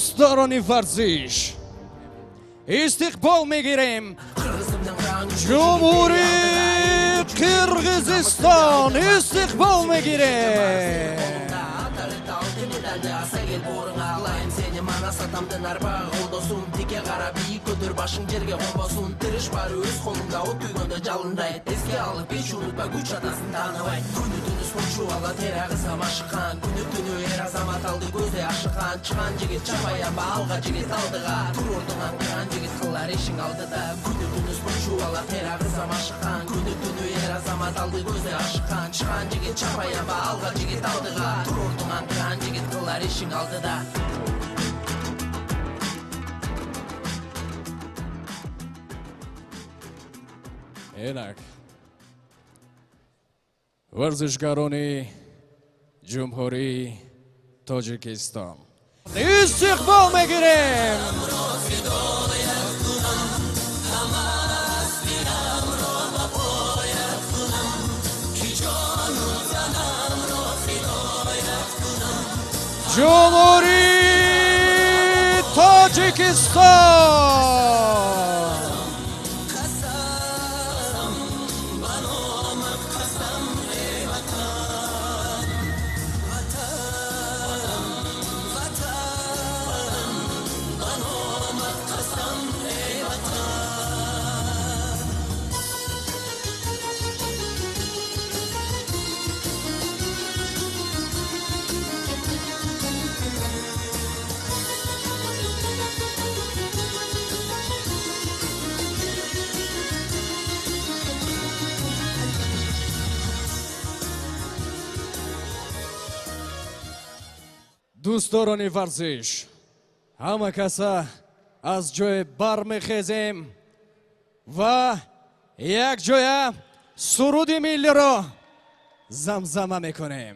دوستداران ورزش استقبال میگیریم جمهوری قرقیزستان استقبال میگیریم. Asagel borun ağlayım seni mana satamdın arba oldosun tike qarab iyi götür başın жерге konbosun tırış var öz kolunda ot kuygonda жалындай esке alıp hiç unutma güç atasın tanımay günü түнү спортчу ала тер агызам ашыккан күнү түнү эр азамат алды көздөй ашыккан чыган жигит чапаянба алга жигит алдыга тур ордуңан кыран жигит кылар ишиң алдыда күнү түнү спортчу ала тер агызам ашыккан күнү түнү эр азамат алды көздөй ашыккан чыган жигит чапаянба алга жигит алдыга тур ордуңан кыран жигит кылар ишиң алдыда. اینک ورزشکاران جمهوری تاجیکستان استقبال میگیریم. جمهوری تاجیکستان دوستداران ورزش همه کسا از جای برمیخیزیم و یک جای سرود ملی را زمزمه میکنیم.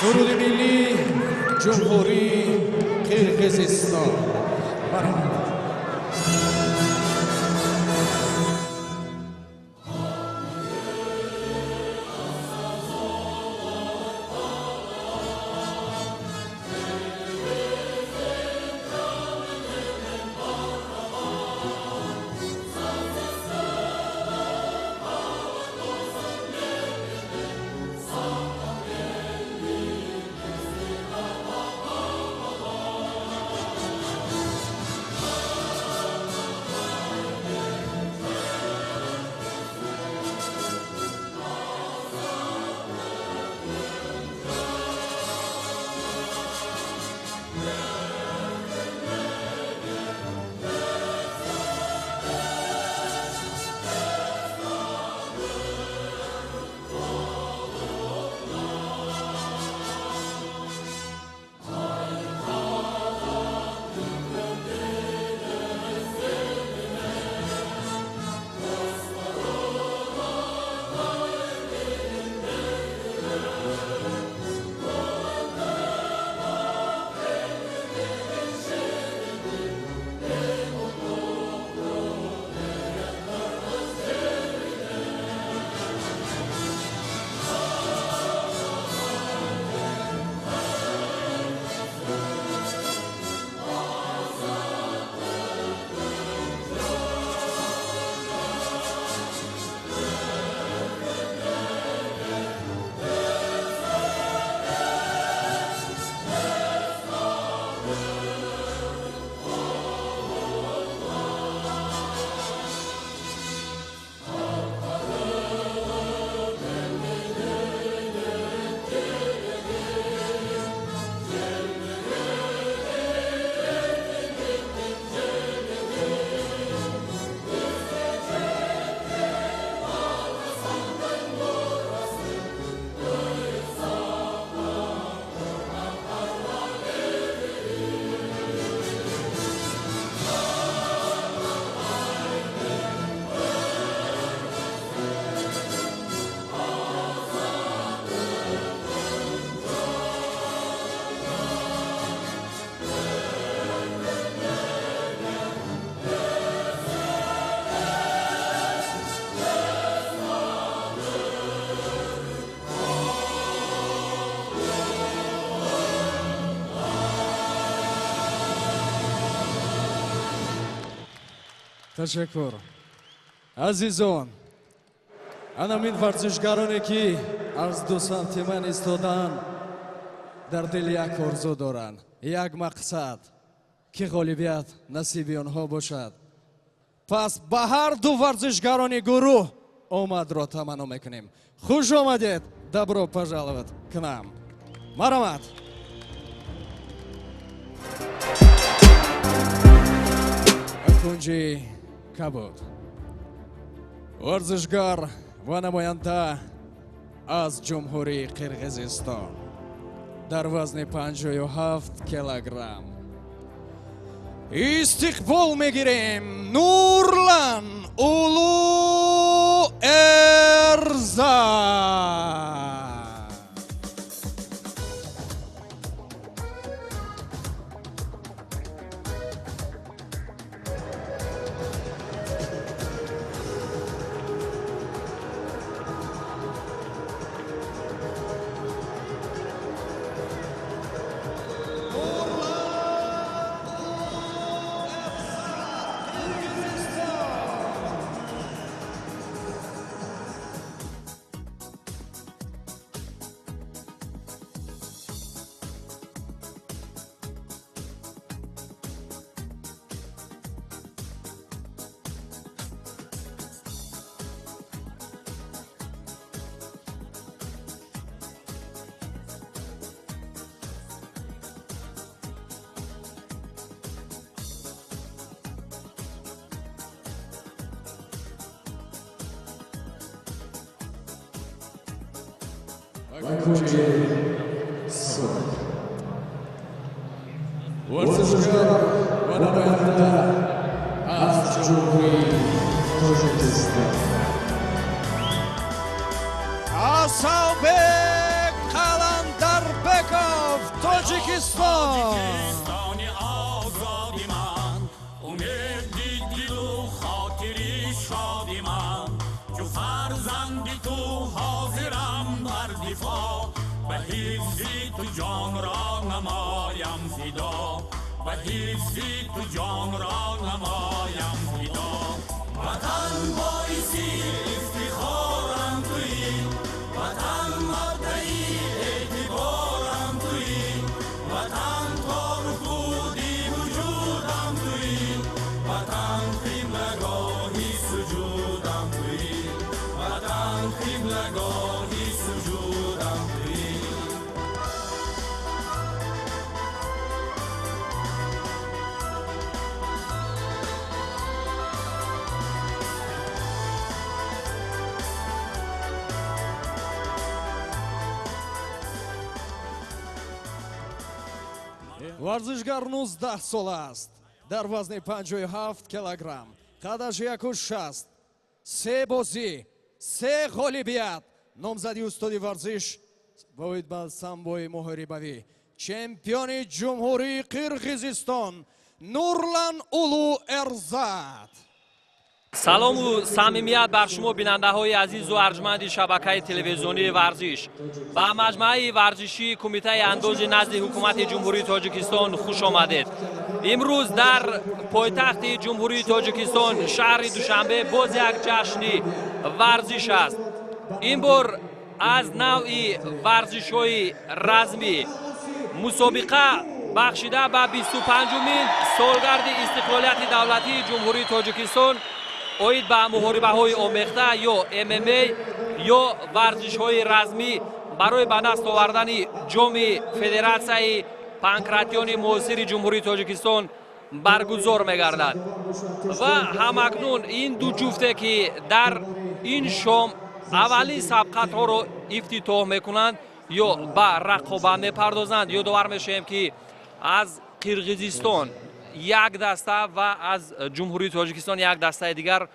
سرود ملی جمهوری قرقیزستان. ташаккур. Азизон, анамин варзишгароне ки аз ду самти ман истодан дар дили як орзу доранд, як мақсад ки ғолибият насиби онҳо бошад. пас ба ҳар ду варзишгарони гурӯҳ омадро таманно мекунем. хуш омадед, добро пожаловать к нам. Маромад. кунҷи кабуд варзишгар ва намоянда аз ҷумҳурии қирғизистон дар вазни 57 килограмм истиқбол мегирем Нурлан Улу Эрзад. Варзишгар ва намоянда аз ҷумҳурии Тоҷикистон Асалбек Қаландарбеков, Тоҷикистон. تو جان را نمایم فدا و حفظی تو جان را نمایم فدا وطن باعثی افتخارم تویی وطن مبدعی اعتبارم تویی وطن تا رکودی وجودم تویی وطن قبلگاهی سجودم تویی وطن قبلگاهی سجودم تویی. варзишгар 19 сол аст, дар вазни 57 килограмм, қадаши 160, се бозӣ, се ғолибият, номзади устоди варзиш воҳид ба самбои муҳорибавӣ, чемпиони ҷумҳурии Қирғизистон Нурлан Улу Эрзад. салому самимият бар шумо бинандаҳои азизу арҷманди шабакаи телевизионии варзиш. ба маҷмӯаи варзишии кумитаи андози назди ҳукумати ҷумҳурии Тоҷикистон хуш омадед. имрӯз дар пойтахти ҷумҳурии Тоҷикистон шаҳри Душанбе боз як ҷашни варзиш аст. ин бор аз навъи варзишҳои размӣ мусобиқа бахшида ба 25-умин солгарди истиқлолияти давлатии ҷумҳурии Тоҷикистон оид ба муҳорибаҳои омехта ё ММА ё варзишҳои размӣ барои ба даст овардани ҷоми Федератсияи панкратиони муосири ҷумҳурии Тоҷикистон баргузор мегардад. ва ҳамакнун ин ду ҷуфте ки дар ин шом аввалин сабқатҳоро ифтитоҳ мекунанд ё ба рақобат мепардозанд. ёдовар мешавем ки аз Қирғизистон як даста ва аз ҷумҳурии Тоҷикистон як дастаи дигар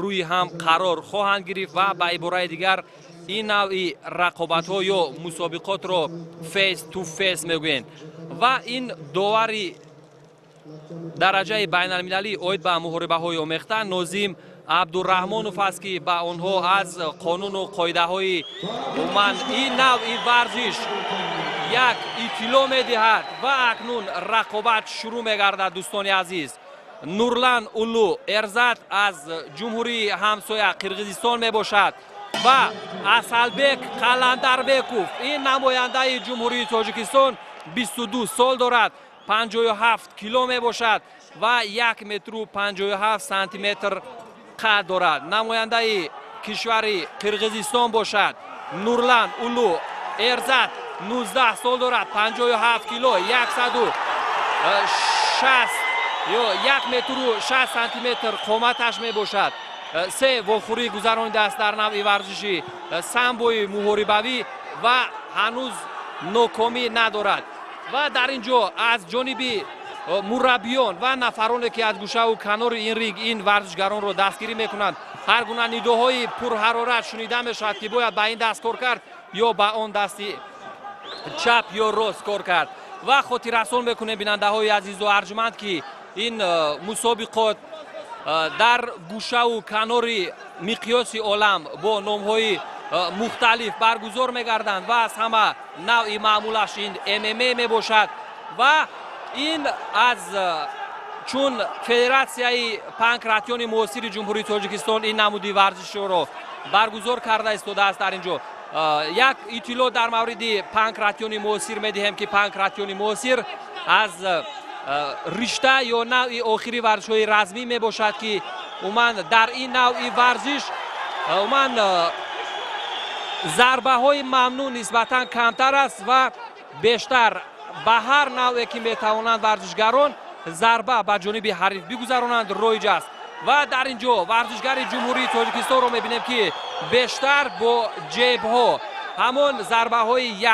рӯи ҳам қарор хоҳанд гирифт ва ба ибораи дигар ин навъи рақобатҳо ё мусобиқотро фейс ту фейс мегӯянд ва ин довари дараҷаи байналмилалӣ оид ба муҳорибаҳои омехта Нозим Абдураҳмонов аст ки ба онҳо аз қонуну қоидаҳои умуман ин навъи варзиш як иттилоъ медиҳад ва акнун рақобат шурӯъ мегардад. дӯстони азиз, نورلان اولو ارزاد از جمهوری همسایه قرقیزستان می باشد و اسلبک قلندربکوف این نماینده جمهوری تاجیکستان 22 سال دارد، 57 کیلو می باشد و 1 متر و 57 سانتی متر قد دارد. نماینده کشوری قرقیزستان باشد. نورلان اولو ارزاد 19 سال دارد، 57 کیلو، 160 یا 1 متر و 60 سانتی متر قامتش می باشد. 3 وخوری گذرانیده است در نوع ورزشی سامبوی محاربوی و هنوز ناکامی ندارد. و در اینجا از جانب مربیان و نفرانی که از گوشه و کنار این ریگ این ورزشگران را دستگیری میکنند هر گونه نداهای پرحرارت شنیده میشود که باید به این دست کار کرد یا به آن دستی چپ یا راست کار کرد. و خاطر رسان میکنه بیننده های عزیز و ارجمند که این مسابقات در گوشه و کنار مقیاس عالم با نام های مختلف برگزار میگردند و از همه نوع معمولش این MMA می باشد و این از چون فدراسیای پانکراتیون معاصر جمهوری تاجیکستان این نمودی ورزش را برگزار کرده ایستاده است. در اینجا یک اطلاع در مورد پانکراتیون معاصر میدهیم که پانکراتیون معاصر از رشته یا نوع آخری ورزش های رزمی می باشد که اومن در این نوع ورزش اومن ضربه های ممنوع نسبتا کمتر است و بیشتر به هر نوعی که می توانند ورزشگران ضربه به جانب حریف بگذرانند رایج است. و در اینجا ورزشگر جمهوری تاجیکستان رو میبینیم که بیشتر با جیب ها همون ضربه های 1-2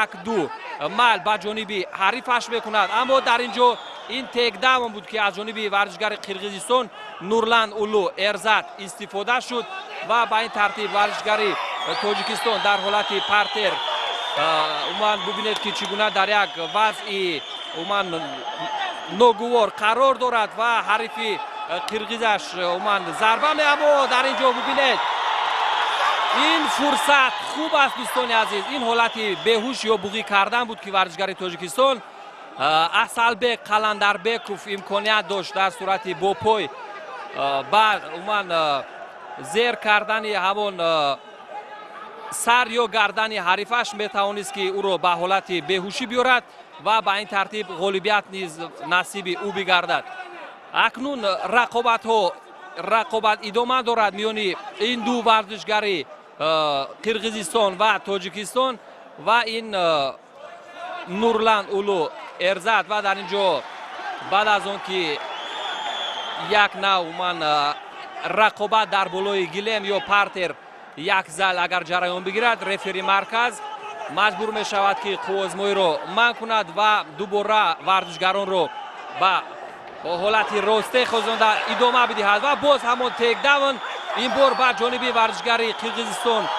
مل به جانب حریفش میکند. اما در اینجا این تیک داون بود که از جانب ورزشگر قرقیزستان نورلان اولو ارزاد استفاده شد و به این ترتیب ورزشگر تاجیکستان در حالت پرتر اومد ببینید که چگونه در یک وضع اومد ناگوار قرار دارد و حریف قرقیزش اومد ضربه می. اما در اینجا ببینید این فرصت خوب است دوستان عزیز. این حالت بیهوش یا بوغی کردن بود که ورزشگر تاجیکستان اسلبک قلندربکوف امکانیت داشت در صورت با پای بعد اومد زیر کردن همون سر یا گردن حریفش میتوانست که او را به حالت بیهوشی بیارد و به این ترتیب غالبیت نیز نصیب او بگردد. اکنون رقابت ادامه دارد میان این دو ورزشگر قرقیزستان و تاجیکستان و این نورلان اولو ارزاد و در اینجا بعد از اون که یک نوع من رقابت در بالای گلیم یا پرتر یک زل اگر جریان بگیرد رفری مرکز مجبور می شود که قوازمایی را منع کند و دوباره ورزشگران را با حالت راسته خوزانده ادامه بدهد و باز همون تیک داون این بار بر جانب ورزشگر قرقیزستان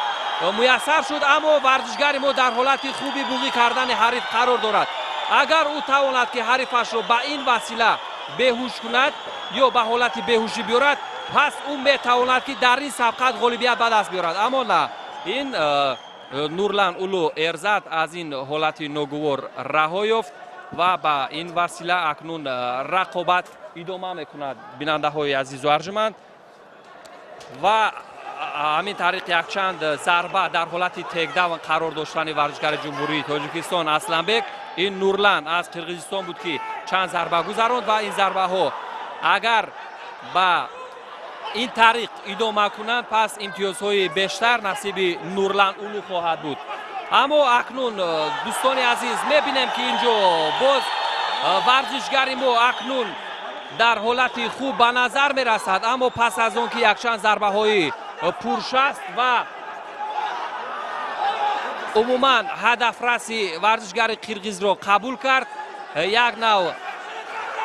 میسر شد. اما ورزشگر ما در حالت خوبی بوغی کردن حریف قرار دارد. اگر او تواند که حریفش را به این وسیله بیهوش کند یا به حالت بیهوشی بیارد پس او میتواند که در این سبقت غالبیت به دست بیارد. اما نه، این نورلان اولو ارزاد از این حالت ناگوار رها یافت و با این وسیله اکنون رقابت ادامه میکند. بیننده های عزیز و ارجمند و همین طریق یک چند ضربه در حالت تیک داون قرار داشتن ورزشگر جمهوری تاجیکستان اسلنبک این نورلان از قرقیزستان بود که چند ضربه گذراند و این ضربه ها اگر با این طریق ادامه کنند پس امتیازهای بیشتر نصیب نورلان اولو خواهد بود. اما اکنون دوستان عزیز میبینیم که اینجا باز ورزشگری ما اکنون در حالت خوب به نظر میرسد، اما پس از اون که یک چند ضربه های پرشست و عموما هدف رسی ورزشگر قرقیز را قبول کرد، یک نوع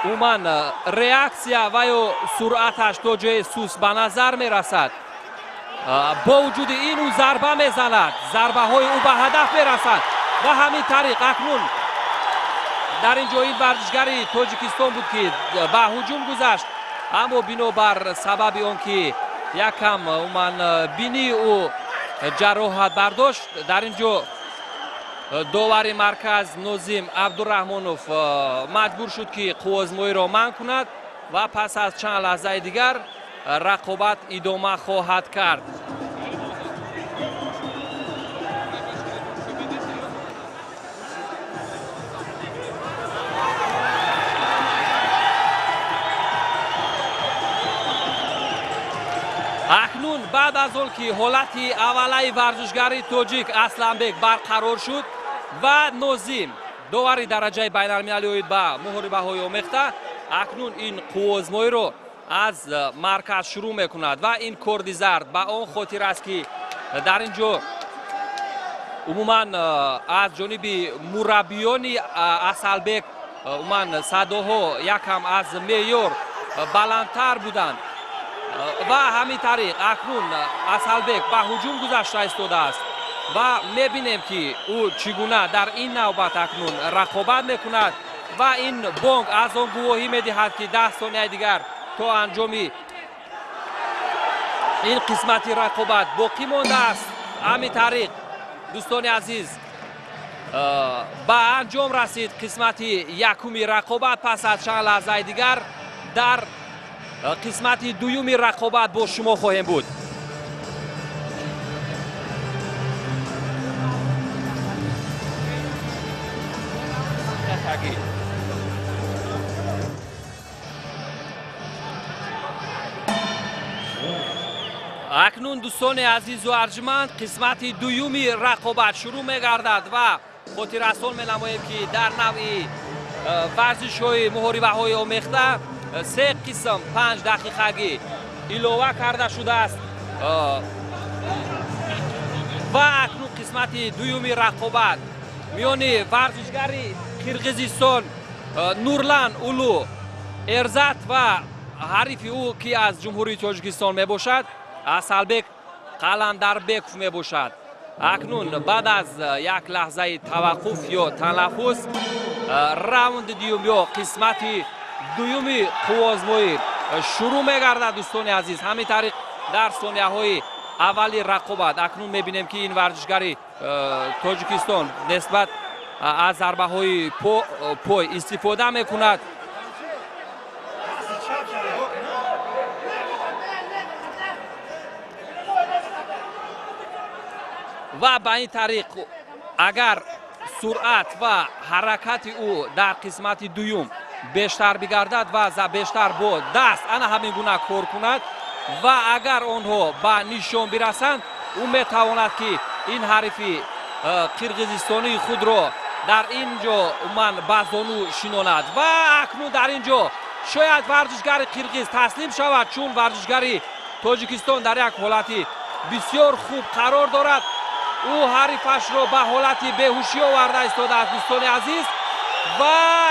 عموما ریاکسیا و یا سرعتش تا جای سوس به نظر میرسد. با وجود این او ضربه میزند، ضربه های او به هدف میرسد و همین طریق اکنون در اینجا این ورزشگری تاجیکستان بود که به هجوم گذشت، اما بنابر سبب اون که یک کم من بینی او جراحت برداشت در اینجا داور مرکز ناظم عبدالرحمانوف مجبور شد که قوازمایی را منع کند و پس از چند لحظه دیگر رقابت ادامه خواهد کرد. اکنون بعد از اون که حالت اولای ورزشگری توجیک اسلامبek برقرار شد و نوزیم دواری درجه بین المللی اوید با محاربه های آمیخته، اکنون این قوزمایی رو از مرکز شروع میکند و این کردی زرد با اون خاطر است که در اینجا عموما از جانب مربیان اسلامبek عموما صداها یکم از معیار بلندتر بودند و همین طریق اکنون اسلامبek به هجوم گذشته ایستاده است و میبینیم که او چگونه در این نوبت اکنون رقابت میکند و این بانگ از آن گواهی میدهد که 10 ثانیه دیگر تا انجام این قسمت رقابت باقی مانده است. همین طریق دوستان عزیز به انجام رسید قسمت یکمی رقابت. پس از چند لحظه دیگر در قسمت دومی رقابت با شما خواهیم بود. اکنون دوستان عزیز و ارجمند قسمت دومی رقابت شروع می‌گردد و خاطر رسان می‌نماییم که در نوع ورزش‌های محاربه‌های آمیخته 3 قسم 5 دقیقگی ایلوه کرده شده است و اکنون قسمت دومی رقابت میان ورزشگری قرقیزستان نورلان اولو ارزت و حریف او که از جمهوری تاجیکستان می باشد اسلامبek قلندربekov می باشد. اکنون بعد از یک لحظه توقف یا تنفس راوند دیوم یا قسمت دومی قوازمایی شروع می‌گردد دوستان عزیز. همین طریق در ثانیه های اولی رقابت اکنون می‌بینیم که این ورزشگری تاجیکستان نسبت از ضربه های پای استفاده می‌کند و به این طریق اگر سرعت و حرکت او در قسمت دوم بیشتر بگردد و بیشتر با دست انا همین گونه کار کند و اگر آنها به نشان برسند او میتواند که این حریف قرقیزستانی خود را در اینجا من بازانو شناند و اکنون در اینجا شاید ورزشگر قرقیز تسلیم شود چون ورزشگر تاجیکستان در یک حالتی بسیار خوب قرار دارد. او حریفش را به حالتی بیهوشی آورده ایستاده است دوستان عزیز و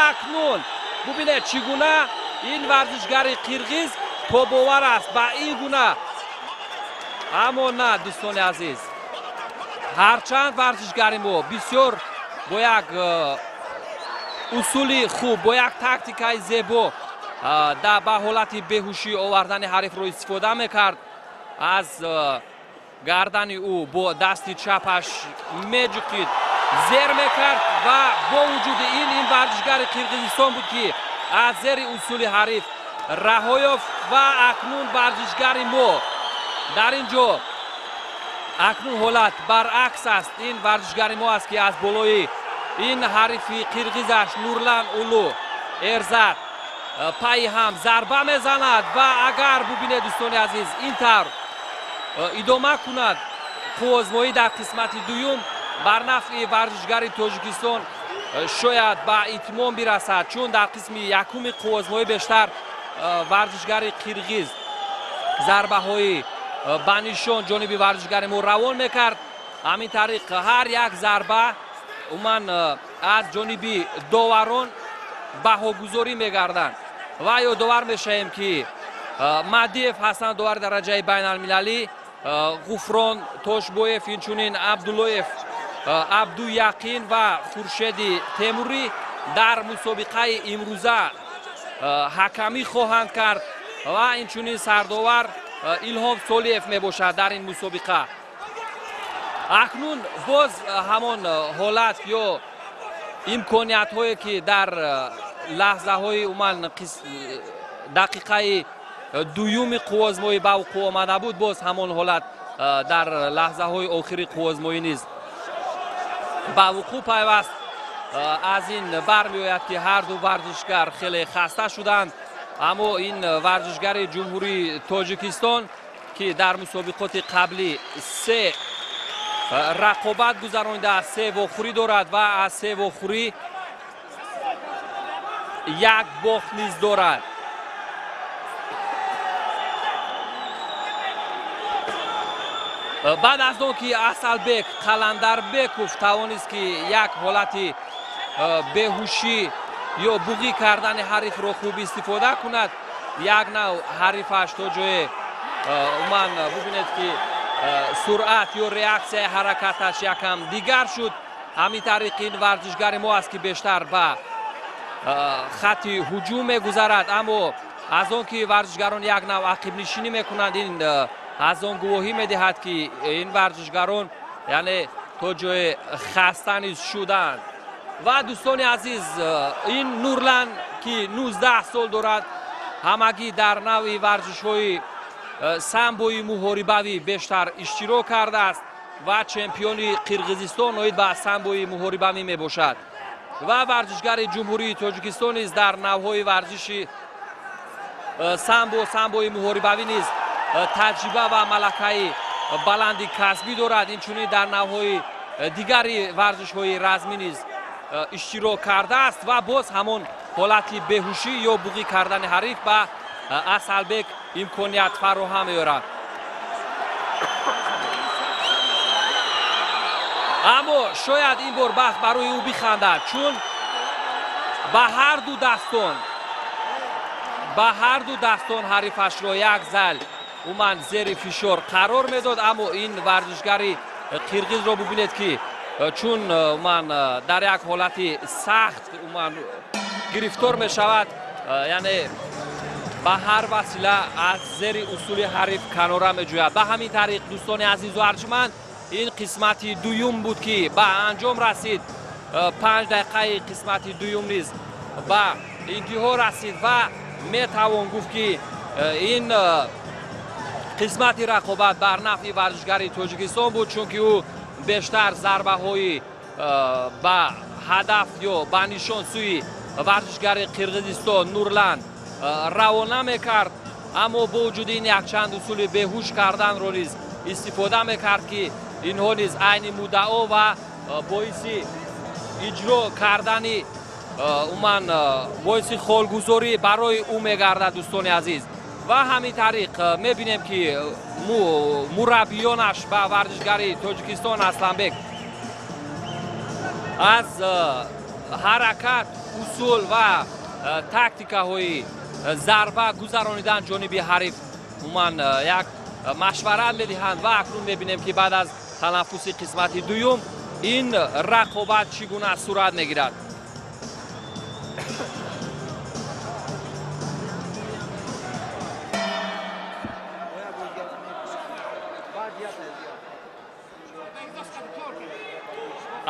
اکنون ببینید چگونه این ورزشگر قرقیز پاباور است به این گونه. اما نه دوستان عزیز، هرچند ورزشگری ما بسیار با یک اصولی خوب با یک تاکتیکای زیبا در به حالت بیهوشی آوردن حریف را استفاده میکرد، از گردن او با دست چپش میجوقید زیر میکرد و با وجود این ورزشگر قرقیزستان بود که از زیر اصول حریف رها یافت و اکنون ورزشگر ما در اینجا اکنون حالت برعکس است. این ورزشگر ما است که از بالای این حریف قرقیزش نورلان اولو ارزد پای هم ضربه میزند و اگر ببینید دوستان عزیز این طور ادامه کند قوزمایی در قسمت دوم بر نفع ورزشگر تاجیکستان شاید به اتمام برسد چون در قسم یکم قوزمایی بیشتر ورزشگر قرقیز ضربه های بنشان جانب ورزشگر ما روان میکرد. همین طریق هر یک ضربه عموما از جانب داوران بهاگذاری میگردند و یادآور میشیم که مهدیف حسن داور درجه بین المللی، غفران تاشبویف، اینچنین عبداللهیف، عبدو یقین و خورشید تیموری در مسابقه امروزه حکمی خواهند کرد و اینچنین سرداور ایلهام سالیف می باشد در این مسابقه. اکنون باز همان حالت یا امکانیت هایی که در لحظه های دقیقه دویوم قوازمایی به وقوع آمده بود، باز همان حالت در لحظه های آخری قوازمایی نیز به وقوع پیوست. از این برمی آید که هر دو ورزشگر خیلی خسته شدند، اما این ورزشگر جمهوری تاجیکستان که در مسابقات قبلی 3 رقابت گذرانیده است، 3 واخوری دارد و از 3 واخوری 1 باخت نیز دارد. بعد از اون که اسلبک قلندربکوف توانست که یک حالتی بهوشی یا بوغی کردن حریف را خوب استفاده کند، یک نوع حریفش تا جای من ببینید که سرعت یا ریاکسیون حرکتش یکم دیگر شد. همین طریق این ورزشگر ما است که بیشتر به خط هجوم میگذرد، اما از آن که ورزشگران یک نوع عقب نشینی میکنند، این از آن گواهی میدهد که این ورزشگران یعنی تا جای خسته نیز شدند. و دوستان عزیز، این نورلند که 19 سال دارد، همگی در نوع ورزش های سامبوی محاربوی بیشتر اشتراک کرده است و چمپیون قرقیزستان نوید به سامبوی محاربوی می باشد و ورزشگر جمهوری تاجیکستان نیز در نوهای ورزشی سامبوی محاربوی نیز تجربه و ملکه بلندی کسبی دارد. این چونی در نوهای دیگری ورزش های رزمی نیز اشتراک کرده است و باز همون حالتی بهوشی یا بوغی کردن حریف به اسلبک امکانیت فراهم می‌آورد. اما شاید این بار بخت برای او بخندد، چون به هر دو دستان حریفش را یک زل اومن زیر فشار قرار میداد. اما این ورزشگری قرقیز را ببینید که چون من در یک حالتی سخت من گرفتار می شود، یعنی به هر وسیله از زیر اصول حریف کناره می جوید. به همین طریق دوستان عزیز و ارجمند، این قسمت دویم بود که به انجام رسید. 5 دقیقه قسمت دویم نیز به انتها رسید و می توان گفت که این قسمت رقابت بر نفع ورزشگر تاجیکستان بود، چون که او بیشتر ضربه های به هدف یا به نشان سوی ورزشگر قرقیزستان نورلند روانه میکرد، اما با وجود این یک چند اصول بهوش کردن را نیز استفاده میکرد که اینها نیز عین مدعا و باعث اجرا کردن باعث خالگذاری برای او میگردد دوستان عزیز. و همین طریق میبینیم که مربیانش به ورزشگری تاجیکستان اسلمبک از حرکت، اصول و تاکتیکه های ضربه گذرانیدن جانب حریف یک مشورت میدهند و اکنون میبینیم که بعد از تنفس قسمت دوم این رقابت چگونه صورت میگیرد.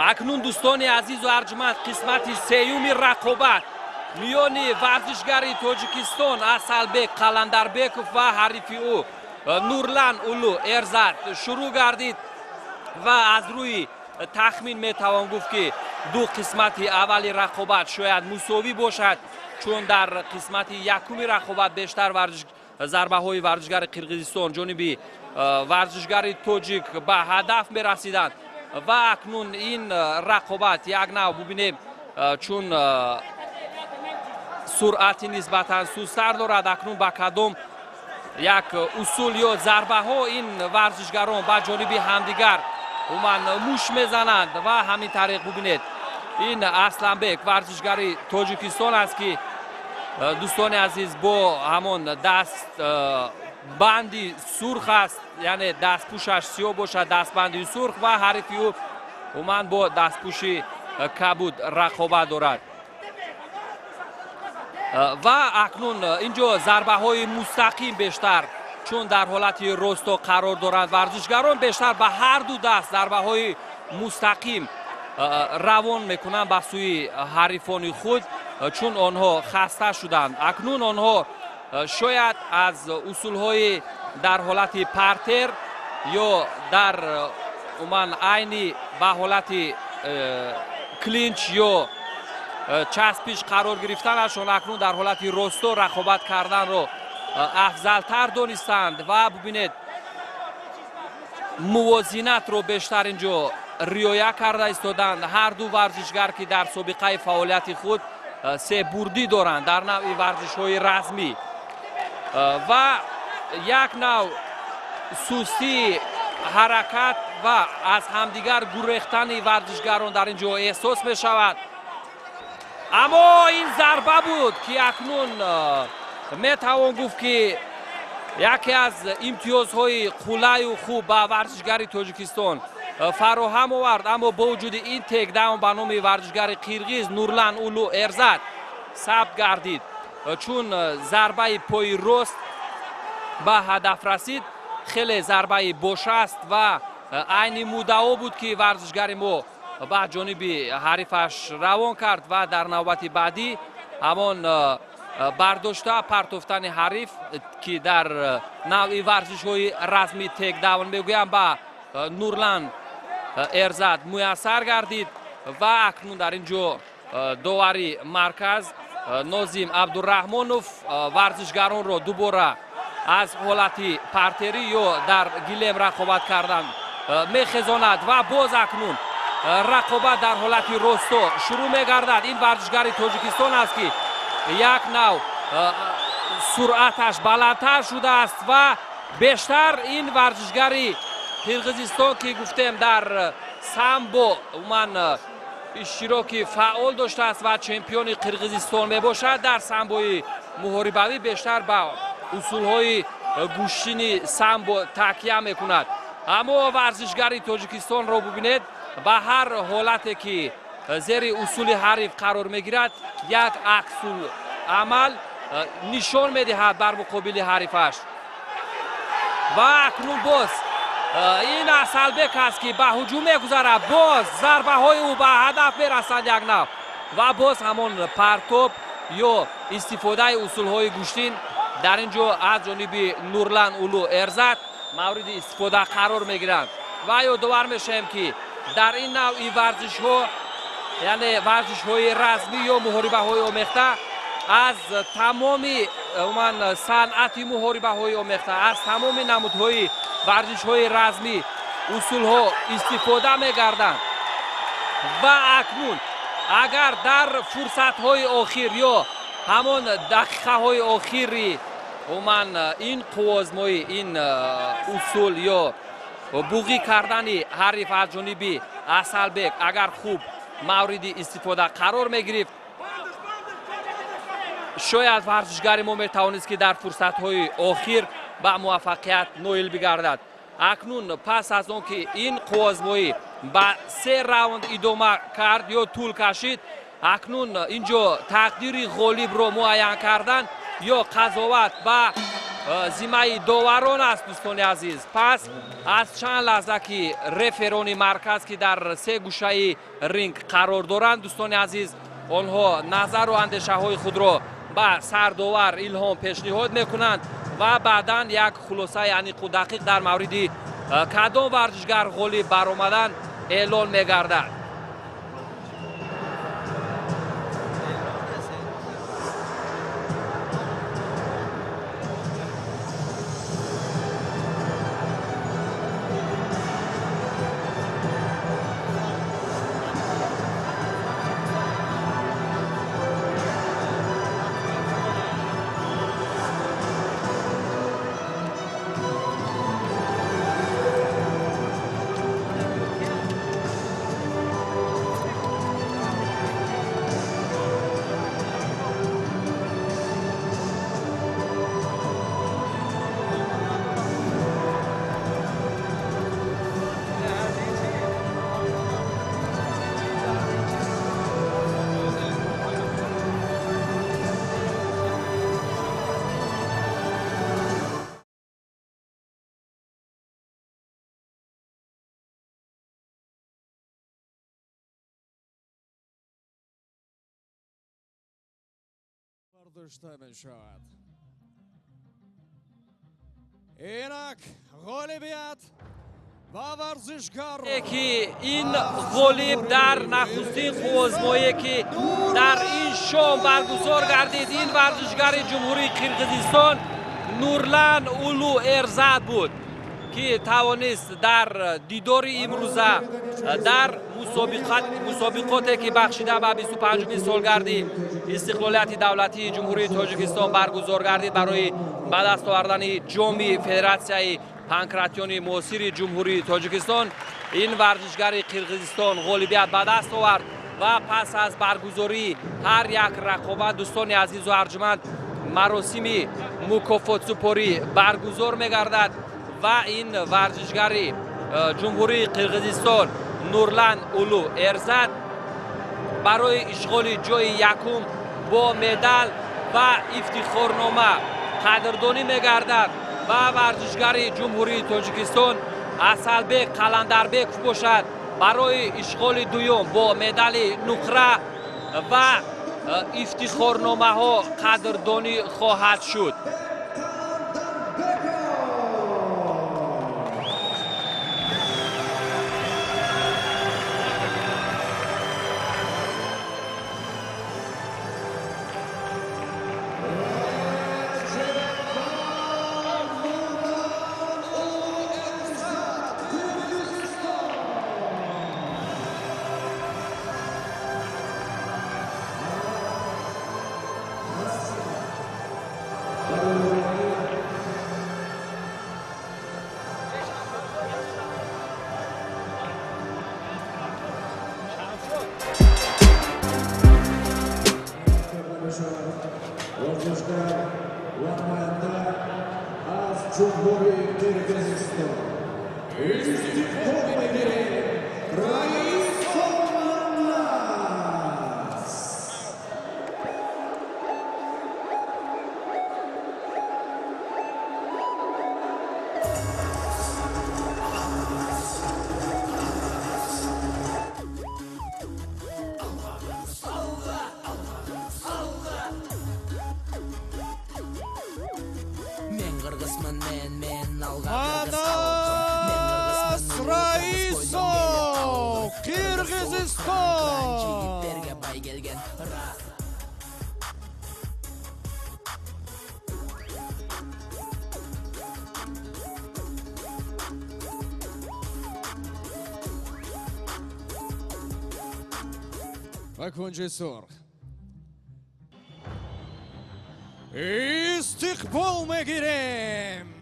اکنون دوستان عزیز و ارجمند قسمت سیوم رقابت میان ورزشگر تاجیکستان اسلبک قلندربکوف و حریف او نورلند اولو ارزد شروع گردید و از روی تخمین میتوان گفت که دو قسمت اول رقابت شاید مساوی باشد، چون در قسمت یکم رقابت بیشتر ضربه های ورزشگر قرقیزستان جانب ورزشگر تاجیک به هدف میرسیدند و اکنون این رقابت یک نوع ببینیم چون سرعتی نسبتا سست‌تر دارد، اکنون با کدام یک اصول یا ضربه ها این ورزشگران به جانب همدیگر موش میزنند و همین طریق ببینید این اسلمبک ورزشگری تاجیکستان است که دوستان عزیز با همون دست بندی سرخ است، یعنی دست پوشش سیاه باشد، دست بندی سرخ و حریف او با دست پوشی کبود رقابت دارد و اکنون اینجا ضربه های مستقیم بیشتر چون در حالت راستا قرار دارند ورزشگران بیشتر به هر دو دست ضربه های مستقیم روان میکنند به سوی حریفان خود، چون آنها خسته شدند. اکنون آنها شاید از اصولهای در حالت پارتر یا در عموما عینی به حالت کلینچ یا چسبیش قرار گرفتنشون اکنون در حالت رستو رقابت کردن رو افضلتر دانستند و ببینید موازنت رو بیشتر اینجا رعایت کرده ایستادند. هر دو ورزشگر که در سابقه فعالیت خود سه بردی دارند در نوع ورزش‌های رزمی و یک نوع سستی حرکت و از همدیگر گریختن ورزشگران در اینجا احساس می شود. اما این ضربه بود که اکنون می توان گفت که یکی از امتیازهای قلعه و خوب به ورزشگری تاجیکستان فراهم آورد. اما با وجود این تیک داون به نام ورزشگر قرغیز نورلان اولو ارزاد ثبت گردید چون ضربه پای راست به هدف رسید. خیلی ضربه بوش است و عین مدعا بود که ورزشگر ما به جانب حریفش روان کرد و در نوبت بعدی همان برداشته پرتافتن حریف که در نوع ورزش‌های رزمی تیک داون میگویم به نورلان ارزاد میسر گردید و اکنون در اینجا داوری مرکز ناظم عبدالرحمانوف ورزشگران را دوباره از حالت پارتری یا در گلیم رقابت کردن میخزاند و باز اکنون رقابت در حالت رستو شروع میگردد. این ورزشگر تاجیکستان است که یک نوع سرعتش بلندتر شده است و بیشتر این ورزشگری قرغیزستان که گفتیم در سامبو من اشتراک فعال داشته است و چمپیون قرغیزستان می باشد. در سامبوی محاربوی بیشتر با اصولهای گوشتنی سامبو تکیه می کند. اما ورزشگری تاجیکستان را ببینید به هر حالتی که زیر اصول حریف قرار می گیرد یک عکس عمل نشان می دهد بر مقابل حریفش و اکنون باز این اصلبک است که به هجوم میگذره. باز ضربه های او به هدف میرسند یک نوع و باز همان پرتاب یا استفاده اصول های گوشتین در اینجا از جانب نورلان اولو ارزاد مورد استفاده قرار میگیرند و یادآور میشیم که در این نوع ورزش ها یعنی ورزش های رزمی یا محاربه های آمیخته از تمام صنعت محاربه های آمیخته از تمام نمودهای ورزش های رزمی اصول ها استفاده میگردند و اکنون اگر در فرصت های آخر یا همان دقیقه های آخری این قوازمایی این اصول یا بوغی کردن حریف از جانب اصلبک اگر خوب مورد استفاده قرار میگرفت شاید ورزشگر ما میتوانست که در فرصت های آخر به موفقیت نایل بگردد. اکنون پس از آن که این قوازمایی به 3 راوند ادامه کرد یا طول کشید اکنون اینجا تقدیر غالب رو معین کردن یا قضاوت به ذمه داوران است. دوستان عزیز پس از چند لحظه که رفران مرکز که در 3 گوشه رینگ قرار دارند دوستان عزیز آنها نظر و اندیشه های خود را به سرداور الهام پیشنهاد میکنند و بعدا یک خلاصه یعنی دقیق در مورد کدام ورزشگر غالب برآمدن اعلان میگردد. برداشته می شود. اینک غالبیت و ورزشکار که این غالب در نخستین آزمایشی که در این شام برگزار گردید این ورزشکار جمهوری قرقیزستان نورلان اولو ارزاد بود که توانست در دیدار امروزه در مسابقاتی که بخشیده به 25 سالگرد استقلالیت دولتی جمهوری تاجیکستان برگزار گردید برای به دست آوردن جام فدراسیون پانکراتیون معاصر جمهوری تاجیکستان این ورزشکار قرقیزستان غالبیت به دست آورد و پس از برگزاری هر یک رقابت دوستان عزیز و ارجمند مراسم مکافات سپاری برگزار می‌گردد و این ورزشکار جمهوری قرقیزستان نورلان اولو ارزاد برای اشغال جای یکم با مدال و افتخارنامه قدردانی می‌گردد و ورزشکار جمهوری تاجیکستان اسلبек قلندربек باشد برای اشغال دوم با مدال نقره و افتخارنامه ها قدردانی خواهد شد. Manas Raisov, Qirg'iziston. و کنج سرخ استقبال میگیریم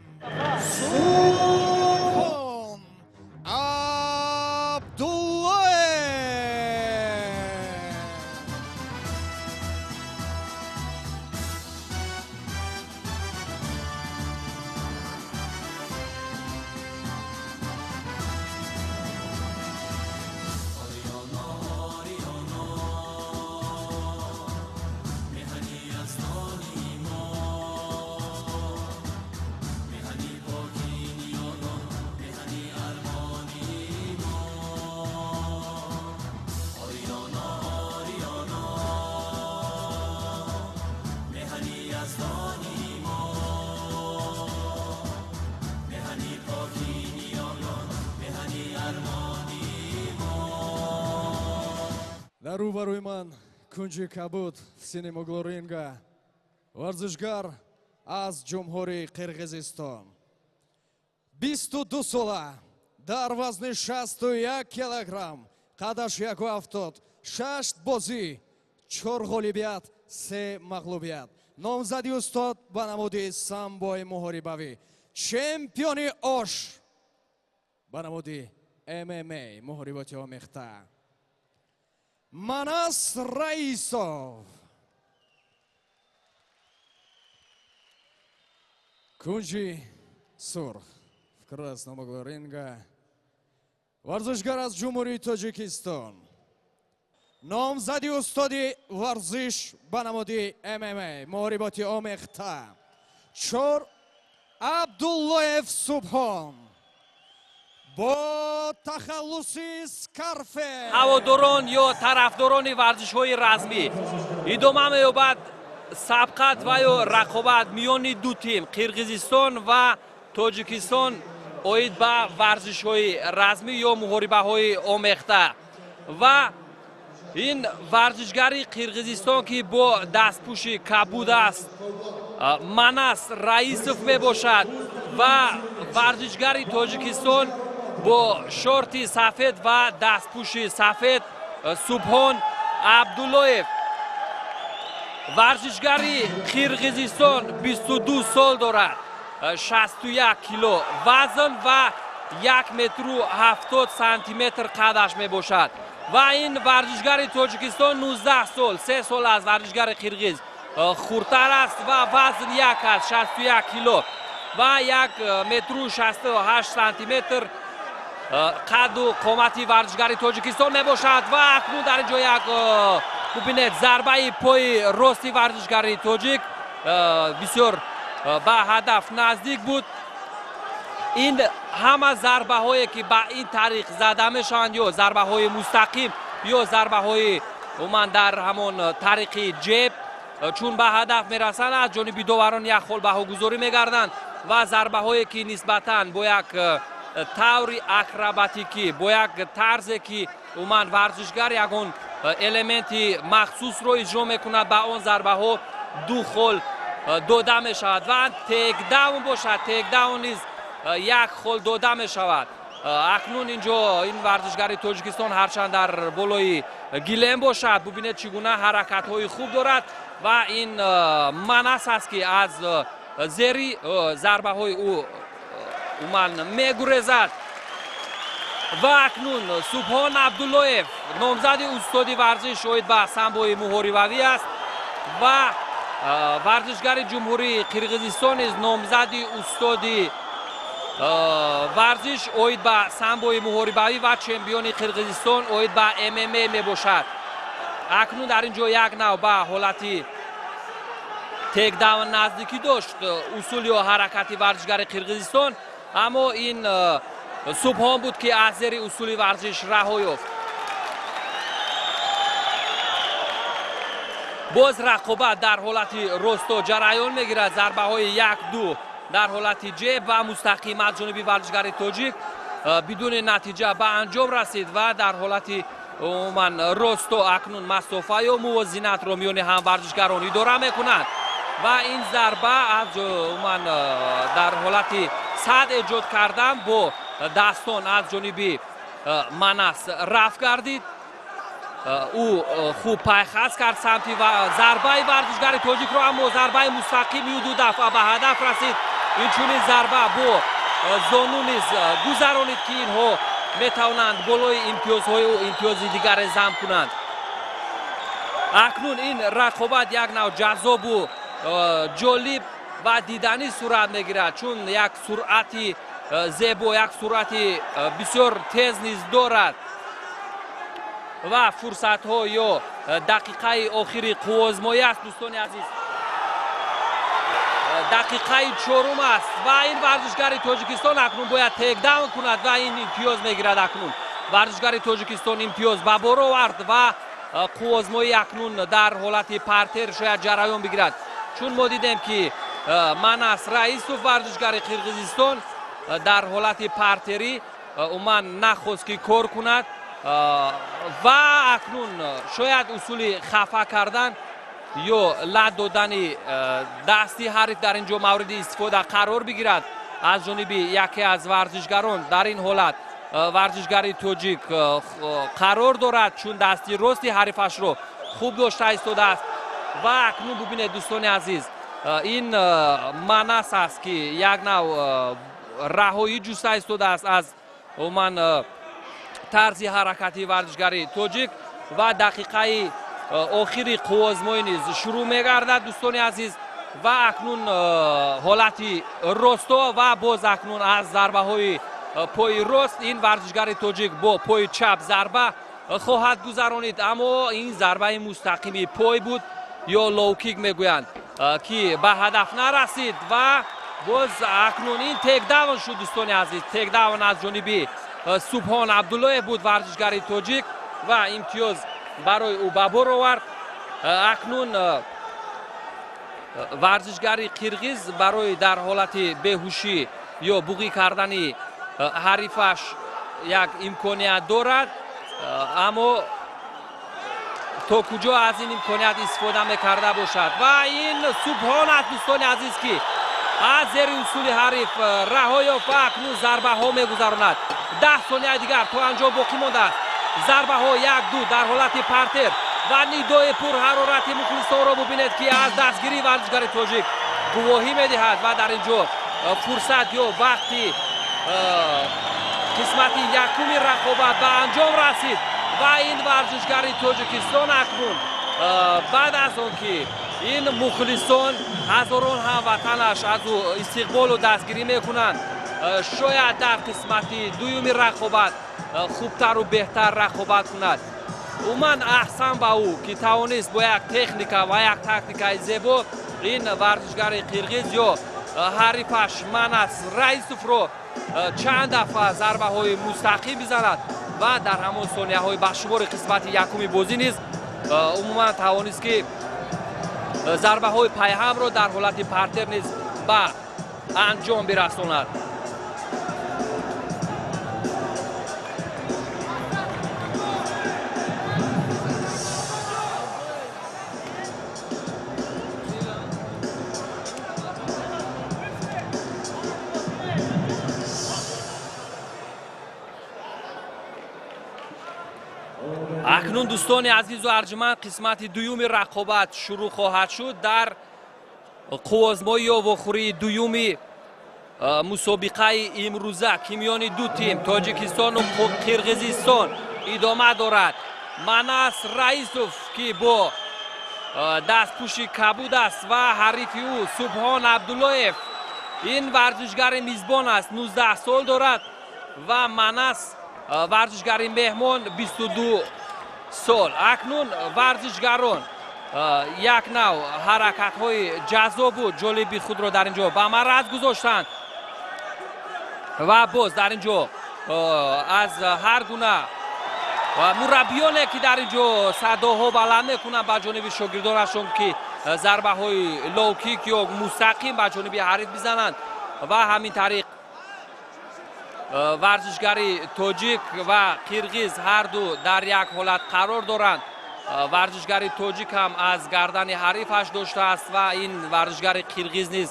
سلطان عبدالله. در روبروی من کنج کبود سینماگل رینگ ورزشکار از جمهوری قرقیزستان 22 ساله در وزن 61 کیلوگرم قدش 1.70 6 بازی 4 غالبیت 3 مغلوبیت نامزدی استاد به نمود سامبوی محاربوی چمپیونی آش به نمود MMA محارباتی آمیخته Manas Raisov. Kunji Surx в красном углу ринга. ورزشکار از جمهوری تاجیکستان نامزدی استادی ورزش به نماد MMA محارباتی آمیخته 4 عبدالله سبحان با تخلصی سکارفه هواداران یا طرفداران ورزش‌های رسمی ادامه می‌یابد سبقت و یا رقابت میان دو تیم قرقیزستان و тоҷикистон оид ба варзишҳои размӣ ё муҳорибаҳои омехта ва ин варзишгари қирғизистон ки бо дастпӯши кабуд аст Манас Раисов мебошад ва варзишгари тоҷикистон бо шорти сафед ва дастпӯши сафед Субҳон Абдуллоев. Варзишгари қирғизистон 22 сол дорад, 61 кило вазн ва 1 метру 70 сантиметр қадаш мебошад ва ин варзишгари тоҷикистон 19 сол, 3 сол аз варзишгари қирғиз хурдтар аст ва вазн 1 аст, 61 кило ва 1 метру 68 сантиметр қаду қомати варзишгари тоҷикистон мебошад ва акнун дар ин ҷо як бубинед зарбаи пои рости варзишгари тоҷик бисёр ба ҳадаф наздик буд. ин ҳама зарбаҳое ки ба ин тариқ зада мешаванд ё зарбаҳои мустақим ё зарбаҳои умуман дар ҳамон тариқи ҷеб чун ба ҳадаф мерасанд аз ҷониби доварон як хол баҳогузорӣ мегарданд ва зарбаҳое ки нисбатан бо як таври акробатикӣ бо як тарзе ки умуман варзишгар ягон элементи махсусро иҷро мекунад ба он зарбаҳо ду хол дода мешавад ва текдаун бошад, текдаун низ як хол дода мешавад. акнун инҷо ин варзишгари тоҷикистон ҳарчанд дар болои гилем бошад бубинед чӣ гуна ҳаракатҳои хуб дорад ва ин Манас аст ки аз зери зарбаҳои ӯ умуман мегурезад ва акнун Субҳон Абдуллоев номзади устоди варзиш оид ба самбои муҳорибавӣ аст ва варзишгари ҷумҳурии Қирғизистон низ номзади устоди варзиш оид ба самбои муҳорибавӣ ва чемпиони Қирғизистон оид ба ММА мебошад. акнун дар ин ҷо як нав ба ҳолати текдаун наздикӣ дошт усули ё ҳаракати варзишгари Қирғизистон, аммо ин Субҳон буд ки аз зери усули варзиш раҳо ёфт. боз рақобат дар ҳолати росто ҷараён мегирад, зарбаҳои 1-2 дар ҳолати ҷеб ва мустақим аз ҷониби варзишгари тоҷик бидуни натиҷа ба анҷом расид ва дар ҳолати умуман росто акнун масофа ё мувозинатро миёни ҳам варзишгарон идора мекунад ва ин зарба аз умуман дар ҳолати сад эҷод кардан бо дастон аз ҷониби Манас рафт гардид. ӯ хуб пайхаст кард самти зарбаи варзишгари тоҷикро, аммо зарбаи мустақими ӯ ду дафъа ба ҳадаф расид. инчунин зарба бо зону низ гузаронид ки инҳо метавонанд болои имтиёзҳои ӯ имтиёзи дигаре зам кунанд. акнун ин рақобат як нав ҷаззобу ҷолиб ва диданӣ сурат мегирад, чун як суръати зебо, як суръати бисёр тез низ дорад ва фурсатҳо ё дақиқаи охири қувозмоӣ аст. дӯстони азиз, дақиқаи чорум аст ва ин варзишгари тоҷикистон акнун бояд текдаун кунад ва ин имтиёз мегирад. акнун варзишгари тоҷикистон имтиёз ба бор овард ва қувозмоӣ акнун дар ҳолати партер шояд ҷараён бигирад, чун мо дидем ки Манас Раисов варзишгари Қирғизистон дар ҳолати партерӣ умуман нахост ки кор кунад ва акнун шояд усули хафа кардан ё лад додани дасти ҳариф дар ин ҷо мавриди истифода қарор бигирад аз ҷониби яке аз варзишгарон. дар ин ҳолат варзишгари тоҷик қарор дорад, чун дасти рости ҳарифашро хуб дошта истодааст ва акнун бубинед дӯстони азиз, ин Манас аст ки як нав раҳоӣ ҷуста истодааст аз умуман тарзи ҳаракати варзишгари тоҷик ва дақиқаи охири қувозмоӣ низ шурӯъ мегардад. дӯстони азиз, ва акнун ҳолати росто ва боз акнун аз зарбаҳои пои рост ин варзишгари тоҷик бо пои чап зарба хоҳад гузаронид, аммо ин зарбаи мустақими пой буд ё лоукик мегӯянд ки ба ҳадаф нарасид ва боз акнун ин текдаун шуд. дӯстони азиз, текдаун аз ҷониби Субҳон Абдуллоев буд варзишгари тоҷик ва имтиёз барои ӯ ба бор овард. акнун варзишгари қирғиз барои дар ҳолати беҳушӣ ё буғӣ кардани ҳарифаш як имконият дорад, аммо то куҷо аз ин имконият истифода мекарда бошад. Ва ин Субҳон аст дӯстони азиз, ки аз зери усули ҳариф раҳо ёфт ва акнун зарбаҳо мегузаронад. 10 сония дигар то анҷом боқӣ мондааст. зарбаҳо 1-2 дар ҳолати партер ва нидои пурҳарорати мухлисонро бубинед, ки аз дастгирии варзишгари тоҷик гувоҳӣ медиҳад ва дар инҷо фурсат ё вақти қисмати якуми рақобат ба анҷом расид ва ин варзишгари Тоҷикистон акнун баъд аз он ки ин мухлисон ҳазорон ҳамватанаш аз ӯ истиқболу дастгирӣ мекунанд, шояд дар қисмати дуюми рақобат хубтару беҳтар рақобат кунад. умуман аҳсан ба ӯ, ки тавонист бо як техника ва як тактикаи зебо ин варзишгари қирғиз ё ҳарифаш Манас Раисовро чанд дафъа зарбаҳои мустақим бизанад ва дар ҳамон сонияҳои башумори қисмати якуми бозӣ низ умуман тавонист, ки зарбаҳои пайҳамро дар ҳолати партер низ ба анҷом бирасонад. акнун дӯстони азизу арҷуманд қисмати дуюми рақобат шурӯъ хоҳад шуд дар қувозмоии овохӯрии дуюми мусобиқаи имрӯза ки миёни ду тим Тоҷикистону Қирғизистон идома дорад. Манас Раисов, ки бо дастпӯши кабуд аст, ва ҳарифи ӯ Субҳон Абдуллоев. ин варзишгари мизбон аст, 19 сол дорад ва Манас варзишгари меҳмон 22 сол. акнун варзишгарон як нав ҳаракатҳои ҷаззобу ҷолиби худро дар инҷо ба мараз гузоштанд ва боз дар инҷо аз ҳар гуна мураббиёне ки дар инҷо садоҳо баланд мекунанд ба ҷониби шогирдонашон, ки зарбаҳои лоукик ё мустақим ба ҷониби ҳариф бизананд ва ҳамин тариқ варзишгари тоҷик ва қирғиз ҳарду дар як ҳолат қарор доранд. варзишгари тоҷик ҳам аз гардани ҳарифаш доштааст ва ин варзишгари қирғиз низ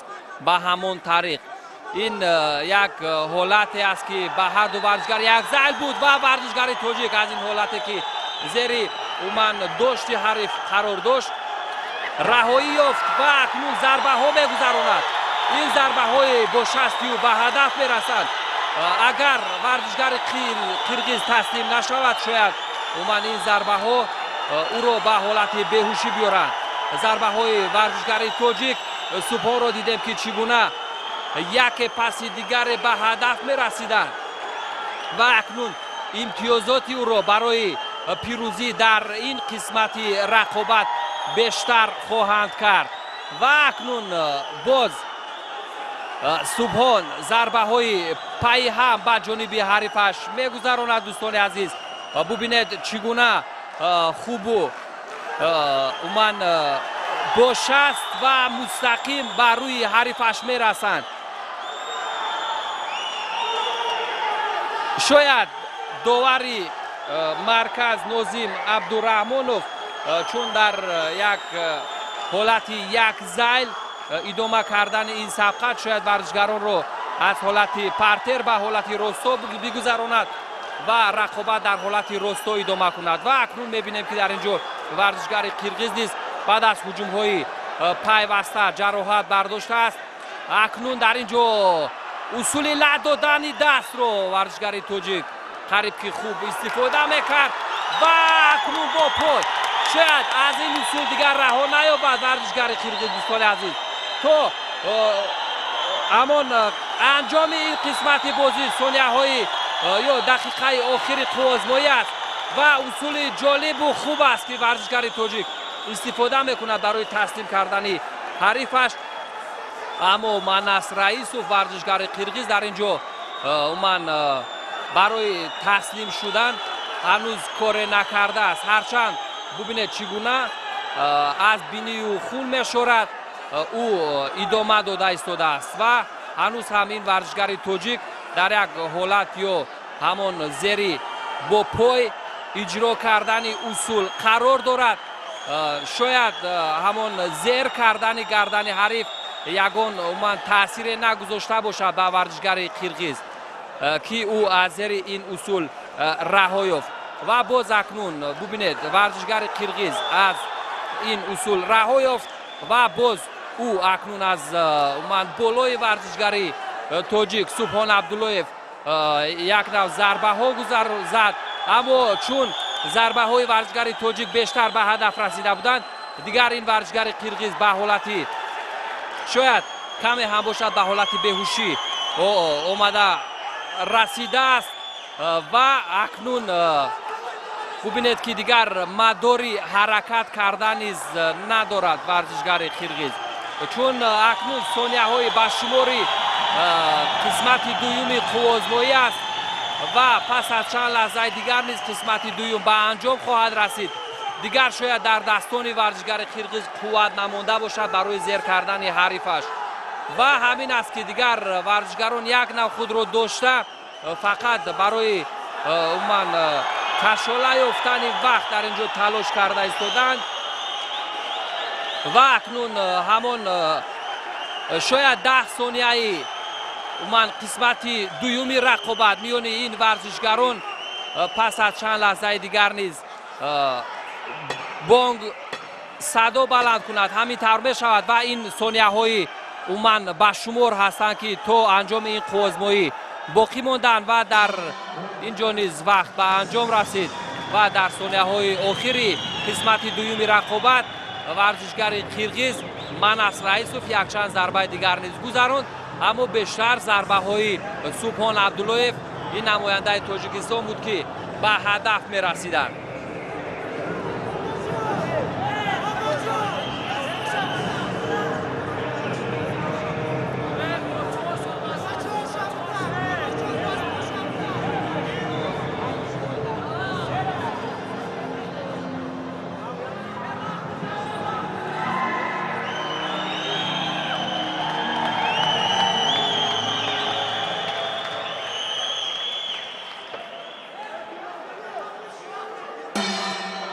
ба ҳамон тариқ. ин як ҳолате аст, ки ба ҳарду варзишгар як зайл буд ва варзишгари тоҷик аз ин ҳолате, ки зери умуман дошти ҳариф қарор дошт, раҳоӣ ёфт ва акнун зарбаҳо мегузаронад. ин зарбаҳои бо шастию ба ҳадаф мерасанд. агар варзишгари қирғиз таслим нашавад, шояд умуман ин зарбаҳо ӯро ба ҳолати беҳушӣ биёранд. зарбаҳои варзишгари тоҷик Субҳонро дидем, ки чӣ гуна яке паси дигаре ба ҳадаф мерасиданд ва акнун имтиёзоти ӯро барои пирӯзӣ дар ин қисмати рақобат бештар хоҳанд кард. ва акнун боз Субҳон зарбаҳои пайҳам ба ҷониби ҳарифаш мегузаронад. дӯстони азиз, бубинед чӣ гуна хубу умуман бо шаст ва мустақим ба рӯи ҳарифаш мерасанд. шояд довари марказ Нозим Абдураҳмонов, чун дар як ҳолати як зайл идома кардани ин сабқат шояд варзишгаронро аз ҳолати партер ба ҳолати росто бигузаронад ва рақобат дар ҳолати росто идома кунад. ва акнун мебинем, ки дар инҷо варзишгари қирғиз низ баъд аз ҳуҷумҳои пайваста ҷароҳат бардоштааст. акнун дар инҷо усули лад додани дастро варзишгари тоҷик қариб ки хуб истифода мекард ва акнун бо пой шояд аз ин усул дигар раҳо наёбад варзишгари қирғиз. дӯстони азиз, то ҳамон анҷоми ин қисмати бозӣ сонияҳои ё дақиқаи охири қувозмоӣ аст ва усули ҷолибу хуб аст, ки варзишгари тоҷик истифода мекунад барои таслим кардани ҳарифаш. аммо Манас Раисов варзишгари қирғиз дар инҷо умуман барои таслим шудан ҳанӯз коре накардааст. ҳарчанд бубинед чӣ гуна аз бинию хун мешорад, ӯ идома дода истодааст ва ҳанӯз ҳам ин варзишгари тоҷик дар як ҳолат ё ҳамон зери бо пой иҷро кардани усул қарор дорад. Шояд ҳамон зер кардани гардани ҳариф ягон уман таъсире нагузошта бошад ба варзишгари қирғиз ки ӯ аз зери ин усул раҳо ёфт. Ва боз акнун бубинед варзишгари қирғиз аз ин усул раҳо ёфт ва боз ӯ акнун аз болои варзишгари тоҷик Субҳон Абдуллоев як нав зарбаҳо зад, аммо чун зарбаҳои варзишгари тоҷик бештар ба ҳадаф расида буданд, дигар ин варзишгари қирғиз ба ҳолати шояд каме ҳам бошад ба ҳолати беҳушӣ омада расидааст ва акнун бубинед ки дигар мадори ҳаракат кардан низ надорад варзишгари қирғиз, чун акнун сонияҳои ба шумори қисмати дуюми қувозмоӣ аст ва пас аз чанд лаҳзаи дигар низ қисмати дуюм ба анҷом хоҳад расид. дигар шояд дар дастони варзишгари қирғиз қувват намонда бошад барои зер кардани ҳарифаш ва ҳамин аст ки дигар варзишгарон як нав худро дошта фақат барои уман кашола ёфтани вақт дар инҷо талош карда истоданд ва акнун ҳамон шояд 10 сонияи уман қисмати дуюми рақобат миёни ин варзишгарон пас аз чанд лаҳзаи дигар низ бонг садо баланд кунад, ҳамин тавр мешавад ва ин сонияҳои уман ба шумор ҳастанд ки то анҷоми ин қувозмоӣ боқӣ монданд ва дар инҷо низ вақт ба анҷом расид ва дар сонияҳои охири қисмати дуюми рақобат варзишгари қирғиз Манас Раисов якчанд зарбаи дигар низ гузаронд, аммо бештар зарбаҳои Субҳон Абдуллоев ин намояндаи Тоҷикистон буд ки ба ҳадаф мерасиданд.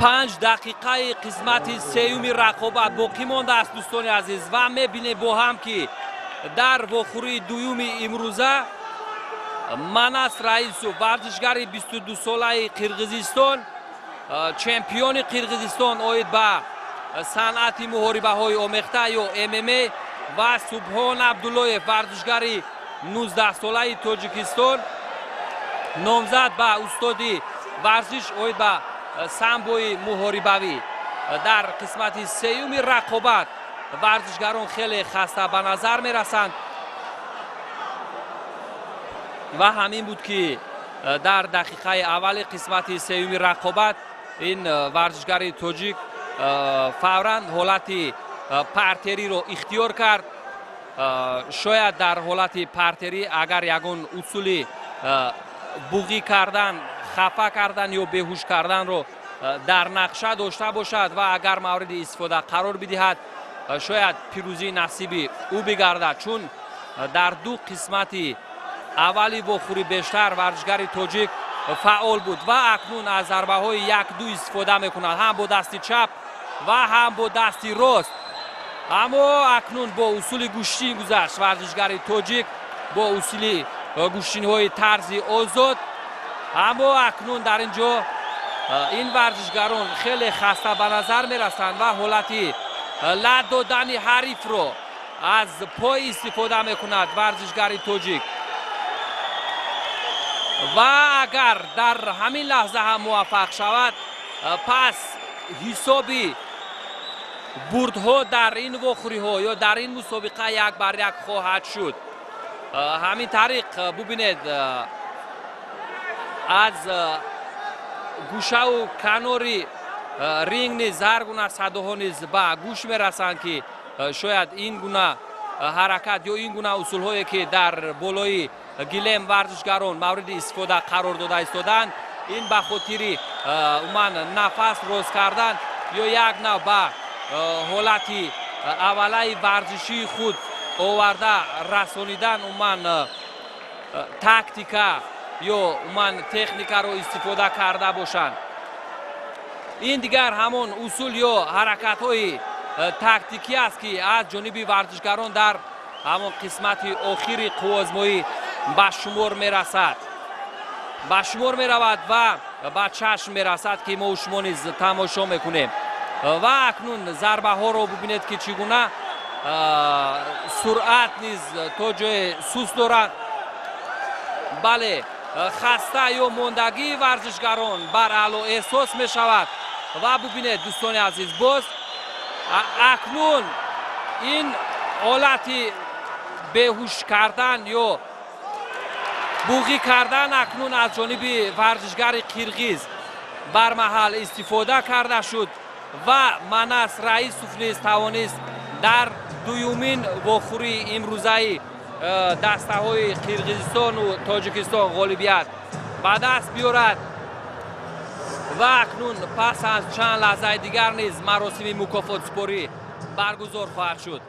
پنج دقیقه قسمت سیومی رقابت باقی مانده است دوستان عزیز و میبینیم با هم که در واخوری دویومی امروزه منس رئیسوف ورزشگر 22 ساله قرقیزستان چمپیون قرقیزستان اوید به صنعت محاربه های آمیخته یا MMA و سبحان عبداللهیف ورزشگر 19 ساله تاجیکستان نامزد به استادی ورزش اوید به سامبوی محاربوی در قسمت سیومی رقابت ورزشگران خیلی خسته به نظر می رسند و همین بود که در دقیقه اول قسمت سیومی رقابت این ورزشگر تاجیک فوراً حالت پرتری رو اختیار کرد. شاید در حالت پرتری اگر یگان اصولی بوغی کردن، خفه کردن یا بیهوش کردن رو در نقشه داشته باشد و اگر مورد استفاده قرار بدهد شاید پیروزی نصیبی او بگردد، چون در دو قسمتی اولی و خوری بیشتر ورزشگر تاجیک فعال بود و اکنون از ضربه های یک دو استفاده میکند، هم با دستی چپ و هم با دستی راست. اما اکنون با اصول گوشتین گذشت ورزشگر تاجیک با اصول گوشتین های طرزی آزاد. اما اکنون در اینجا این ورزشگران خیلی خسته به نظر میرسند و حالتی لد دادن حریف رو از پای استفاده میکند ورزشگر تاجیک و اگر در همین لحظه هم موفق شود پس حسابی بردها در این واخوری ها یا در این مسابقه یک بر یک خواهد شد. همین طریق ببینید از گوشه و کناری رینگ نیز هر گونه صداها نیز به گوش میرسند که شاید این گونه حرکت یا این گونه اصول هایی که در بالای گلیم ورزشگران مورد استفاده قرار داده ایستادند این به خاطر نفس راز کردن یا یک نوع به حالتی اوله ورزشی خود оварда расонидан уман тактика ё уман техникаро истифода карда бошанд. ин дигар ҳамон усул ё ҳаракатҳои тактикӣ аст ки аз ҷониби варзишгарон дар ҳамон қисмати охири қуввозмоӣ ба шумор мерасад, ба шумор меравад ва ба чашм мерасад ки мо шумо низ тамошо мекунем. ва акнун зарбаҳоро бубинед ки чӣ гуна суръат низ то ҷое суст дорад. бале хаста ё мондагии варзишгарон бар аъло эҳсос мешавад. ва бубинед дӯстони азиз, боз акнун ин ҳолати беҳуш кардан ё буғӣ кардан акнун аз ҷониби варзишгари қирғиз бармаҳал истифода карда шуд ва Манас Раисов низ тавонист дар дуюмин вохӯрии имрӯзаи дастаҳои Қирғизистону Тоҷикистон ғолибият ба даст биёрад. ва акнун пас аз чанд лаҳзаи дигар низ маросими мукофотсупорӣ баргузор хоҳад шуд.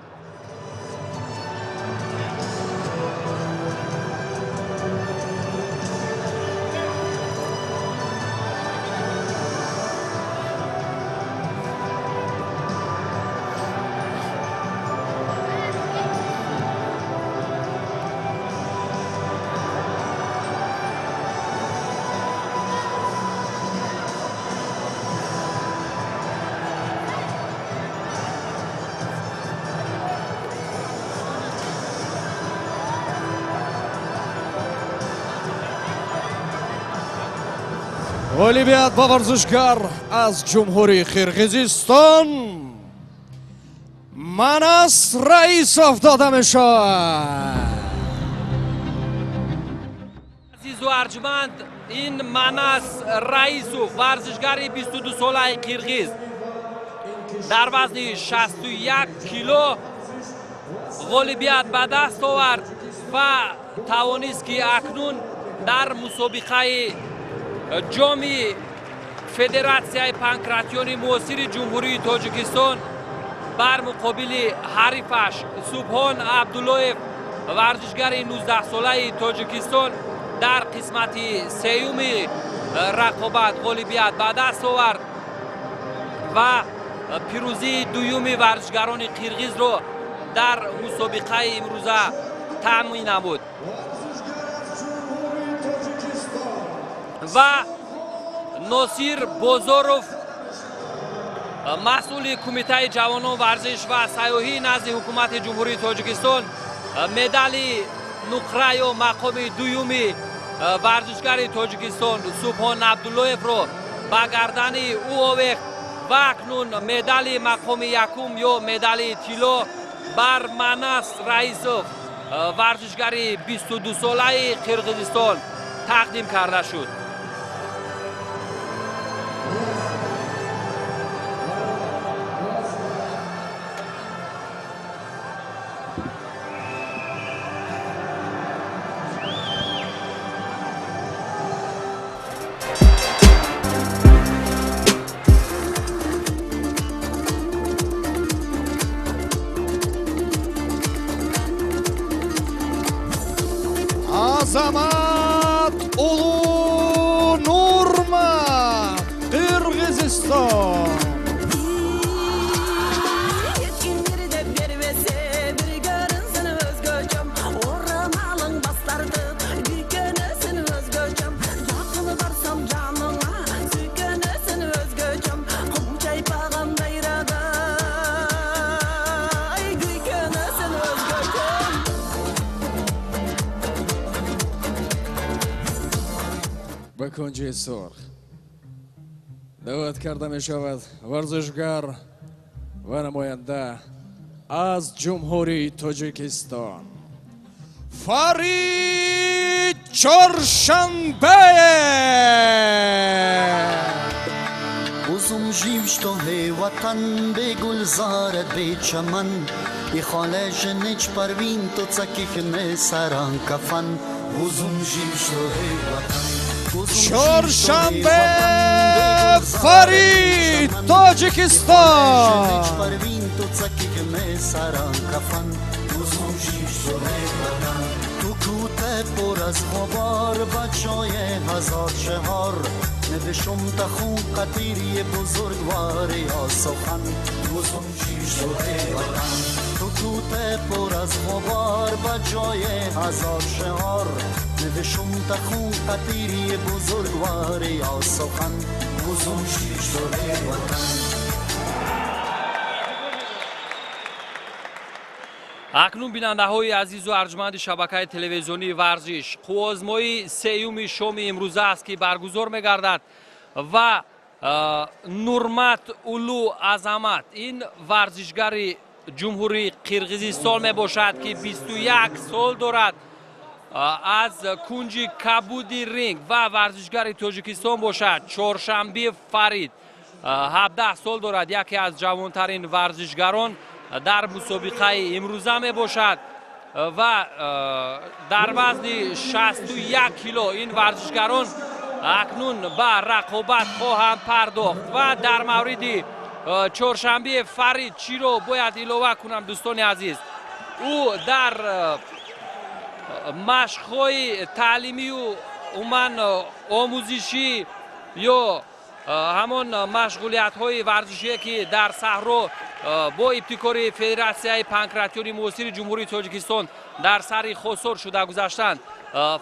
ғолибият ба варзишгар аз ҷумҳурии Қирғизистон Манас Раисов дода мешавад. азизу арҷманд, ин Манас Раисов варзишгари 22 солаи қирғиз дар вазни 61 кило ғолибият ба даст овард ва тавонист ки акнун дар мусобиқаи ҷоми Федератсияи панкратиони муосири ҷумҳурии Тоҷикистон бар муқобили ҳарифаш Субҳон Абдуллоев варзишгари 19-солаи Тоҷикистон дар қисмати сеюми рақобат ғолибият ба даст овард ва пирӯзии дуюми варзишгарони қирғизро дар мусобиқаи имрӯза таъмин намуд. ва Носир Бозоров масъули кумитаи ҷавонон варзиш ва сайёҳӣ назди ҳукумати ҷумҳурии Тоҷикистон медали нуқра ё мақоми дуюми варзишгари Тоҷикистон Субҳон Абдуллоевро ба гардани ӯ овехт ва акнун медали мақоми якум ё медали тилло бар Манас Раисов варзишгари 22 солаи Қирғизистон тақдим карда шуд. Азамат улу Нурмат Қирғизистон. به کنج سرخ دعوت کرده می شود ورزشگر و نماینده از جمهوری تاجیکستان فرید چهارشنبه. Uzun jivshto he vatan be gulzaret be chaman I khale jnech parvin to tsakikh ne saran kafan Uzun jivshto he vatan چهارشنبه فرید تاجیکستان. parvin to tsakikh ne saran kafan Uzun تو کوته پر از غبار بچای هزار شهر نوشم تخون قطیری بزرگوار یا سخن روزم شیش دوره وطن تو کوته پر از غبار بچای هزار شهر نوشم تخون قطیری بزرگوار یا سخن روزم شیش دوره وطن. اکنون بیننده های عزیز و ارجمند شبکه تلویزیونی ورزش قوزمایی سیوم شام امروز است که برگزار می‌گردد و نورمت اولو عظمت این ورزشگر جمهوری قرقیزستان می باشد که 21 سال دارد از کنج کبودی رینگ و ورزشگر تاجیکستان باشد. چهارشنبه فرید 17 سال دارد، یکی از جوانترین ورزشگران در مسابقه امروزه می باشد و در وزن 61 کیلو این ورزشگران اکنون به رقابت خواهند پرداخت و در مورد چهارشنبه فرید چی رو باید علاوه کنم دوستان عزیز؟ او در مشق‌های تعلیمی و آموزشی یا همان مشغولیت‌های ورزشی که در صحرا با ابتکار فدراسیون پانکراتیون معاصر جمهوری تاجیکستان در سر خسر شده گذاشتند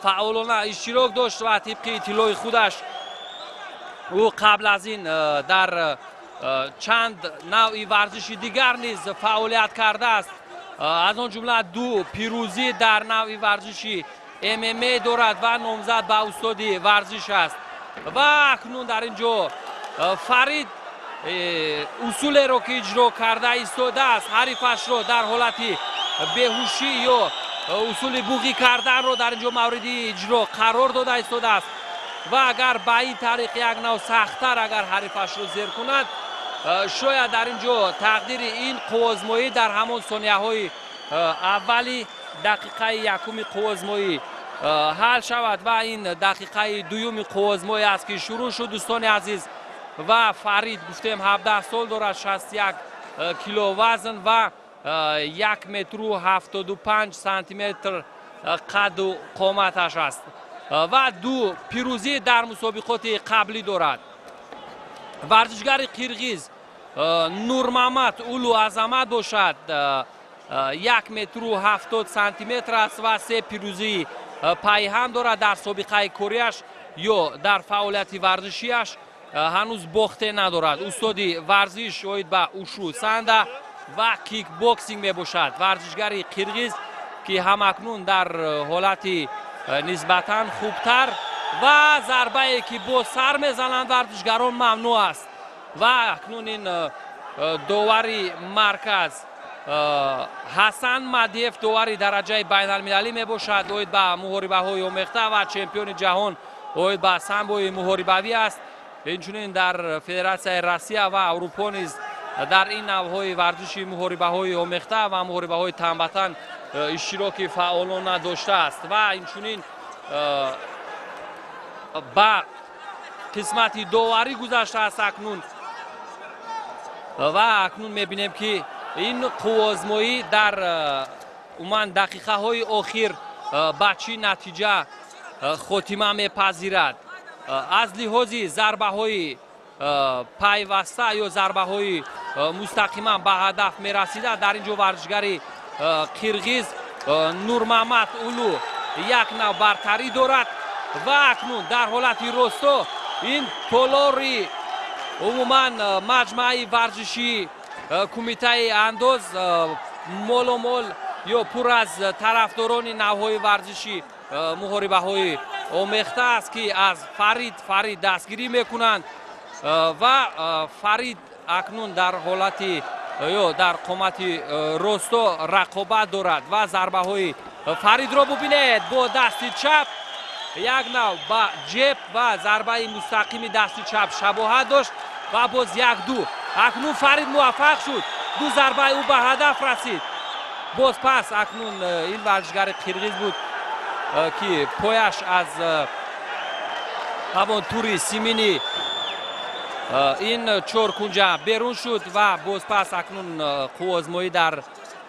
فعالانه اشتراک داشت و طبق اطلاع خودش او قبل از این در چند نوع ورزش دیگر نیز فعالیت کرده است. از آن جمله 2 پیروزی در نوع ورزشی MMA دارد و نامزد به استادی ورزش است و اکنون در اینجا فرید اصول را که اجرا کرده ایستاده است، حریفش را در حالت بیهوشی یا اصول بوغی کردن را در اینجا مورد اجرا قرار داده ایستاده است و اگر به این طریق یک نوع سخت‌تر اگر حریفش را زیر کند شاید در اینجا تقدیر این قوزمایی در همان ثانیه‌های اولی دقیقه یکم قوزمایی حل شود و این دقیقه دوم قوزمایی است که شروع شد دوستان عزیز و فرید گفتیم 17 سال دارد، 61 کیلو وزن و 1 متر و 75 سانتی متر قد و قامتش است و 2 پیروزی در مسابقات قبلی دارد. ورزشگر قرقیز نورمحمد اولو عظمت باشد 1 متر و 70 سانتی متر است و 3 پیروزی پایهم دارد در سابقه کاریش یا در فعالیت ورزشیش هنوز باخته ندارد. استادی ورزش اوید به اوشو سنده و کیک باکسینگ می باشد. ورزشگر قرقیز که همکنون در حالت نسبتاً خوبتر و ضربه که با سر میزنند ورزشگران ممنوع است و اکنون این داوری مرکز حسن مدیف داوری درجه بین المللی می باشد. اوید به محاربه های آمیخته و چمپیون جهان اوید به سامبوی محاربوی است. اینچنین در فدراسیون روسیه و اروپا نیز در این نوعهای ورزشی محاربه های آمیخته و محاربه های تنبتن اشتراک فعالانه داشته است و اینچنین با قسمتی داوری گذشته است اکنون و اکنون میبینیم که این قوازمایی در دقیقه های آخر به چی نتیجه خاتمه میپذیرد. از لحاظ ضربه های پیوسته یا ضربه های مستقیما به هدف میرسیده در اینجا ورزشگر قرقیز نورمحمد اولو یک نوع برتری دارد و اکنون در حالت راستا این تالاری عموما مجمع ورزشی کمیته انداز مال یا پر از طرفداران نوعهای ورزشی محاربه های آمیخته است که از فرید دستگیری میکنند و فرید اکنون در حالت یا در قامت راستا رقابت دارد و ضربه های فرید را ببینید با دست چپ یک نوع با جیب و ضربه مستقیم دست چپ شباهت داشت و باز 1-2 اکنون فرید موفق شد 2 ضربه او به هدف رسید. باز پس اکنون این ورزشگر قرقیز بود که پایش از همون توری سیمینی این 4 کنجه بیرون شد و باز پس اکنون قوازمایی در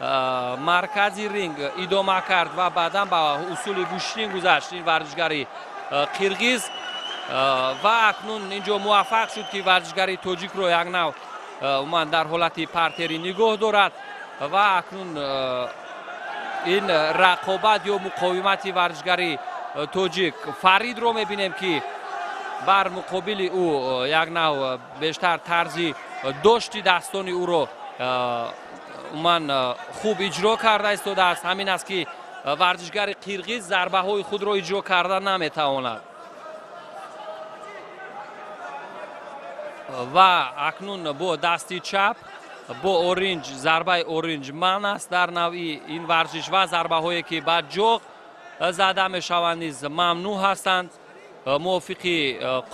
маркази ринг идома кард ва баъдан ба усули гӯштин гузашт ин варзишгари қирғиз ва акнун инҷо муваффақ шуд ки варзишгари тоҷикро як нав уман дар ҳолати партери нигоҳ дорад ва акнун ин рақобат ё муқовимати варзишгари тоҷик Фаридро мебинем ки бар муқобили ӯ як нав бештар тарзи доштидастони ӯро уман хуб иҷро карда истодааст. Ҳамин аст ки варзишгари қирғиз зарбаҳои худро иҷро карда наметавонад ва акнун бо дасти чап бо оринҷ зарбаи оринҷ ман аст дар навъи ин варзиш ва зарбаҳое ки ба ҷоғ зада мешаванд низ мамнӯъ ҳастанд мувофиқи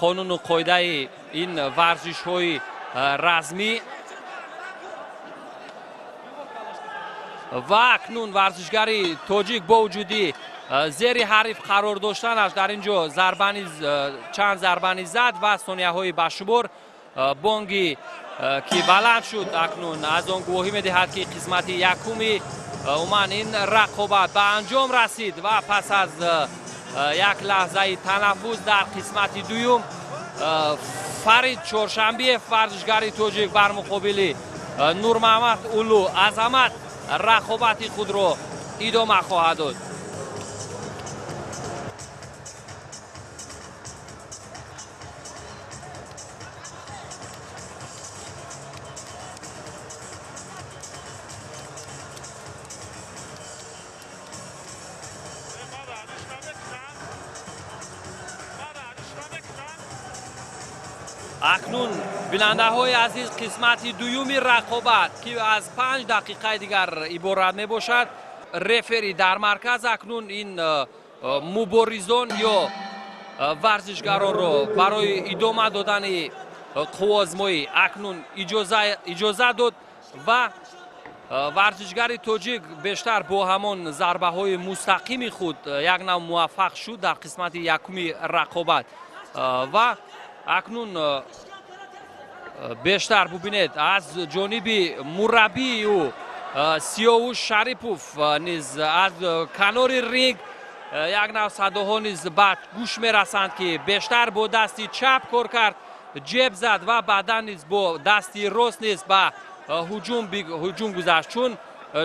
қонуну қоидаи ин варзишҳои размӣ ва акнун варзишгари тоҷик бо вуҷуди зери ҳариф қарор доштанаш дар ин ҷо чанд зарбани зад ва сонияҳои башумор бонги ки баланд шуд акнун аз он гувоҳӣ медиҳад ки қисмати якуми уман ин рақобат ба анҷом расид ва пас аз як лаҳзаи танаффус дар қисмати дуюм Фарид Чоршанбиев варзишгари тоҷик бар муқобили Нурмаҳмад Улу Азамат рақобати худро идома хоҳад дод. акнун бинандаҳои азиз қисмати дуюми рақобат ки аз 5 дақиқаи дигар иборат мебошад рефери дар марказ акнун ин муборизон ё варзишгаронро барои идома додани қувозмоӣ акнун иҷоза дод ва варзишгари тоҷик бештар бо ҳамон зарбаҳои мустақими худ як нав муваффақ шуд дар қисмати якуми рақобат ва акнун бештар бубинед аз ҷониби мураббии ӯ Сиёвуш Шарипов низ аз канори ринг як нав садоҳо низ ба гӯш мерасанд ки бештар бо дасти чап кор кард, ҷеб зад ва баъдан низ бо дасти рост низ ба ҳуҷум гузашт, чун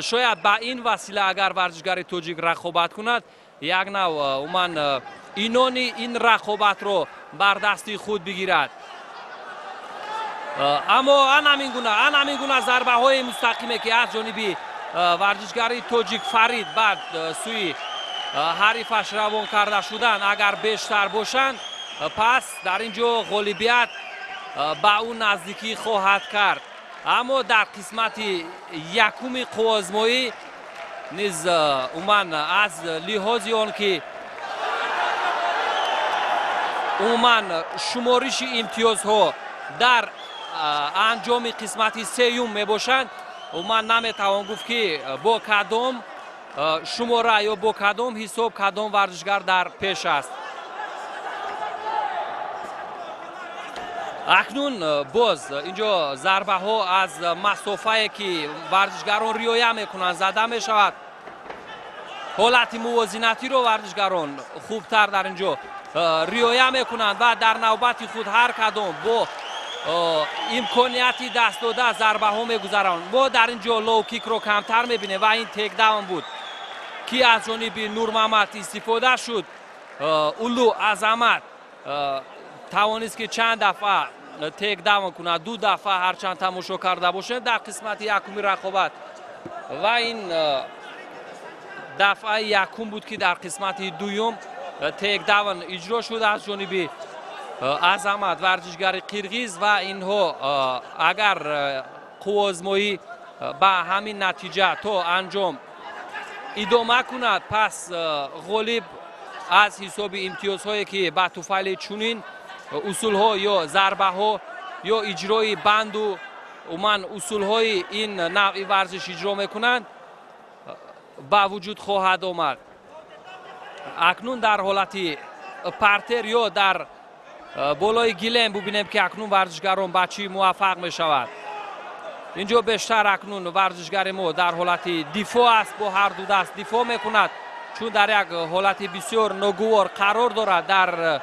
шояд ба ин васила агар варзишгари тоҷик рақобат кунад як нав уман инони ин рақобатро бар дасти худ бигирад. аммо ан ҳамин гуна зарбаҳои мустақиме ки аз ҷониби варзишгари тоҷик Фарид баъд сӯи ҳарифаш равон карда шуданд агар бештар бошанд пас дар ин ҷо ғолибият ба ӯ наздикӣ хоҳад кард. аммо дар қисмати якуми қувозмоӣ низ уман аз лиҳози он ки умуман шумориши имтиёзҳо дар анҷоми қисмати сеюм мебошанд, уман наметавон гуфт ки бо кадом шумора ё бо кадом ҳисоб кадом варзишгар дар пеш аст. акнун боз инҷо зарбаҳо аз масофае ки варзишгарон риоя мекунанд зада мешавад. ҳолати мувозинатиро варзишгарон хубтар дар ин ҷо риоя мекунанд ва дар навбати худ ҳар кадом бо имконияти даст дода зарбаҳо мегузаронанд. мо дар ин ҷо лоу-кикро камтар мебинем ва ин текдаун буд ки аз ҷониби Нурмаҳмад истифода шуд. Улу Азамат тавонист ки чанд дафъа текдаун кунад, 2 дафъа ҳарчанд тамошо карда бошем дар қисмати якуми рақобат ва ин дафъаи якум буд ки дар қисмати дуюм текдаун иҷро шуд аз ҷониби Азамат варзишгари қирғиз ва инҳо агар қувозмоӣ ба ҳамин натиҷа то анҷом идома кунад пас ғолиб аз ҳисоби имтиёзҳое ки ба туфайли чунин усулҳо ё зарбаҳо ё иҷрои банду уман усулҳои ин навъи варзиш иҷро мекунанд ба вуҷуд хоҳад омад. акнун дар ҳолати партер ё дар болои гилем бубинем ки акнун варзишгарон ба чӣ муваффақ мешавад. اینجا بیشتر اکنون ورزشگر ما در حالت دفاع است، با هر دو دست دفاع میکند، چون در یک حالت بسیار ناگوار قرار دارد. در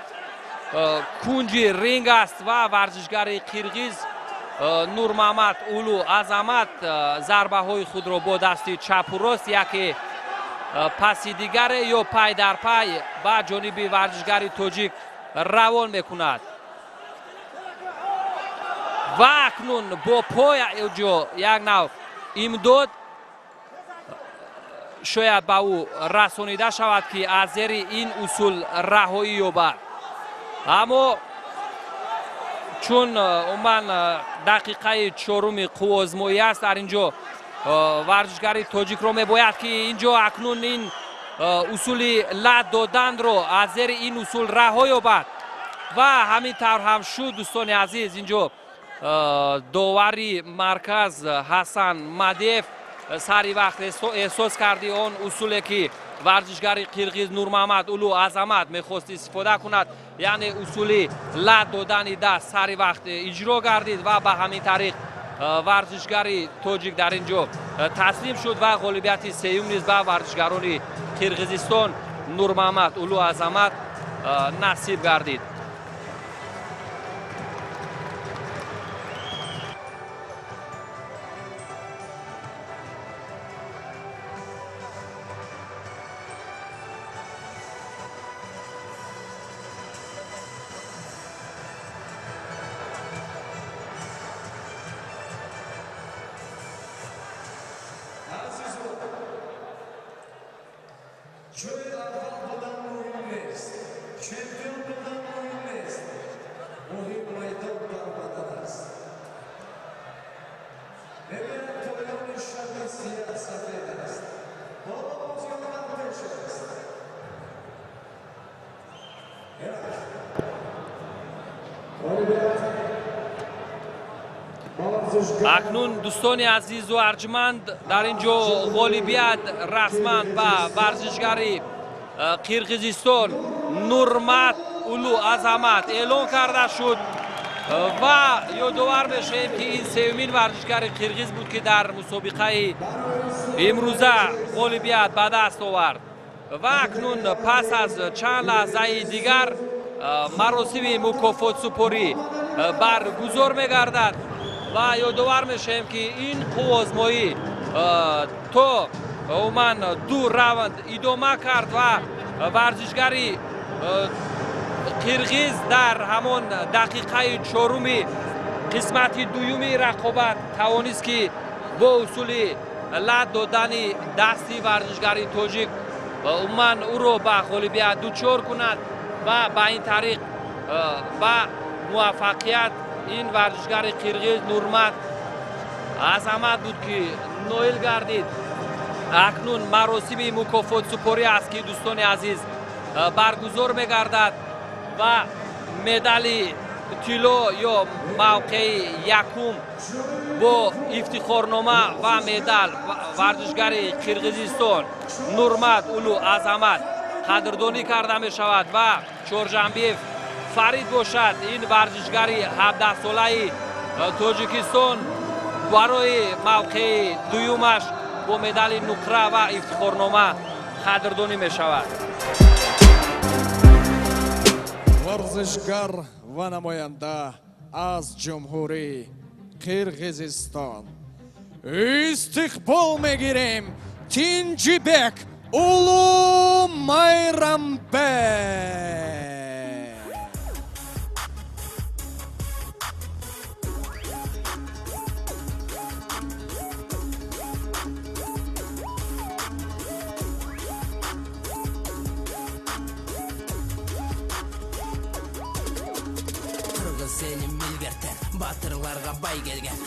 کنج رینگ است و ورزشگر قرغیز نور محمد اولو عظمت ضربه های خود را با دست چپ و راست یکی پس دیگر یا پای در پای با جانب ورزشگر تاجیک روان میکند و اکنون با پای یک نوع امداد شاید به او رسانیده شود که از زیر این اصول رهایی یابد. اما چون عموما دقیقه چهارم قوازمایی است، در اینجا ورزشگر تاجیک را میباید که اینجا اکنون این اصول لد دادن را از زیر این اصول رها یابد و همین طور هم شد. دوستان عزیز، اینجا داوری مرکز حسن مدیف سری وقت احساس کردی آن اصولی که ورزشگر قرغیز نور محمد اولو عظمت میخواست استفاده کند، یعنی اصول لد دادن دست سری وقت اجرا گردید و به همین طریق ورزشگر تاجیک در اینجا تسلیم شد و غالبیت سیوم نیز به ورزشگران قرغیزستان نور محمد اولو عظمت نصیب گردید. اکنون دوستان عزیز و ارجمند، در اینجا غالبیت رسما به ورزشگری قرغیزستان نور محمد اولو عظمت اعلان کرده شد و یادآور بشیم که این سومین ورزشگر قرغیز بود که در مسابقه امروزه غالبیت به دست آورد و اکنون پس از چند لحظه دیگر مراسم مکافات سپاری برگزار می‌گردد و یادآور میشیم که این قوازمایی تا عموما دو راوند ادامه کرد و ورزشگری قرغیز در همان دقیقه چهارم قسمت دوم رقابت توانست که با اصول لد دادن دستی ورزشگری تاجیک عموما او را به غالبیت دوچار کند و به این طریق با موفقیت این ورزشگر قرغیز نور محمد عظمت بود که نایل گردید. اکنون مراسم مکافات سپاری است که دوستان عزیز برگزار می‌گردد و مدال طلا یا موقع یکم با افتخارنامه و مدال ورزشگر قرغیزستان نور محمد اولو عظمت قدردانی کرده می شود و چهارشنبه فرید باشد این ورزشگری 17 ساله تاجیکستان برای موقع دویمش با مدال نقره و افتخارنامه قدردانی می شود. ورزشگر و نماینده از جمهوری قرغیزستان استقبال میگیریم تینجیبک اولو майрамбек. Selim Milgerten Batırlarga bay gelgen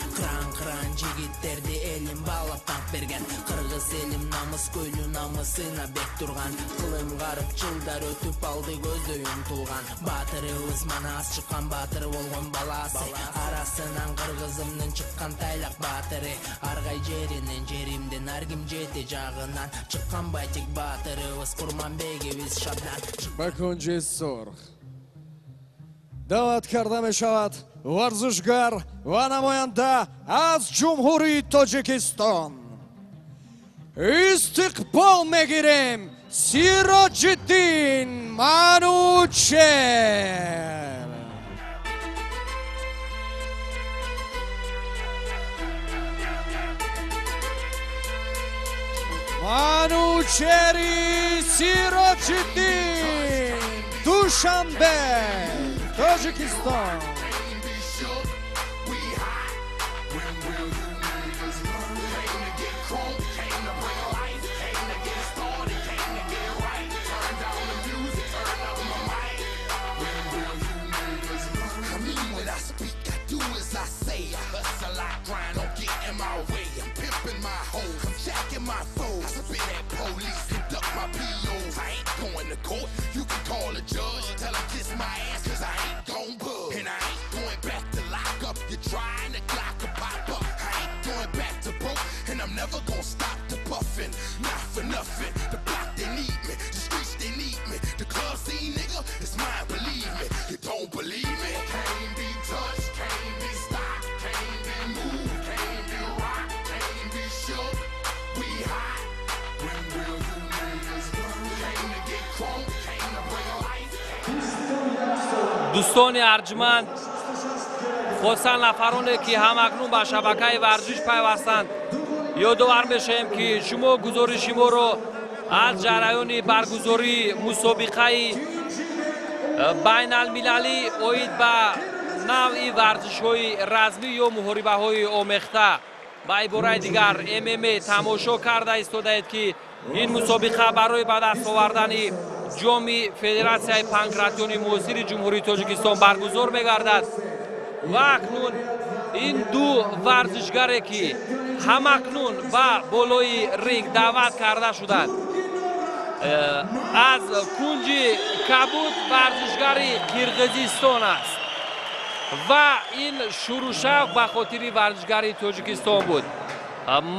Kıran jigitlerdi elim bağlap tank bergen Kırgız elim namız köylü namısına bek turgan Kılım garıp çılдар ötüp aldı gözde umtulgan Batırı Osman az çıkan batırı olgun balası Arasından Kırgızımdın çıkan taylak batırı Argay jerinin jerimden argim jeti jağından Çıkan baytik batırı Os kurman begi biz şadlan Bakınca sor даъват карда мешавад варзишгар ва намоянда аз ҷумҳурии Тоҷикистон. Истиқбол мегирем Сироҷиддин Манучер. Манучери Сироҷиддин, Душанбе, Тоҷикистон. You can call a judge, tell him kiss my ass, cause I ain't gon' bug. And I ain't going back to lock up. You're trying to clock a pop up. I ain't going back to broke, and I'm never gonna stop the puffin'. Not for nothing. The block, they need me. The streets, they need me. The club scene, nigga, it's mine, believe me. You don't believe me? Can't be touched, can't be stopped, can't be moved, can't be rocked, can't be shook. We hot. When will you niggas run? Came to get crunk, came to bring life. دوستان ارجمند، خصوصا نفرانی که همکنون به شبکه ورزش پیوستند، یادآور میشیم که شما گزارش ما رو از جریان برگزاری مسابقه بین المللی اوید به نوع ورزش های رزمی یا محاربه های آمیخته به عبارت دیگر MMA تماشا کرده ایستادید که این مسابقه برای به دست آوردن جام فدراسیون پانکراتیون معاصر جمهوری تاجیکستان برگزار می‌گردد و اکنون این دو ورزشگری که همکنون به بالای رینگ دعوت کرده شدند از کنج کبود ورزشگری کرغیزستان است و این شروع شوق به خاطر ورزشگری تاجیکستان بود.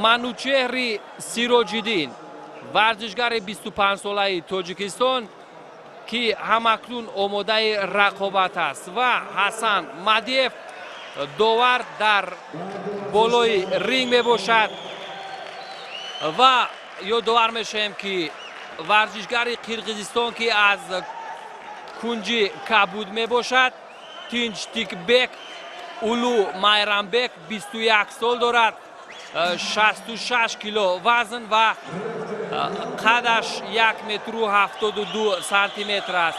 منوچهر سیروجیدین، ورزشگر 25 ساله تاجیکستان که همکنون آماده رقابت است و حسن مدیف داور در بالای رینگ می باشد و یادآور میشیم که ورزشگر کرغیزستان که از کنج کبود می باشد تینچتیکبек اولو майрамбек 21 سال دارد، 66 کیلو وزن و قدش 1 متر و 72 سانتی متر است.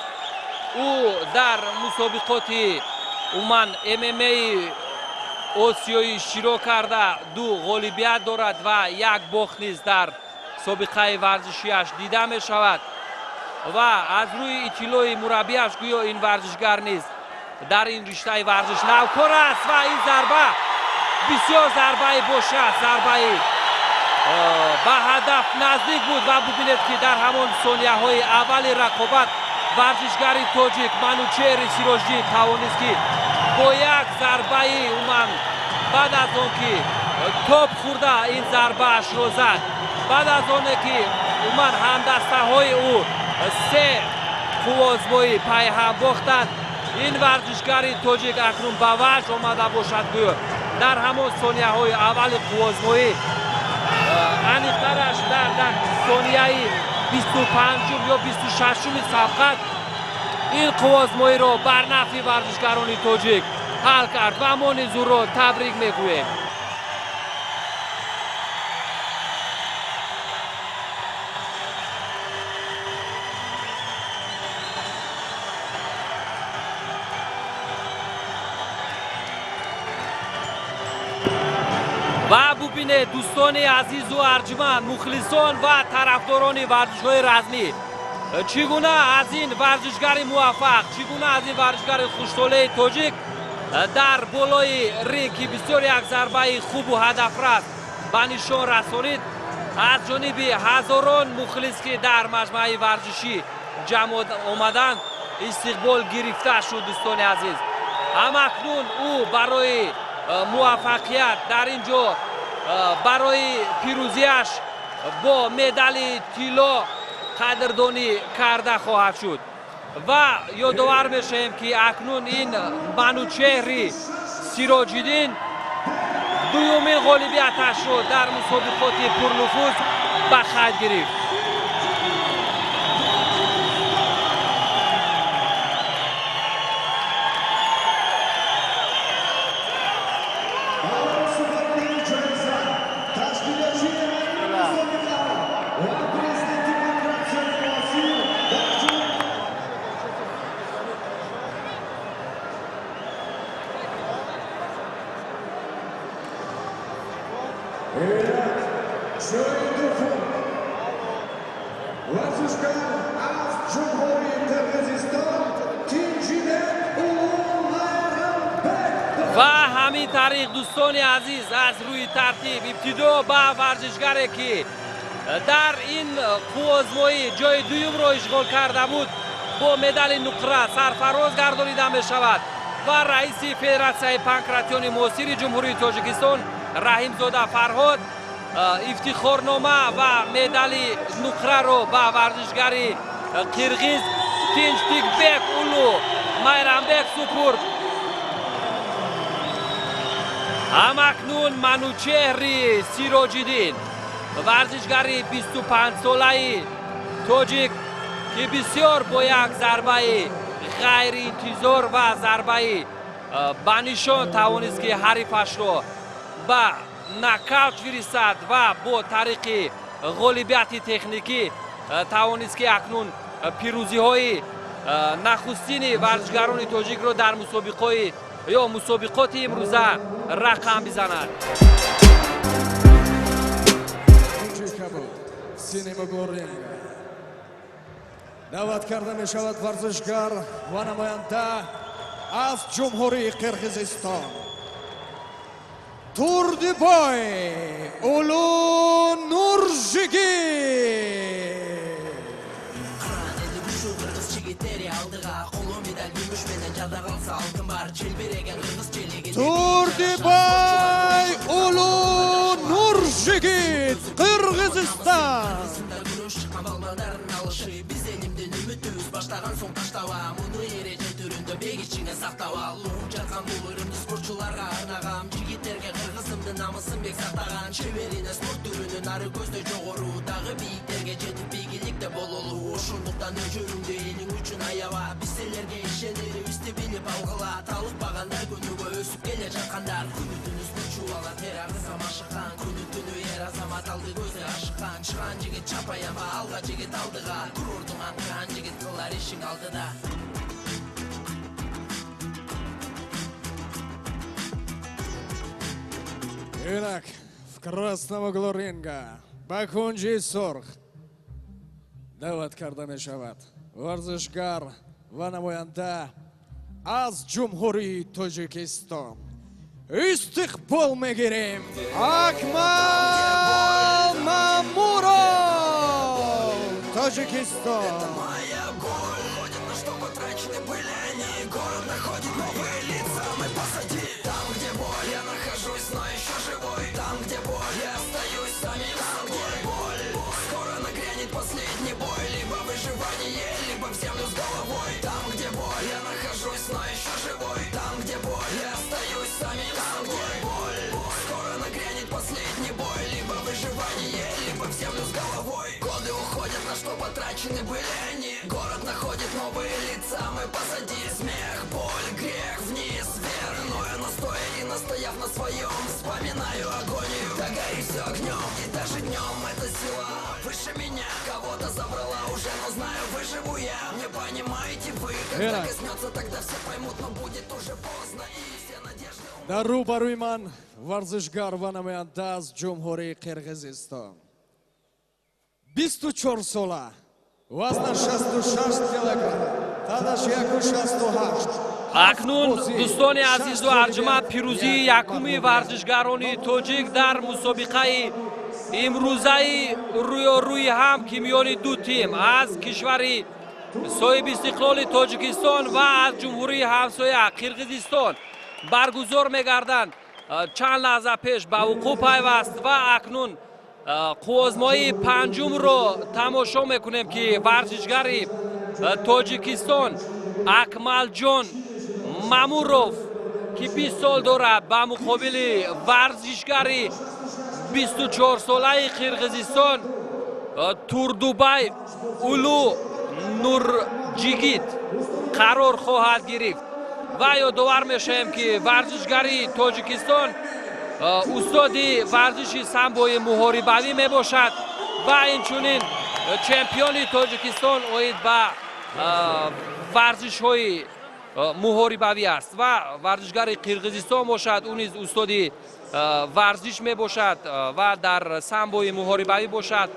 او در مسابقات عموما MMA آسیایی شروع کرده 2 غالبیت دارد و 1 باخت نیز در سابقه ورزشیش دیده می شود و از روی اطلاع مربیش گویا این ورزشگر نیز در این رشته ورزش نوکار است و این ضربه بسیار ضربه باشه، ضربه به هدف نزدیک بود و ببینید که در همان ثانیه های اول رقابت ورزشگری تاجیک منوچهر سیروجیدین توانست که با یک ضربه اومن بعد از آن که توپ خورده این ضربه اش رو زد، بعد از آن که اومن همدسته های او 3 خوازمایی پای هم باختند، این ورزشگری تاجیک اکنون به وجه آمده باشد گویا در همان ثانیه های اول خوازمایی انیخترش در ثانیه 25 یا 26 سبقت این خوازمایی را بر نفع ورزشگران تاجیک حل کرد و ما نیز او را تبریک میگوییم. و ببینید دوستان عزیز و ارجمند، مخلصان و طرفداران ورزش‌های رزمی، چگونه از این ورزشگر موفق، چگونه از این ورزشگر خوش‌طلع تاجیک در بالای رینگ که بسیار یک ضربه خوب و هدفرس به نشان رسانید از جانب هزاران مخلص که در مجمع ورزشی جمع آمدند استقبال گرفته شد. دوستان عزیز، همکنون او برای موفقیت در اینجا برای پیروزیش با مدال طلا قدردانی کرده خواهد شد و یادآور میشیم که اکنون این منوچهری سیراج‌الدین دومین غالبیتش رو در مسابقات پرنفوذ به خط گرفت. و همین طریق دوستان عزیز از روی ترتیب ابتدا به ورزشگری که در این قوزمایی جای دوم را اشغال کرده بود با مدال نقره سرفراز گردانیده می شود و رئیس فدراسیون پانکراتیون معاصر جمهوری تاجیکستان رحیم زاده فرهاد افتخارنامه و مدال نقره را به ورزشگری قرغیز تینچتیکبек اولو майрамбек سپرد. همکنون منوچهری سیراج‌الدین ورزشگری 25 ساله تاجیک که بسیار با یک ضربه غیر انتظار و ضربه به نشان توانست که حریفش را به نکاوت برسد و با طریق غالبیت تکنیکی توانست که اکنون پیروزی های نخستین ورزشگران تاجیک را در مسابقات امروزه رقم بزند. دعوت کرده می شود ورزشگر و نماینده از جمهوری قرقیزستان Турдибой Улу Нуржиги. Турдибой Улу Нуржигит, Кыргызстан. Баштаган соң таштаба муну эреже түрүндө бек ичиңе сактап ал. Жаркан булурумду спортчуларга арнагам. Жигиттерге кыргызымдын намысын бек сактаган. Чеберине спорт түрүнүн ары көздөй жогору. Дагы бийиктерге жетип ийгиликте бололу. Ошондуктан өжөрүңдү элиң үчүн аяба. Биз силерге ишенирип билип алгыла. Талыкпагандар күнүгө өсүп келе жаткандар. Күнү-түнү спортчуларга терроризм ашыккан. Күнү-түнү эр азамат алды көзү ашыккан. Чыган жигит чапаяма алга жигит алдыга. Курордун аңкыган жигит кылар ишин алдыда. Итак, в красном углу ринга Бакунжи Сорг дa'vat karda мешавад варзишгар ва намоянда аз ҷумҳурии Тоҷикистон. Истиқбол мегирем Акмал Мамуров, Тоҷикистон. Город находит новые лица, мы позади. Там, где боль, я нахожусь, но еще живой. Там, где боль, я остаюсь самим собой. Боль, скоро нагрянет последний бой. Либо выживание, либо в землю с головой. Там, где боль, я нахожусь, но еще живой. Там, где боль, я остаюсь самим собой. Боль, скоро нагрянет последний бой. Либо выживание, либо в землю с головой. Годы уходят, на что потрачены были они. Город находит новые лица, мы позади. Смех, боль, грех, вниз, вверх. Но я настоя и настояв на своем, вспоминаю агонию. Да гори все огнем, и даже днем эта сила выше меня. Кого-то забрала уже, но знаю, выживу я. Не понимаете вы, когда коснется, тогда все поймут, но будет уже поздно. И все надежды... Дар рӯбарӯи ман варзишгар ва намоянда аз ҷумҳурии Қирғизистон. 24 сола, вазнаш 66 килограмм, тадаш 168. اکنون دوستان عزیز و ارجمند پیروزی یکمی ورزشگران تاجیک در مسابقه امروزه روی هم که میان دو تیم از کشور صاحب استقلال تاجیکستان و از جمهوری همسایه قرقیزستان برگزار می‌گردند. چند لحظه پیش به وقوع پیوست و اکنون قوزمایی پنجم رو تماشا میکنیم که ورزشگری توجیکستان اکمالجان مامورов که 20 سال دارد با مقابل ورزشکاری 24 ساله قرقیزستان تردوبای اولو نورجیگیت قرار خواهد گرفت و یادآور میشیم که ورزشکاری تاجیکستان استادی ورزش سامبوی محاربوی می باشد و اینچنین چمپیون تاجیکستان اوید با ورزش های محاربوی است و ورزشکار قرقیزستان باشد اون نیز استادی ورزش می باشد و در سامبوی محاربوی باشد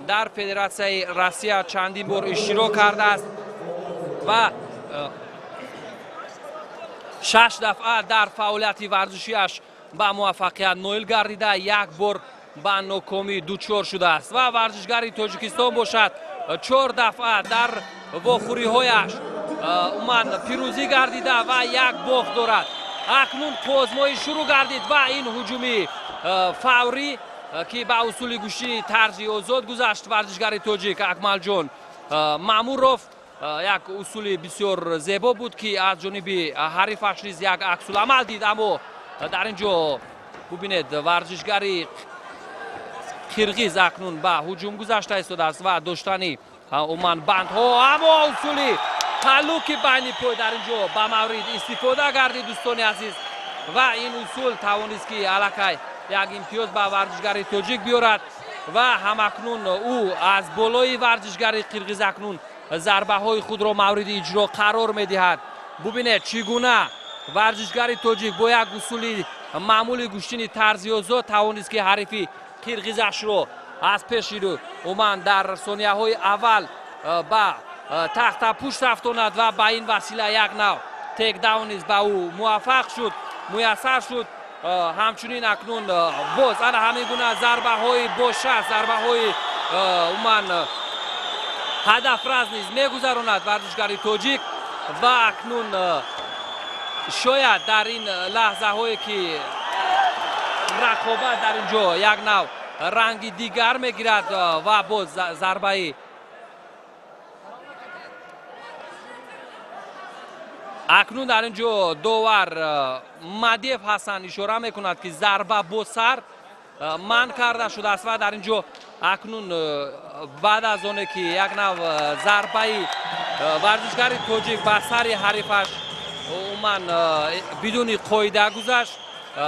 در فدراسیون روسیه چندین بار اشتراک کرده است و 6 دفعه در فعالیت ورزشیش با موفقیت نایل گردیده یک بار با ناکامی دچار شده است و ورزشکار تاجیکستان باشد 4 دفعه در واخوری هایش پیروزی گردیده و یک باخت دارد. اکنون آزمایش شروع گردید و این هجومی فوری که با اصول گوشی طرزی آزاد گذشت ورزشکار تاجیک اکمالجان مامورov یک اصول بسیار زیبا بود که از جانب حریفش نیز یک عکس العمل دید اما در اینجا ببینید ورزشکار قرقیز اکنون به هجوم گذشته ایستاده است و داشتنی عمان بندها اما اصولی تعلق بین پای در اینجا به مورد استفاده گردید دوستان عزیز و این اصول توانست که علاقه یک امتیاز به ورزشکار تاجیک بیارد و همکنون او از بالای ورزشکار قرقیز اکنون ضربه های خود را مورد اجرا قرار میدهد. ببینید چگونه ورزشکار تاجیک با یک اصول معمول گوشتنی طرزی آزاد توانست که حریف قرقیزش را از پیش رو عمان در ثانیه های اول با تخت پشت رفتاند و با این وسیله یک نوع تیک داون نیز به او موفق شد میسر شد. همچنین اکنون باز همین گونه ضربه های باشه ضربه های عمان هدف راز نیز میگذراند ورزشکار تاجیک و اکنون شاید در این لحظه هایی که رقابت در اینجا یک نوع رنگ دیگر میگیرد و باز ضربه اکنون در اینجا داور مدیف حسن اشاره میکند که ضربه با سر من کرده شده است و در اینجا اکنون بعد از آنه که یک نوع ضربه ورزشکار تاجیک به سر حریفش عمان بدون قاعده گذشت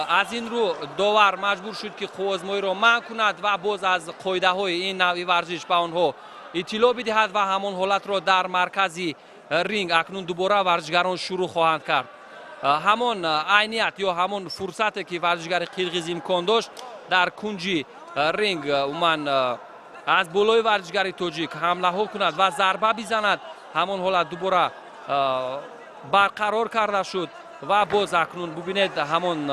از این رو داور مجبور شد که آزمایی را منع کند و باز از قاعده های این نوعی ورزش به آنها اطلاع بدهد و همان حالت را در مرکزی رینگ اکنون دوباره ورزشکاران شروع خواهند کرد. همان عینیت یا همان فرصتی که ورزشکار قرقیز امکان داشت در کنجی رینگ عمان از بالای ورزشکار تاجیک حمله ها کند و ضربه بزند همان حالت دوباره برقرار کرده شد و باز اکنون ببینید همان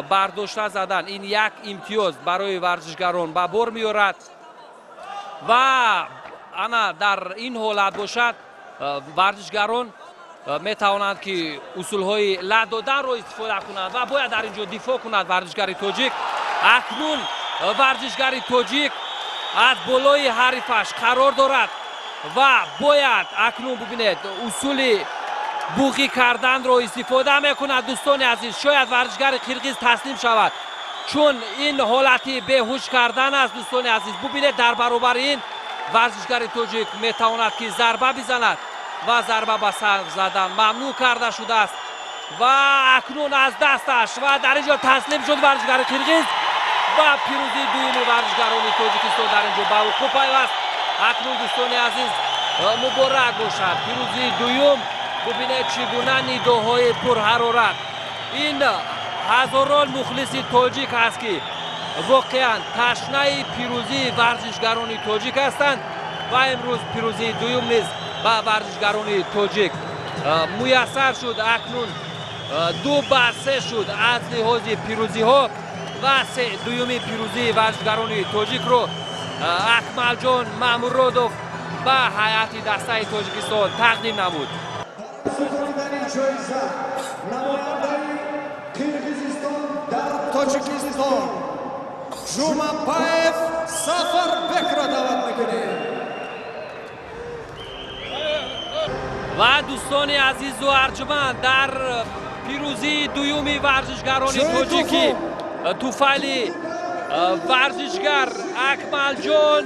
برداشته زدن این یک امتیاز برای ورزشکاران به بار میارد و انا در این حالت باشد ورزشکاران می توانند که اصول های لدادن را استفاده کنند و باید در اینجا دفاع کند ورزشکار تاجیک. اکنون ورزشکار تاجیک از بالای حریفش قرار دارد و باید اکنون ببینید اصول بوقی کردن را استفاده میکند. دوستان عزیز شاید ورزشکار قرقیز تسلیم شود چون این حالتی بیهوش کردن است. دوستان عزیز ببینید در برابر این ورزشکار تاجیک میتواند که ضربه بزند و ضربه به سر زدن ممنوع کرده شده است و اکنون از دستش و در اینجا تسلیم شد ورزشکار قرقیز و پیروزی دوم ورزشکاران تاجیکستان در اینجا به وقوع پیوست. اکنون دوستان عزیز مبارک باشد پیروزی دوم. ببینید چگونه نیداهای پرحرارت این هزاران مخلص تاجیک است که واقعا تشنه پیروزی ورزشکاران تاجیک هستند و امروز پیروزی دوم نیز به ورزشکاران تاجیک میسر شد. اکنون 2-3 شد از لحاظ پیروزی ها و دومی پیروزی ورزشکاران تاجیک رو اکمالجان مامورov به هیئت دسته تاجیکستان تقدیم نمود. Tojikiston Jumabayev Safarbek را دعوت میکنیم. و دوستان عزیز و ارجمند در پیروزی دویومی ورزشگران تاجیکی توفیلی ورزشگر اکمل جان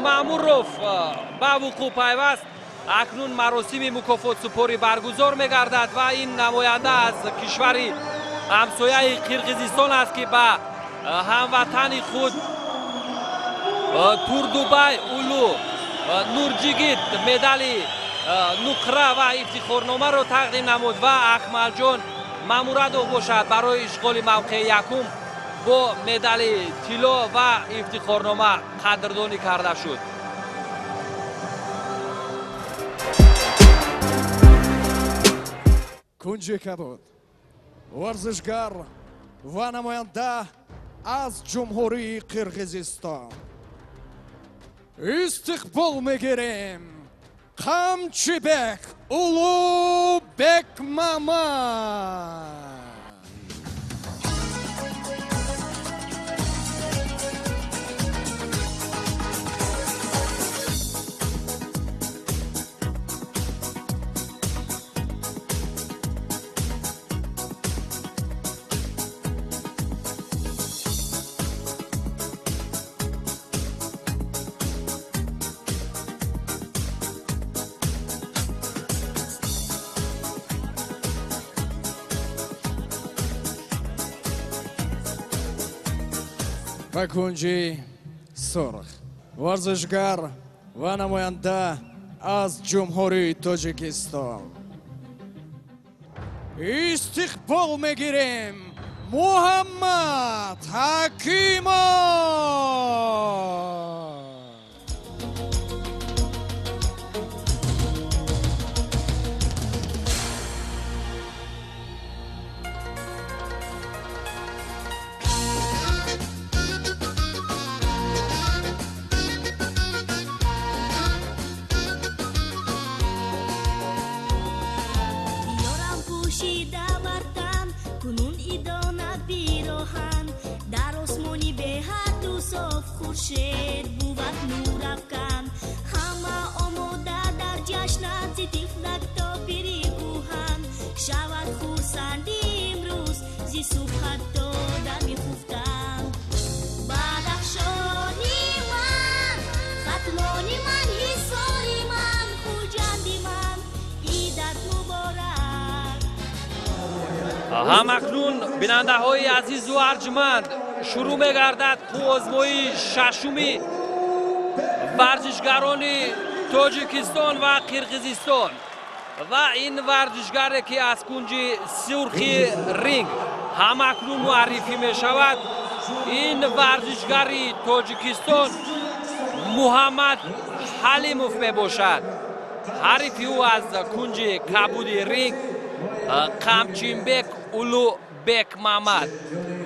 ماموروف به وقوع پیوست. اکنون مراسم مکافات سپاری برگزار می‌گردد و این نماینده از کشور همسایه قرقیزستان است که به هموطن خود توردوبای اولو نورجیگیت مدال نقره و افتخارنامه را تقدیم نمود و اکمل جان مامورادوف باشد برای اشغال موقع یکم با مدال طلا و افتخارنامه قدردانی کرده شد. کنجی کبود ورزشگر و نماینده از جمهوری قرقیزستان استقبال میگیریم قامچیبک اولوبек ماماد. و کنجی سرخ ورزشگر و نماینده از جمهوری تاجیکستان استقبال میگیریم محمد حکیمov. خورشید بود نور افکن همه آماده در جشن زیتیفلک تا پیری گوهن شود خورسندی امروز زی صبح حتی در میخفتن بدخشانی من خطلانی من حساری من خوجندی من عیدت مبارک. همکنون بیننده های عزیز و ارجمند شروع می‌گردد آزمایش ششمی ورزشگران تاجیکستان و قرقیزستان و این ورزشگر که از کنج سرخی رینگ همکنون معرفی می‌شود این ورزشگر تاجیکستان محمد حلیموف میباشد. حریف او از کنج کبود رینگ قامچیبک اولوبek ماماد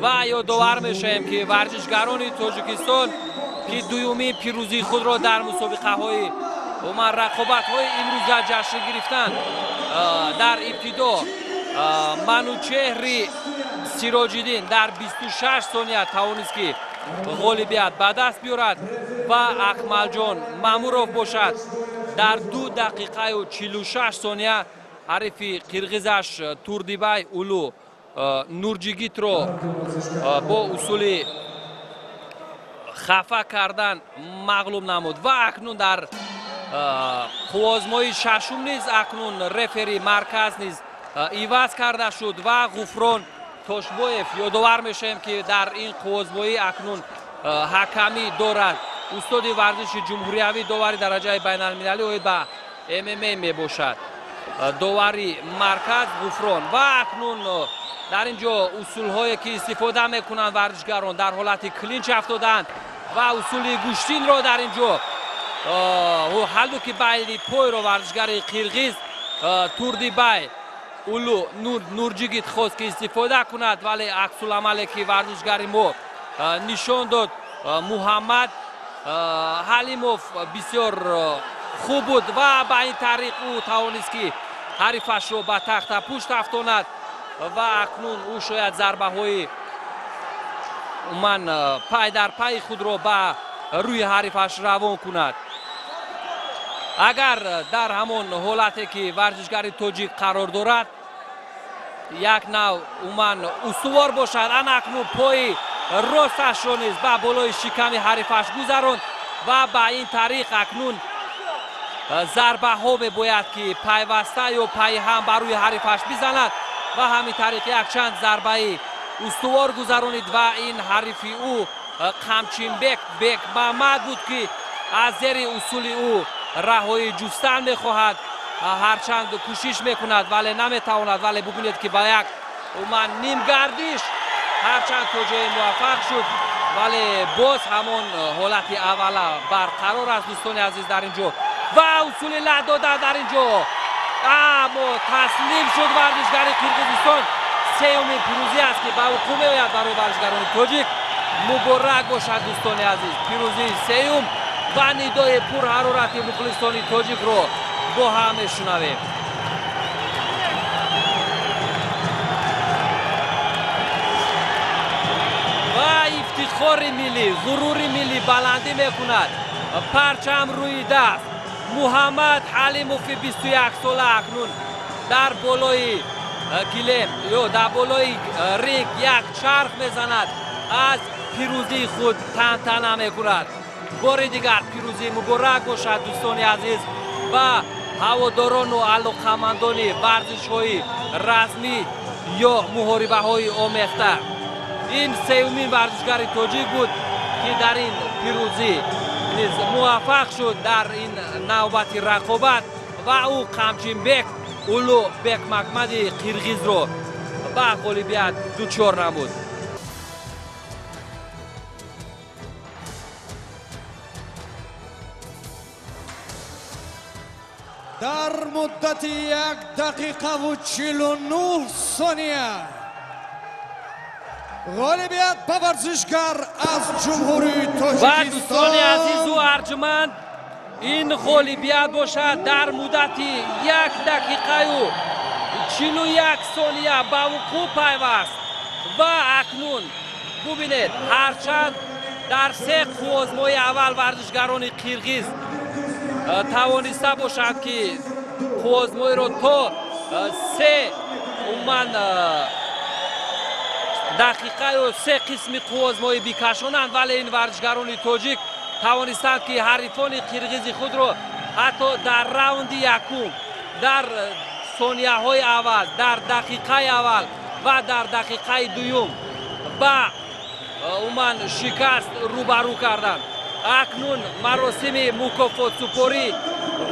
و یادآور میشیم که ورزشگران تاجیکستان که دویومی پیروزی خود را در مسابقه های و رقابت های امروز جشن گرفتند در ابتدا منوچهر سیراج‌الدین در 26 ثانیه توانست که غالبیت به دست بیارد و اکمل جان ماموروف باشد در 2 دقیقه و 46 ثانیه حریف قرقیزش توردیبای اولو نورجیگیت را با اصول خفه کردن مغلوب نمود و اکنون در آزمایش ششم نیز اکنون رفری مرکز نیز عوض کرده شد و غفران تاشبویف یادآور میشیم که در این آزمایش اکنون حکمی دارد. استاد ورزش جمهوریوی داوری درجه بین المللی و به MMA میباشد. داوری مرکز غفران و اکنون در اینجا اصول هایی که استفاده میکنند ورزشگران در حالت کلینچ افتادند و اصول گوشتین را در اینجا و حلو که بین پای را ورزشگر قرقیز توردیبای اولو نورجیگیت خواست که استفاده کند ولی عکس العملی که ورزشگر ما نشان داد محمد حلیموف بسیار خوب بود و به این طریق او توانست که حریفش را به تخت پشت افشاند و اکنون او شاید ضربه های پای در پای خود را به روی حریفش روان کند. агар дар ҳамон ҳолате ки варзишгари тоҷик қарор дорад як нав уман устувор бошад, анакнун пои росташро низ ба болои шиками ҳарифаш гузаронд ва ба ин тариқ акнун зарбаҳо мебояд ки пайваста ё пайҳам ба рӯи ҳарифаш бизанад ва ҳамин тариқ якчанд зарбаи устувор гузаронид ва ин ҳарифи ӯ қамчинбек Бекмаҳмад буд ки аз зери усули ӯ раҳои ҷустан мехоҳад, ҳарчанд кӯшиш мекунад вале наметавонад. Вале бубинед ки ба як уман нимгардиш ҳарчанд то ҷое муваффақ шуд, вале боз ҳамон ҳолати аввала барқарор аст. дӯстони азиз дар ин ҷо ва усули лад додан дар ин ҷо, аммо таслим шуд варзишгари Қирғизистон. сеюмин пирӯзӣ аст ки ба вуқӯъ меояд барои варзишгарони тоҷик. муборак бошад дӯстони азиз, пирӯзии сеюм ва нидои пурҳарорати мухлисони тоҷикро бо ҳам мешунавем. ва ифтихори миллӣ, ғурури миллӣ баландӣ мекунад. парчам рӯи даст. Муҳаммад Ҳалимови 21 сола акнун дар болои гилем ё дар болои ринг як чарх мезанад, аз пирӯзии худ тантана мекунад. бори дигар пирӯзӣ муборак бошад дӯстони азиз ба ҳаводорону алоқамандони варзишҳои размӣ ё муҳорибаҳои омехта. ин сеюмин варзишгари тоҷик буд ки дар ин пирӯзӣ низ муваффақ шуд дар ин навбати рақобат ва ӯ Қамчинбек Улу Бекмаҳмади қирғизро ба ғолибият дучор намуд. дар муддати 1 дақиқаву 49 сония ғолибият ба варзишгар аз ҷумҳурии ва дӯстони азизу тоҷикистон. арҷманд, ин ғолибият бошад дар муддати 1 дақиқаю 41 сония ба вуқӯъ пайваст. ва акнун бубинед, ҳарчанд дар се қувозмои аввал варзишгарони қирғиз тавониста бошанд ки қувозмоиро то 3 уман дақиқа ё 3 қисми қувозмоӣ бикашонанд, вале ин варзишгарони тоҷик тавонистанд ки ҳарифони қирғизи худро ҳатто дар раунди якум, дар сонияҳои аввал, дар дақиқаи аввал ва дар дақиқаи дуюм ба уман шикаст рӯбарӯ карданд. акнун маросими мукофотсупорӣ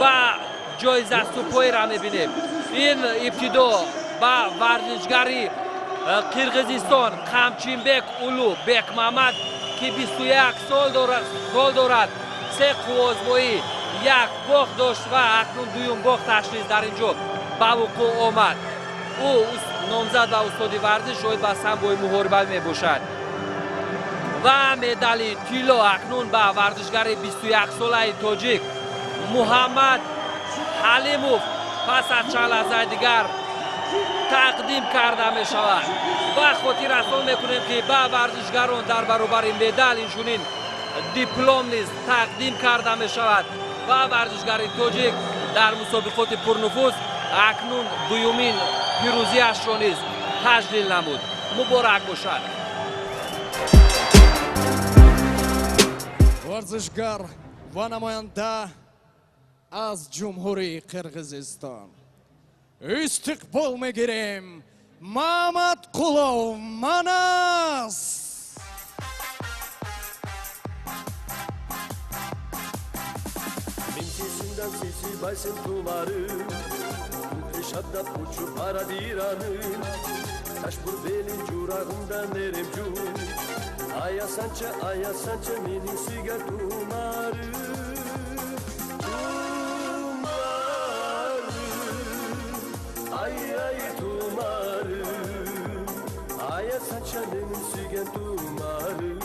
ва ҷоизасупоиро мебинем. ин ибтидо ба варзишгари Қирғизистон Қамчинбек Улу Бекмаҳмад ки 21 сол дорад, 3 қувозмоӣ, 1 бох дошт ва акнун дуюм бох ташхис дар ин ҷо ба вуқӯъ омад. ӯ номзад ва устоди варзиш шоид ба самбои муҳориба мебошад. ва медали тилло акнун ба варзишгари 21 солаи тоҷик Муҳаммад Ҳалимов пас аз чанд лаҳзаи дигар тақдим карда мешавад. ва хотиррасон мекунем ки ба варзишгарон дар баробари медал инчунин диплом низ тақдим карда мешавад. ва варзишгари тоҷик дар мусобиқоти пурнуфуз акнун дуюмин пирӯзиашро низ таҷлил намуд. муборак бошад. варзишгар ва намоянда аз ҷумҳурии Қирғизистон истиқбол мегирем Маҳмадқулов Манас. Min sesinden sesi baysın tumarım Şaddap uçup aradiranım Taş bur belin curağımda nerem cur Aya sança minin sigar tumarım Ay tumarım Aya sança minin sigar tumarım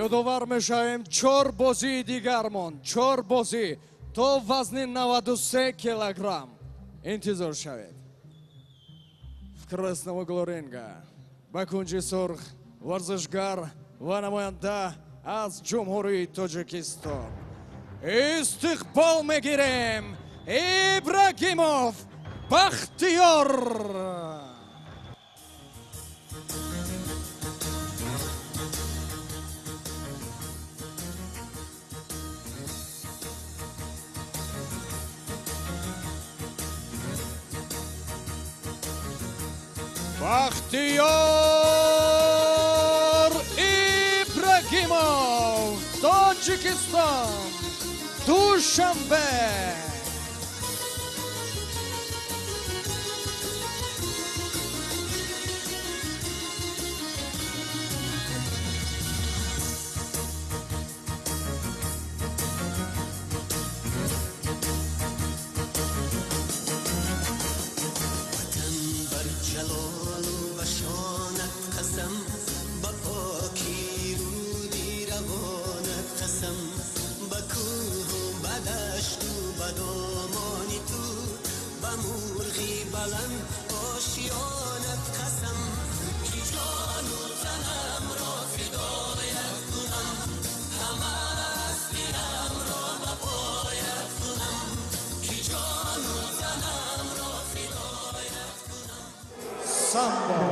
ёдовар мешавем 4 бозии дигар монд. 4 бозӣ то вазни 93 килограмм. интизор шавед. красного угла ринга. Ба кунҷи сурх варзишгар ва намоянда аз ҷумҳурии Тоҷикистон. Истиқбол мегирем Ибрагимов Бахтиёр. Бахтиёр Ибрагимов, Тоҷикистон, Душанбе.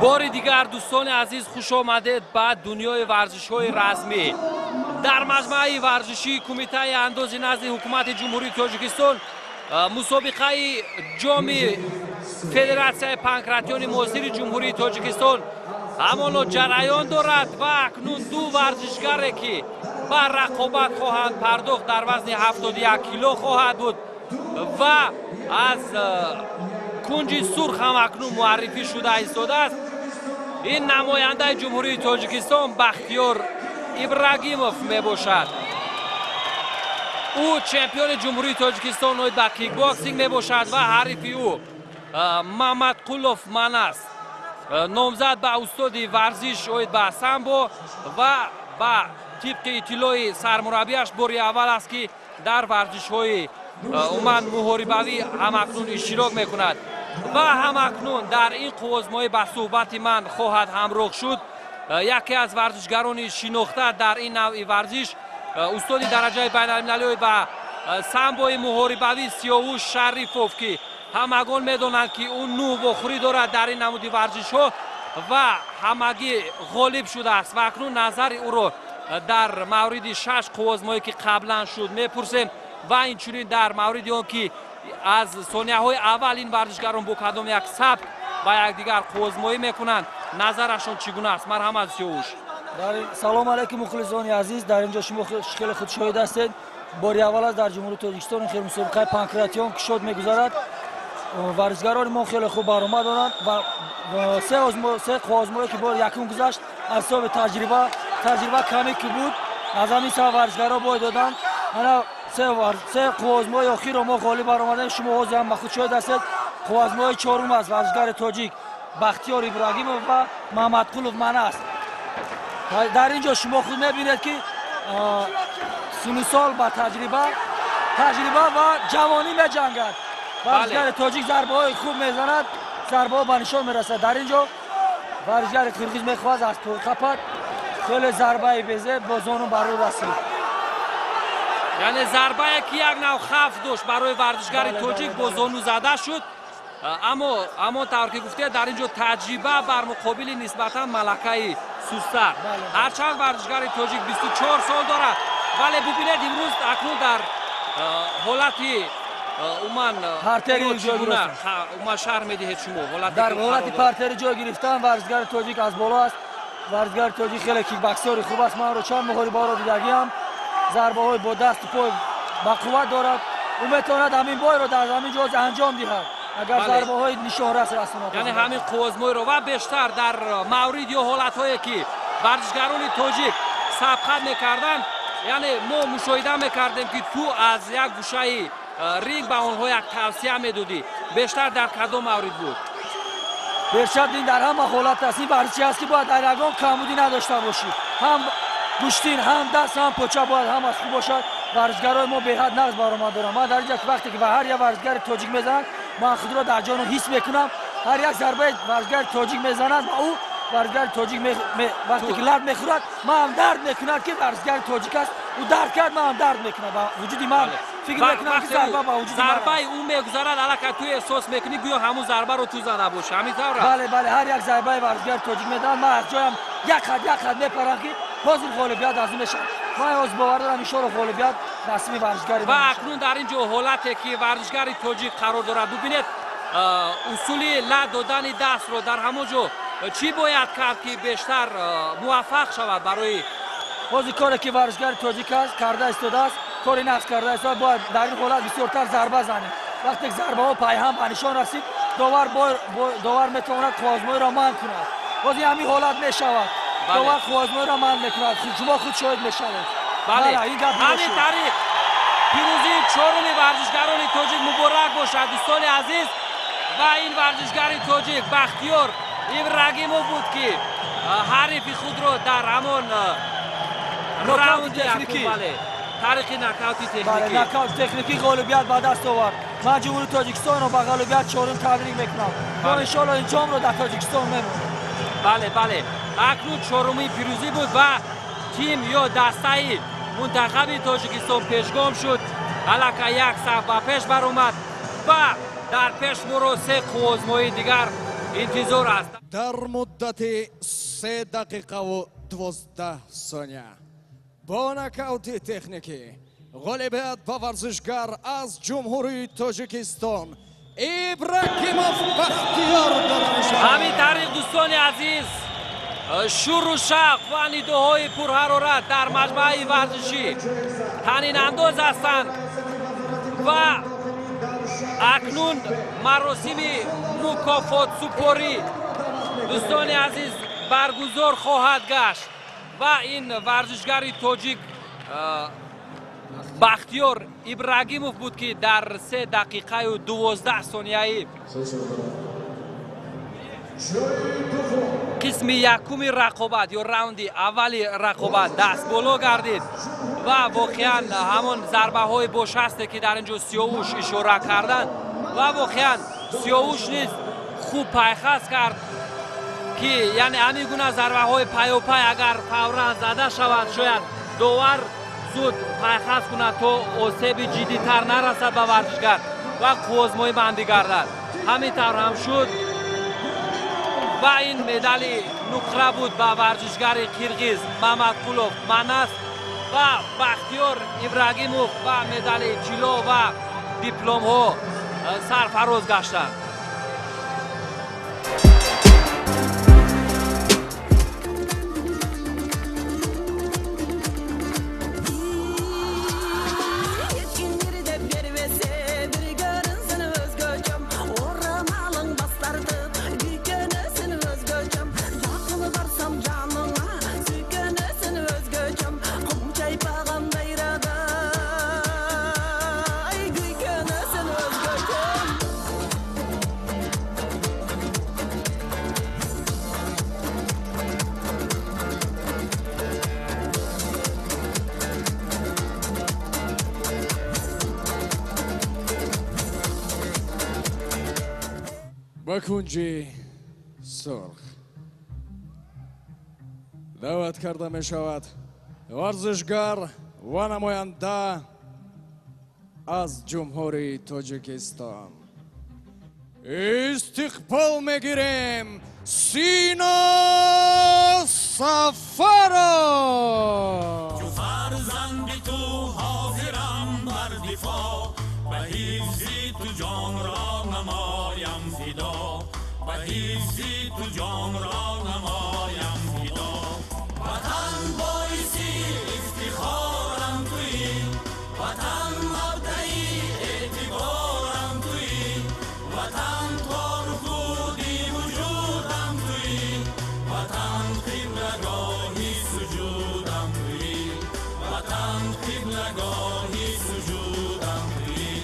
باری دیگر دوستان عزیز خوش آمدید به دنیای ورزش‌های رسمی. در مجمع ورزشی کمیته اندازی نزد حکومت جمهوری تاجیکستان مسابقه جام فدراسیون پانکراتیون معاصر جمهوری تاجیکستان همان جریان دارد و اکنون دو ورزشگر که به رقابت خواهند پرداخت در وزن 71 کیلو خواهد بود و از کنج سرخ هم اکنون معرفی شده ایستاده است. این نماینده جمهوری تاجیکستان بختیار ابراگیموف می باشد. او چمپیون جمهوری تاجیکستان اوید به کیک باکسینگ می باشد و حریفی او محمدقولوف مناس نامزد به استاد ورزش اوید به سامبو و به طبق اطلاع سرمربیش باری اول است که در ورزش های اومن محاربوی همکنون اشتراک میکند و همکنون در این قوزمای به صحبت من خواهد همراه شد یکی از ورزشگران شناخته در این نوع ورزش استاد درجه بین‌المللی به سامبوی محاربوی سیاوش شریفوف که همگان میدونند که اون نوع بخوری دارد در این نمود ورزش ها و همگی غالب شده است و اکنون نظر او را در مورد 6 قوزمایی که قبلا شد میپرسیم و اینچنین در مورد آن که از ثانیه های اول این ورزشگران با کدام یک سبک و یک دیگر قوزمایی میکنند نظرشون چگونه است؟ مرحمت سیاوش. سلام علیکم مخلصان عزیز، در اینجا شما خیلی خود شاهد هستید. باری اول از در جمهوری تاجیکستان خیلی مسابقه پانکراتیون که شد میگذارد. ورزشگران ما خیلی خوب برآمد دارند و سه قوزمایی که بار یکم گذشت از حساب تجربه کمی که بود از همین سه ورزشگرا باید دادند. سه قوزمای اخیر ما غالب برآمدیم. شما حاضر هم خود شاهد هستید. قوزمای چهارم است ورزشگر تاجیک بختیار ابراگیموف و محمدقولوف مناس. در اینجا شما خود میبینید که سن سال با تجربه و جوانی میجنگد. ورزشگر تاجیک ضربه های خوب میزند، ضربه ها به نشان میرسد. در اینجا ورزشگر قرقیز میخواهد از تو خپت خیلی ضربه بیزه با زانو برای رسید. یعنی ضربه که یک نوع خف داشت برای ورزشگر تاجیک با زانو زده شد، اما طور که گفته در اینجا تجربه بر مقابل نسبتا ملکه سوستر. هرچند ورزشگر تاجیک 24 سال دارد ولی ببینید امروز اکنون در حالتی اومن پارتری جای گرفتن. اومن شهر میدهید شما در حالت پارتری جای گرفتن ورزشگر تاجیک از بالا است. ورزشگر تاجیک خیلی کیک باکسر خوب است. من رو چند محاربه را دیدم. ضربه های با دست و پای با قوت دارد. او میتواند همین بای را در همین جا انجام دهد اگر ضربه های نشان رس رساند. یعنی همین قوزمای رو و بیشتر در مورد یا حالت هایی که ورزشگران تاجیک سبقت میکردن، یعنی ما مشاهده میکردیم که تو از یک گوشه رینگ به آنها یک توصیه میدادی. بیشتر در کدام مورد بود؟ بیشتر در همه حالت است. این ورزشی است که باید در یگان کمبودی نداشته باشی. هم گوشتین هم دست هم پوچه باید هم از خوب باشد. ورزشگرای ما به حد نقص برآمد دارم. من در اینجا وقتی که به هر یک ورزشگر تاجیک میزنم من خود را در جان حس میکنم هر یک ضربه ورزشگر تاجیک میزند و او ورزشگر تاجیک وقتی که لرد میخورد من هم درد میکند که ورزشگر تاجیک است او درد کرد من هم درد میکنم با وجودی من فکر میکنم که ضربه با وجودی من ضربه او میگذارد الان توی احساس میکنی گویا همون ضربه رو تو زده باشه همینطوره. بله هر یک ضربه ورزشگر تاجیک میدن من از جایم یک خط میپرم که باز این غالبیت از میشه من از باور دارم ان شاء الله غالبیت نصیب ورزشگر و اکنون در اینجا حالتی که ورزشگر تاجیک قرار دارد ببینید اصولی لا دادن دست رو در همونجا چی باید کرد که بیشتر موفق شود برای بازی کاری که ورزشگر تاجیک است کرده استاده است کاری نقص کرده است باید در این حالت بسیارتر ضربه زنه وقتی ضربه ها پای هم به نشان رسید داور میتواند خوازمایی را منع کند بازی همین حالت میشود داور خوازمایی را منع میکند شما خود شاهد میشوید بله همین طریق پیروزی چهارم ورزشگران تاجیک مبارک باشد دوستان عزیز و این ورزشگر تاجیک بختیار ابراگیموف بود که حریف خود رو در همون راوند تکنیکی طریق نکاوت تکنیکی نکاوت تکنیکی غالبیت به دست آورد من جمهوری تاجیکستان رو به غالبیت چهارم تبریک میکنم و ان شاء الله این جام رو در تاجیکستان میبریم. بله اکنون چهارمین پیروزی بود و تیم یا دسته منتخب تاجیکستان پیشگام شد الکه یک صف و پیش بر اومد و در پیش مرو سه آزمایی دیگر انتظار است. در مدت 3 دقیقه و 12 ثانیه با نکاوت تکنیکی غالبیت به ورزشگر از جمهوری تاجیکستان ابراگیموف بختیار داده می‌شود. همین طریق دوستان عزیز شور و شوق و نیدوهای پرحرارت در مجمع ورزشی طنین انداز هستند و اکنون مراسم مکافات سپاری دوستان عزیز برگزار خواهد گشت و این ورزشگر تاجیک بختیار ابراگیموف بود که در 3 دقیقه و 12 ثانیه قسم یکم رقابت یا راوند اولی رقابت دست بالا گردید و واقعا همون ضربه های باشسته که در اینجا سیاوش اشاره کردن و واقعا سیاوش نیز خوب پایخست کرد که یعنی همین گونه ضربه های پای اگر فورا زده شود شاید داور زود پایخست کند تا آسیب جدی تر نرسد به ورزشگر و کوزمای بندی گردد همینطور هم شد و این مدال نقره بود به ورزشگر قرقیز محمدقولوف منس و بختیار ابراگیموف و مدال طلا و دیپلم ها سرفراز گشتند. با کنجی سرخ دعوت کرده می شود ورزشگر و نماینده از جمهوری تاجیکستان. استقبال میگیریم سینا سفرو. جو فرزندی تو حاضرم بر دفاع و حفظی تو جان را نمایم فدا و حفظی تو جان را نمایم فدا وطن بایسی افتخارم توی وطن مبدعی اعتبارم توی وطن تارکودی وجودم توی وطن قبلگاهی سجودم توی وطن قبلگاهی سجودم توی.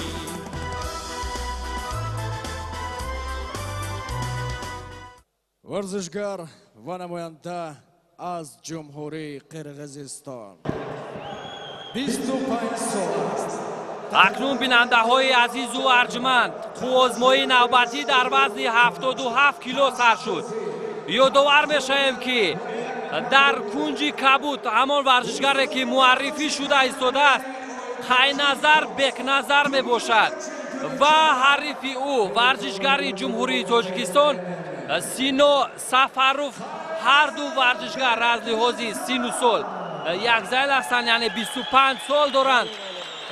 ورزشگر و نماینده از جمهوری قرقیزستان 25 سال است. اکنون بیننده های عزیز و ارجمند آزمایی نوبتی در وزن 77 کیلو سر شد. یادآور میشیم که در کنج کبود همان ورزشگری که معرفی شده ایستاده است خی نظر بک نظر می باشد و حریف او ورزشگر جمهوری تاجیکستان سینو سفروف. هر دو ورزشگر از لحاظ سن و سال یک زیل هستند، یعنی 25 سال دارند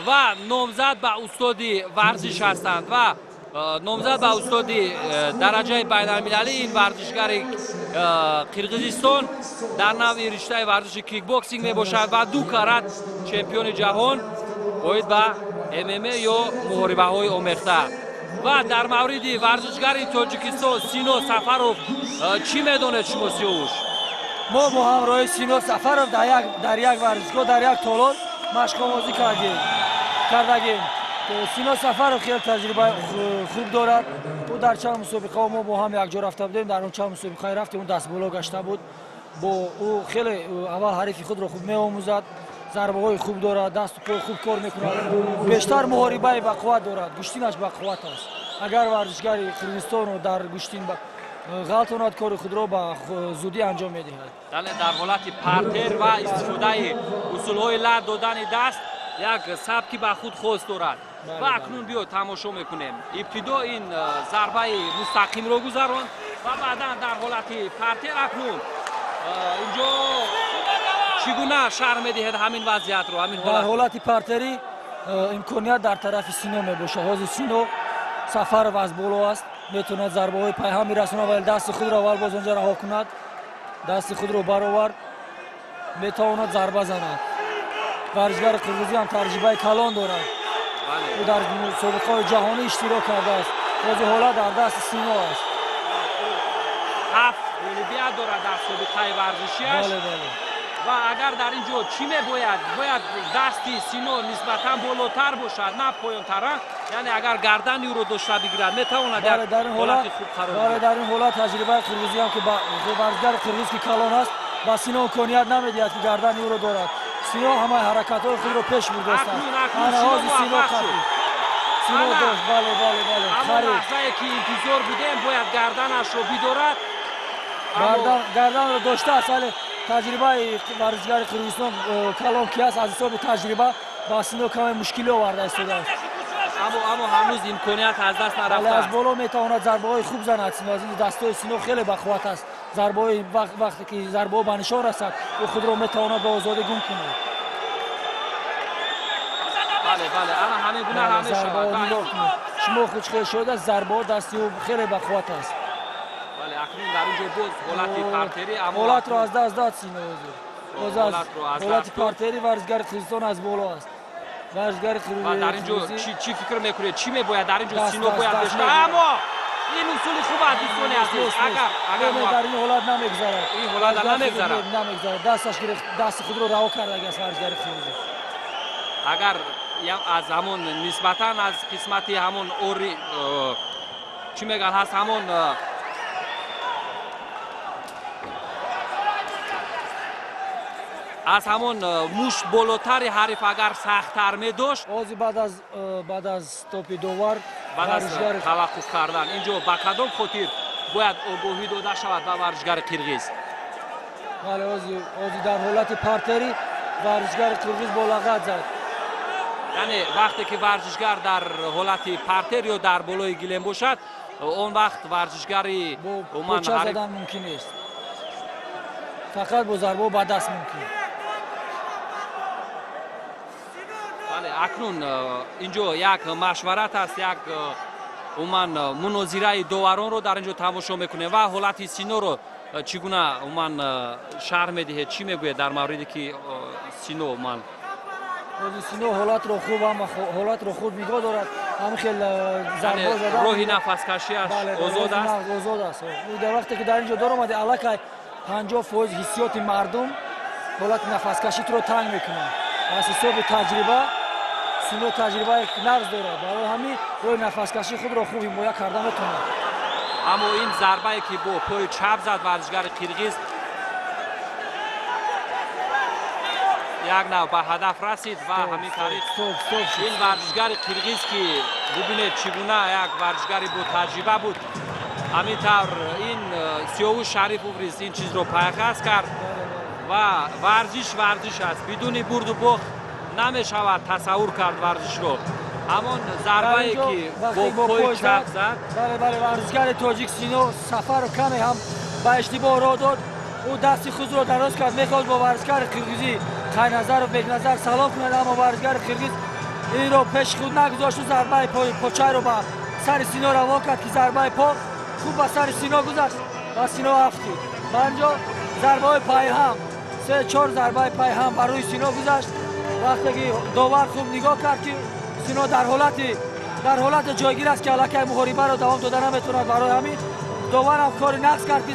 و نامزد به استادی ورزش هستند و نامزد به استادی درجه بین المللی. این ورزشگر قرقیزستان در نوع رشته ورزش کیک باکسینگ می باشد و 2 کرات چمپیون جهان باید به MMA یا محاربه های آمیخته. و در مورد ورزشگر تاجیکستان سینو سفروف چی میدونید شما سیاوش؟ ما با همراه سینو سفروف در یک ورزشگاه در یک تالار مشق آموزی کردیم. سینو سفروف خیلی تجربه خوب دارد. او در چند مسابقه ما با هم یک جا رفته بودیم، در اون چند مسابقه رفتیم، اون دست بالا گشته بود. با او خیلی اول حریف خود را خوب می‌آموزد، ضربه های خوب دارد، دست و پای خوب کار می‌کند، بیشتر محاربه با قوت دارد، گوشتینش با قوت است. اگر ورزشگر قرقیزستان رو در گوشتین غلطاند کار خود را با زودی انجام می‌دهد. در حالت پارتر و استفاده اصول‌های لرد دادن دست یک سبکی به خود خاص دارد. و اکنون بیا تماشا میکنیم. ابتدا این ضربه مستقیم رو گذران و بعدا در حالت پارتر اکنون اینجا چگونه شرح میدهد همین وضعیت رو؟ همین در حالت پارتری امکانیت در طرف سینو میباشه. حاضر سینو سفروف از بالا است، میتونه ضربه های پای هم میرسونه ولی دست خود را اول باز اونجا رها کند، دست خود را برآورد، میتواند ضربه زند. ورزشگر قرقیزی هم تجربه کلان دارد. او در مسابقه‌های جهانی اشتراک کرده است. بازی حالا در دست سینو است. 7 المپیاد دارد در سابقه ورزشیش. و اگر در اینجا چی باید دستی سینو نسبتاً بالاتر باشد نه پایین‌تر، یعنی اگر گردن او رو داشته بگیرد میتواند در حالت خوب قرار بگیرد. در این حالت تجربه قرقیزی هم که ورزشگر قرقیز که کلان است با سینو امکانیت نمیدهد که گردن او رو دارد. سینو همه حرکت‌های خود رو پیش برده است. سینو داشت. بله. اما لحظه‌ای که انتظار بودیم باید گردنش رو بدارد. گردن رو داشته است ولی تجربه ورزشگر قرقیزستان کلان کی است، از حساب تجربه با سینو کمی مشکلی آورده است. اما هنوز امکانیت از دست نرفته. از بالا میتواند ضربه های خوب زند. از این دستای سینو خیلی بقوت است. ضربه های وقتی که ضربه به نشان رسد او خود را میتواند به آزادی گم کند. بله اما همین گونه همیشه شما خود خیلی شده ضربه دستی او خیلی بقوت است. بله اکنون در اینجا باز حالت پارتری اما حالت را از دست داد سینو. حالت پارتری ورزشگر قرقیزستان از بالا است. ورزشگر قرقیزی در اینجا چی فکر میکنید؟ چی میباید در اینجا سینو باید داشته؟ اما این اصول خوب از دوستان عزیز اگر در این حالت نمیگذارد. این حالت نمیگذارد. دستش گرفت، دست خود رو رها کرده است ورزشگر قرقیزی. اگر از همون نسبتاً از قسمتی همون اوری چی میگن هست همون از همون موش بالاتری حریف اگر سخت‌تر می داشت بازی بعد از توپ دوار بعد از توقف کردن اینجا با کدام خاطر باید آگاهی داده شود به ورزشگر قرقیز؟ بله بازی در حالت پارتری ورزشگر قرقیز با لغت زد. یعنی وقتی که ورزشگر در حالت پارتر یا در بالای گلیم باشد اون وقت ورزشگری با پوچه زدن ممکن است، فقط با ضربه و با دست ممکن. بله اکنون اینجا یک مشورت است، یک مناظره داوران رو در اینجا تماشا میکنه و حالت سینو رو چگونه شرح میده؟ چی میگوید در موردی که سینو سینو حالت رو خوب حالت رو خود نگاه دارد، هم خیلی ضربه زدن، روحی نفس کشی است، آزاد است. در وقتی که در اینجا دور اومده علاقه 50% حسیات مردم حالت نفس کشی رو تنگ میکنه. از حساب تجربه سینو تجربه نقض دارد، برای همین روی نفس کشی خود رو خوب حمایت کردن میتونه. اما این ضربه که با پای چپ زد ورزشگر قرقیز یک نو به هدف رسید و همین طریق این ورزشگر قرغیز که ببینید چگونه یک ورزشگری بود تجربه بود همینطور این سیاوش شریف اوبریز این چیز رو پیخست کرد و ورزش است بدون برد و باخت نمیشود تصور کرد ورزش رو همون ضربه‌ای که با پای چپ زد بله ورزشگر تاجیک سینو سفر و کمی هم به اشتباه راه داد او دست خود رو دراز کرد میخواست با ورزشگر قرغیزی قای نظر و بیگ نظر سلام کند اما ورزشگر قرغیز این رو پیش خود نگذاشت و ضربه پاچه رو به سر سینو روا کرد که ضربه پا خوب به سر سینو گذشت و سینو افتاد بنجا ضربه پای هم 3-4 ضربه پای هم بر روی سینو گذشت وقتی که داور خوب نگاه کرد که سینو در حالت جایگیر است که علاقه محاربه رو دوام داده نمیتوند برای همین داور هم کار نقص کرد که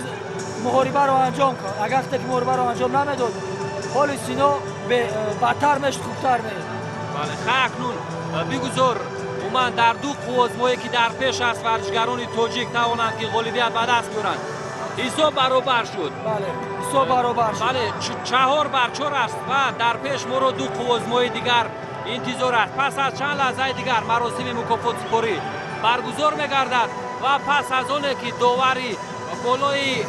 محاربه رو انجام کرد اگر که محاربه رو انجام نمیداد حال سینو بدتر میشد خوبتر میشد بله اکنون بگذار من در دو قوزمایی که در پیش است ورزشگران تاجیک توانند که غالبیت به دست بیارند حساب برابر شد بله حساب برابر شد بله 4-4 است و در پیش ما رو دو قوزمای دیگر انتظار است پس از چند لحظه دیگر مراسم مکافات سپاری برگزار میگردد و پس از آن که داوری بالای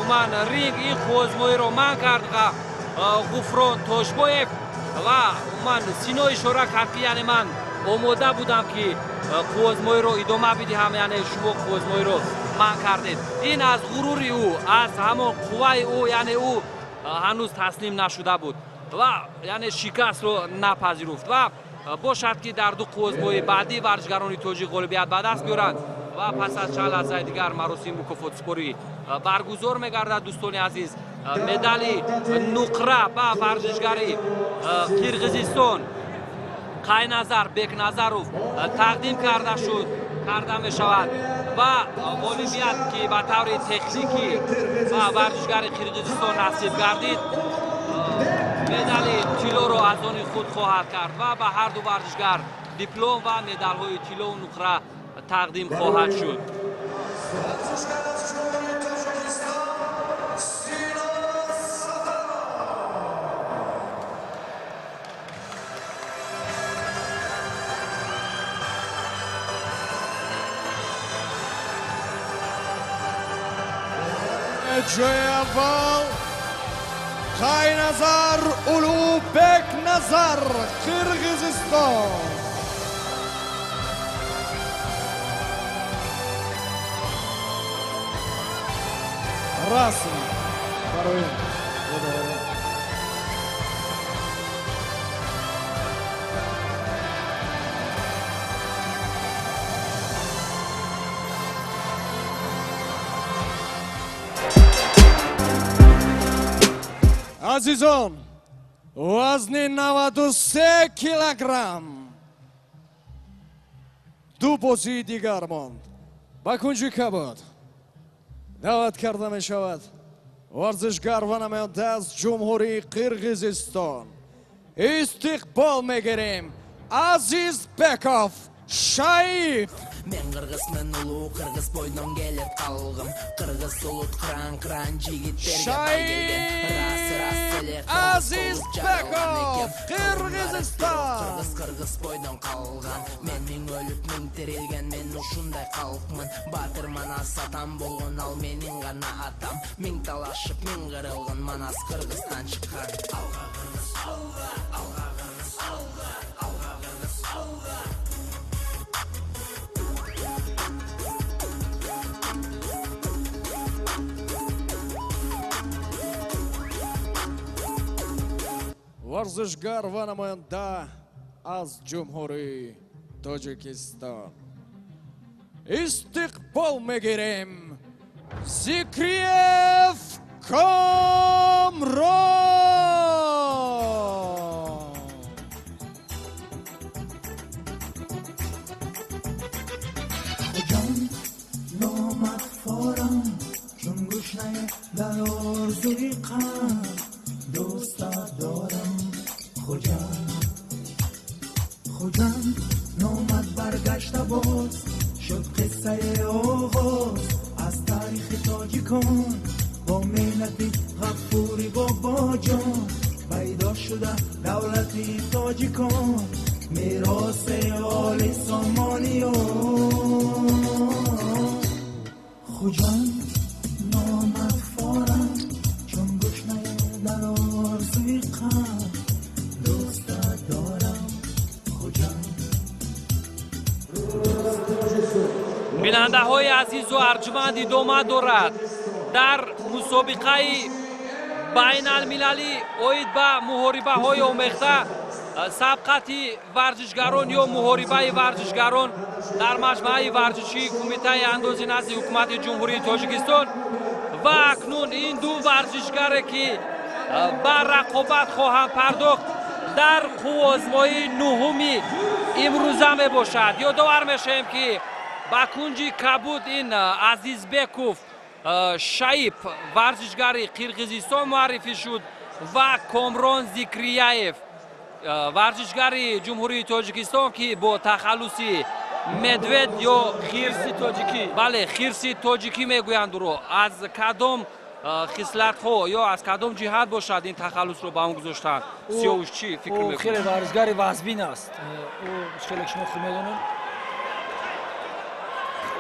من رینگ این قوزمای رو من کرد غفران تاشبایف و من سینو اشاره کرد که یعنی من آماده بودم که قوزمای رو ادامه بدهم یعنی شما قوزمای رو من کردید این از غروری او از همون قوه او یعنی او هنوز تسلیم نشده بود و یعنی شکست رو نپذیرفت و باشد که در دو قوزمای بعدی ورزشگران تاجیک غالبیت به دست بیارند و پس از چند لحظه دیگر مراسم مکافات سپاری برگزار میگردد دوستان عزیز مدال نقره به ورزشگری قرغیزستان قای نظر بیگ نظروف تقدیم کرده می شود و غالبیت که به طور تکنیکی و ورزشگر قرغیزستان نصیب گردید مدال طلا رو از آن خود خواهد کرد و به هر دو ورزشگر دیپلم و مدال های طلا و نقره تقدیم خواهد شد جای اول قای نظر اولو بیگ نظر قرغیزستان رسم برای عزیزان وزن 93 کیلوگرم دو بازی دیگر ماند با کنج کبد دعوت کرده می شود ورزشگر و نماینده از جمهوری قرغیزستان استقبال میگیریم عزیز بکов Шаиф Мен кыргызмын улуу кыргыз бойдон келип калгым кыргыз улут кран жигиттерге Азиз Беков Кыргызстан кыргыз бойдон калган мен миң өлүп миң тирилген мен ушундай калкмын баатыр манас атам болгон ал менин гана атам миң талашып миң кырылган манас кыргыздан чыккан алга кыргыз алга алга кыргыз алга алга кыргыз алга ورزشگر و نماینده از جمهوری تاجیکستان استقبال میگیریم زکریف کامران جان نامد فارم چون گشنه در آرزوی قلب دوستت دارم خوجم نامد برگشته باز شد قصه آغاز از تاریخ تاجیکان با ملت غفوری بابا جان پیدا شده دولتی تاجیکان میراث آل سامانی و خوجان نامغفارم چون گشنه در آرزوی قلب دوست دارم خوجان. بیننده های عزیز و ارجمند ادامه دارد در مسابقه بین المللی اوید به محاربه های آمیخته سبقت ورزشگران یا محاربه ورزشگران در مجمع ورزشی کمیته اندازی نزد حکومت جمهوری تاجیکستان و اکنون این دو ورزشگر که بر رقابت خواهند پرداخت در قوازمایی نهمی امروزه می باشد. یادآور میشیم که با کنجی کبود این عزیزبکوف شایب ورزشگر قرقیزستان معرفی شد و کامران زکریایف ورزشگر جمهوری تاجیکستان که با تخلصی مدوید یا خیرسی تاجیکی بله خیرسی تاجیکی میگویند رو از کدام خصلت ها یا از کدام جهت باشد این تخلص رو با اون گذاشتن سیاوش چی فکر میکنید؟ خیلی ورزشگر وزبین است. او خیلی شما خوب میدونید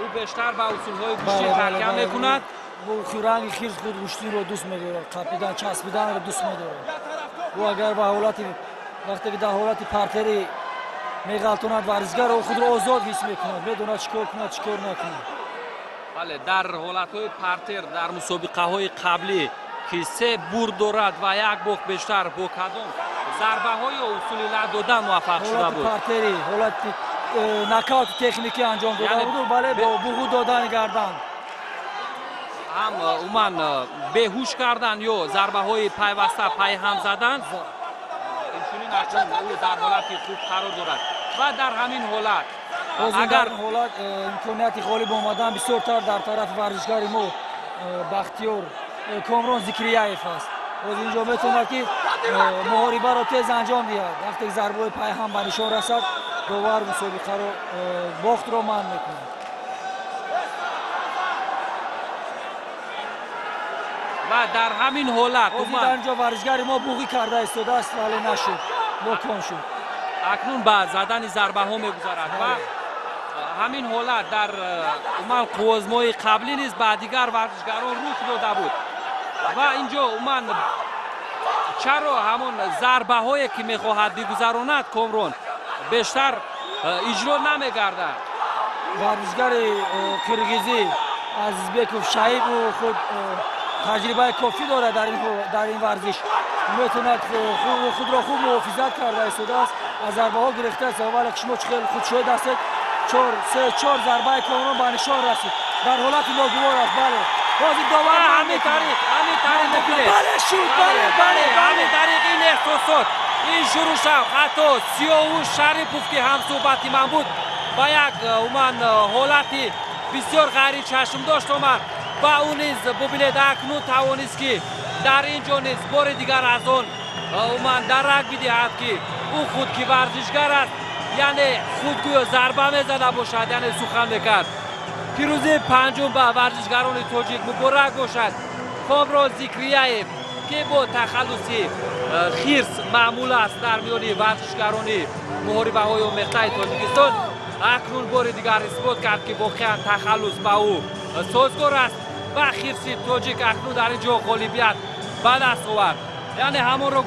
او بیشتر با اصول های گوشتی تحکم میکند. او خیرنگ خیرز خود گوشتی رو دوست میدارد، قاپیدن چسبیدن رو دوست میدارد. او اگر به حالتی وقتی که در حالت پرتری میغلطاند ورزشگر او خود را آزاد حس میکند، میدوند چیکار کند چیکار نکند. بله در حالت های پرتر در مسابقه های قبلی که 3 برد دارد و 1 باخت بیشتر با کدام ضربه های اصولی دادن موفق شده بود. حالت پرتری حالت نکات تکنیکی انجام داده بود بله با بوغو دادن گردن هم اومن بهوش کردن یا ضربه های پیوسته پای هم زدن. اینچنین اکنون او در حالت خوب قرار دارد و در همین حالت اگر حالت امکانیت غالب آمدن بسیارتر در طرف ورزشگر ما بختیار کامران زکریایف است. از اینجا میتواند که محاربه را تیز انجام دهد. وقتی ضربه پای هم به نشان رسد داور مسابقه را باخت را منع میکند. و در همین حالت در اینجا ورزشگر ما بوغی کرده ایستاده است ولی نشد ناکام شد. اکنون به زدن ضربه ها میگذارد و همین حالت در اومن قوازمای قبلی نیز با دیگر ورزشگران رخ داده بود و اینجا اومن چرا همون ضربه هایی که میخواهد بگذراند کامران بیشتر اجرا نمیگردد. ورزشگر قرقیزی عزیزبکوف شایب و خود تجربه کافی دارد در این ورزش میتواند خود را خوب محافظت کرده ایستاده است. از ضربه ها گرفته است ولی شما خیلی خود شاهد هستید 4 ضربه کامران به نشان رسید در حالت ناگوار است. بله بازی داور همین طریق میکنه بله شد بله همین طریق این احساسات این شروع شد حتی سیاوش شریفوف که هم صحبتی من بود با یک اومن حالتی بسیار غیر چشم داشت آمد و اون نیز ببینید اکنون توانست که در اینجا نیز بار دیگر از اون اومن درک بدهد که او خود که ورزشگر است یعنی خودگوی ضربه میزده باشد یعنی سخن میکرد. پیروزی پنجم به ورزشگران تاجیک مبارک باشد. کامران زکریایف که با تخلصی خیرس معمول است در میان ورزشگران محاربه های آمیخته تاجیکستان اکنون بار دیگر اثبات کرد که واقعا تخلص به او سازگار است و خیرسی تاجیک اکنون در اینجا غالبیت به دست آورد. یعنی همون را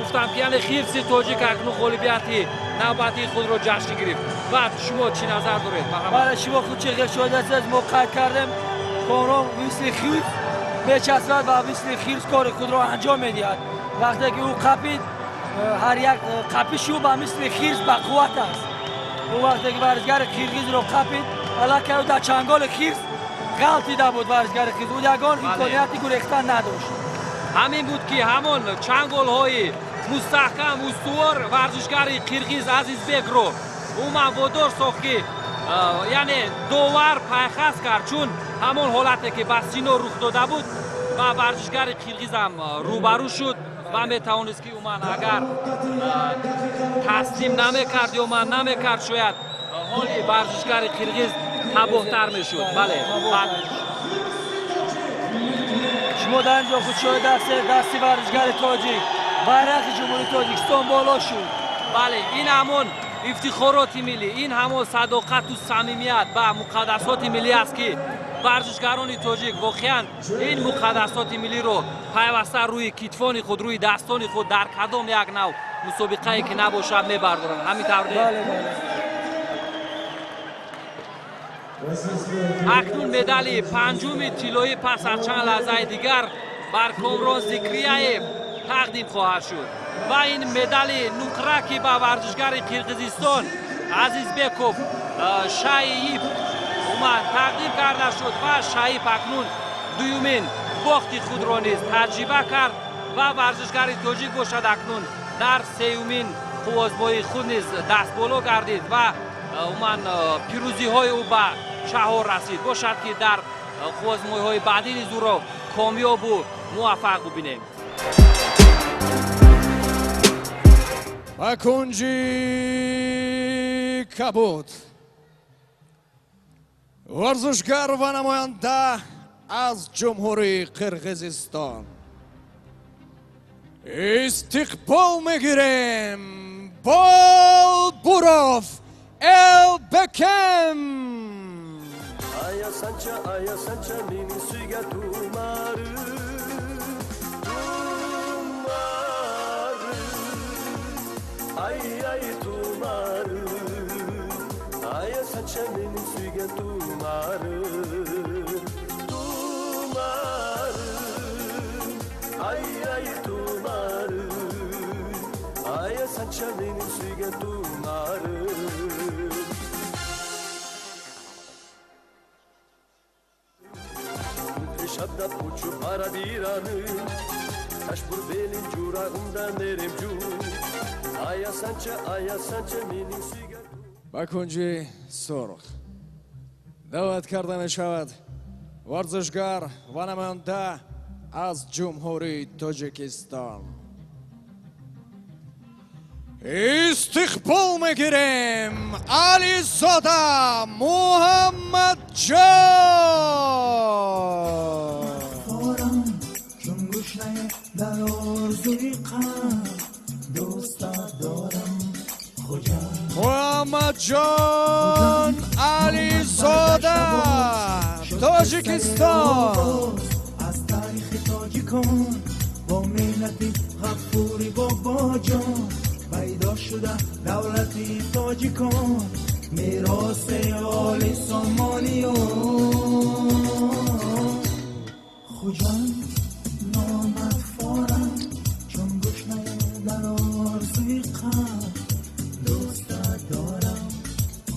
گفتم که یعنی خیرسی تاجیک اکنون غالبیتی نوبتی خود را جشن گرفت. و شما چی نظر دارید؟ بله شما خود چه غیر شده است ما قید کردیم کامران مثل خیرس میچسبد و مثل خیرس کار خود را انجام میدهد. وقتی که او قپید هر یک قپیش او به مثل خیرس به قوت است. او وقتی که ورزشگر قرقیز را قپید علاکه او در چنگال خیرس غلطیده بود. ورزشگر قرقیز او یگان امکانیتی گریختن نداشت. همین بود که همون چنگال های مستحکم استوار ورزشگر قرقیز عزیزبک رو اومد وادار ساخت که یعنی داور پایخست کرد چون همون حالتی که به سینو رخ داده بود و ورزشگر قرقیز هم روبرو شد و میتوانست که اومد اگر تسلیم نمیکرد یا من نمیکرد شاید حالی ورزشگر قرقیز تباهتر میشد. بله شما در اینجا خود شاهد هستید دستی ورزشگر تاجیک байрақи ҷумҳурии тоҷикистон боло шуд. бале ин ҳамон ифтихороти миллӣ, ин ҳамон садоқату самимият ба муқаддасоти миллӣ аст ки варзишгарони тоҷик воқеан ин муқаддасоти миллиро пайваста рӯи китфони худ, рӯи дастони худ дар кадом як нав мусобиқае ки набошад мебардоранд. Ҳамин тавр акнун медали панҷуми тиллоӣ пас аз чанд лаҳзаи дигар бар Комрон Зикрияев тақдим хоҳад шуд ва ин медали нуқра ки ба варзишгари Қирғизистон Азизбеков Шаиев тақдим карда шуд ва Шаиев акнун дуюмин бохти худро низ таҷриба кард ва варзишгари тоҷик бошад акнун дар сеюмин қувозбои худ низ дастболо гардид ва пирӯзиҳои ӯ ба чаҳор расид. Бошад ки дар қувозмоҳиҳои баъдӣ низ ӯро комёбу муваффақ бубинем. ба кунҷи кабуд варзишгар ва намоянда аз ҷумҳурии Қирғизистон истиқбол мегирем Болбуров Элбекем. Aya sancha meni suygan tumari ay tumari aya sancha meni suygan tumari ay tumari aya sancha meni suygan tumari Şabda puçu para diranı Taş bur belin curağında nerem cu Aya sança menin sigar ба кунҷи сурх даъват карда мешавад варзишгар ва намоянда аз ҷумҳурии Тоҷикистон. истиқбол мегирем Ализода Муҳаммадҷон. در آرزوی قلب دوستت دارم محمدجان علیزاده تاجیکستان. از تاریخ تاجیکان با ملت غفوری بابا جان پیدا شده دولت تاجیکان میراث آل سامانیان. خوجان نامدفارم چون گشنه در آرزوی قلب دوستت دارم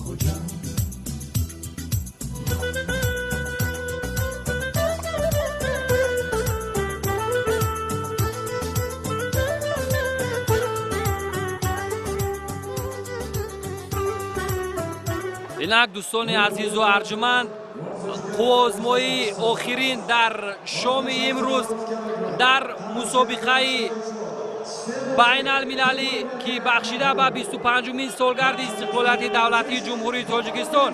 خوجان. инак дӯстони азизу арҷуманд қувозмоҳии охирин дар шоми имрӯз дар мусобиқаи байналмилалӣ ки бахшида ба 25-умин солгарди истиқлолияти давлатии ҷумҳурии Тоҷикистон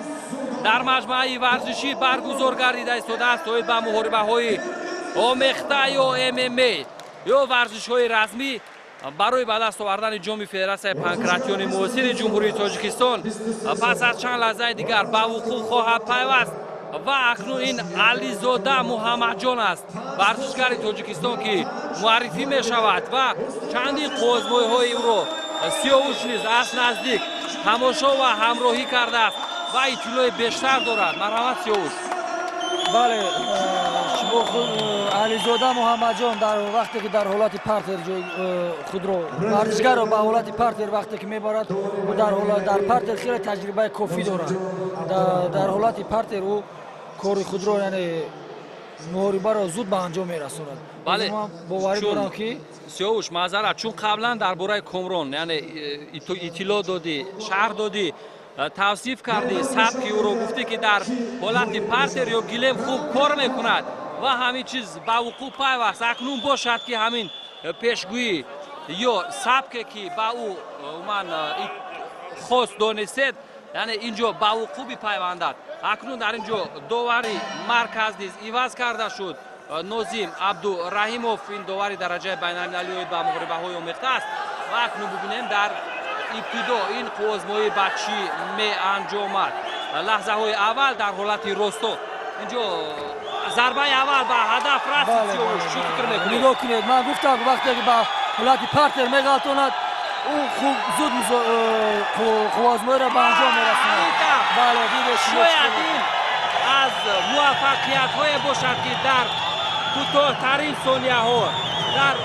дар маҷмӯаи варзишӣ баргузор гардида истодааст оид ба муҳорибаҳои омехта ё ММА ё варзишҳои размӣ барои ба даст овардани ҷоми Федератсияи панкратиони муосири ҷумҳурии Тоҷикистон пас аз чанд лаҳзаи дигар ба вуқӯъ хоҳад пайваст ва акнун ин Ализода Муҳаммадҷон аст, варзишгари Тоҷикистон ки муаррифӣ мешавад ва чандин қувозмоҳиҳои ӯро Сиёвуш низ аз наздик тамошо ва ҳамроҳӣ кардааст ва иттилои бештар дорад. Марҳамат Сиёвуш. бале Ализода Муҳаммадҷон дар вақте ки дар ҳолати партер худро варзишгарро ба ҳолати партер вақте ки мебарад ӯ дар партер хеле таҷрибаи кофӣ дорад. дар ҳолати партер ӯ кори худро яъне муҳорибаро зуд ба анҷом мерасонад. бале боварӣ дорам ки Сиёвуш маъзарат чун қаблан дар бораи Комрон яъне иттилоъ додӣ, шарҳ додӣ, тавсиф кардӣ сабки ӯро, гуфтӣ ки дар ҳолати партер ё гилем хуб кор мекунад ва ҳамин чиз ба вуқӯъ пайваст. Акнун бошад ки ҳамин пешгӯӣ ё сабке ки ба ӯ хос донистед яъне инҷо ба вуқӯъ бипайвандад. Акнун дар инҷо довари марказ низ иваз карда шуд نوزیم عبدالرحیموف این داوری درجه بین‌المللی با مغربی‌های آمیخته است و اکنون ببینیم در ابتدا این قوزمایی بچی می انجامد لحظه های اول در حالت رستو اینجا ضربه اول به هدف رسید سیاوش چی فکر میکنید؟ نگاه کنید من گفتم وقتی که به حالت پارتر میگلتوند او خوب زود قوزمایی را به انجام میرساند. بله دیدید شاید این از موفقیت های باشد که در کوتاه‌ترین ثانیه ها در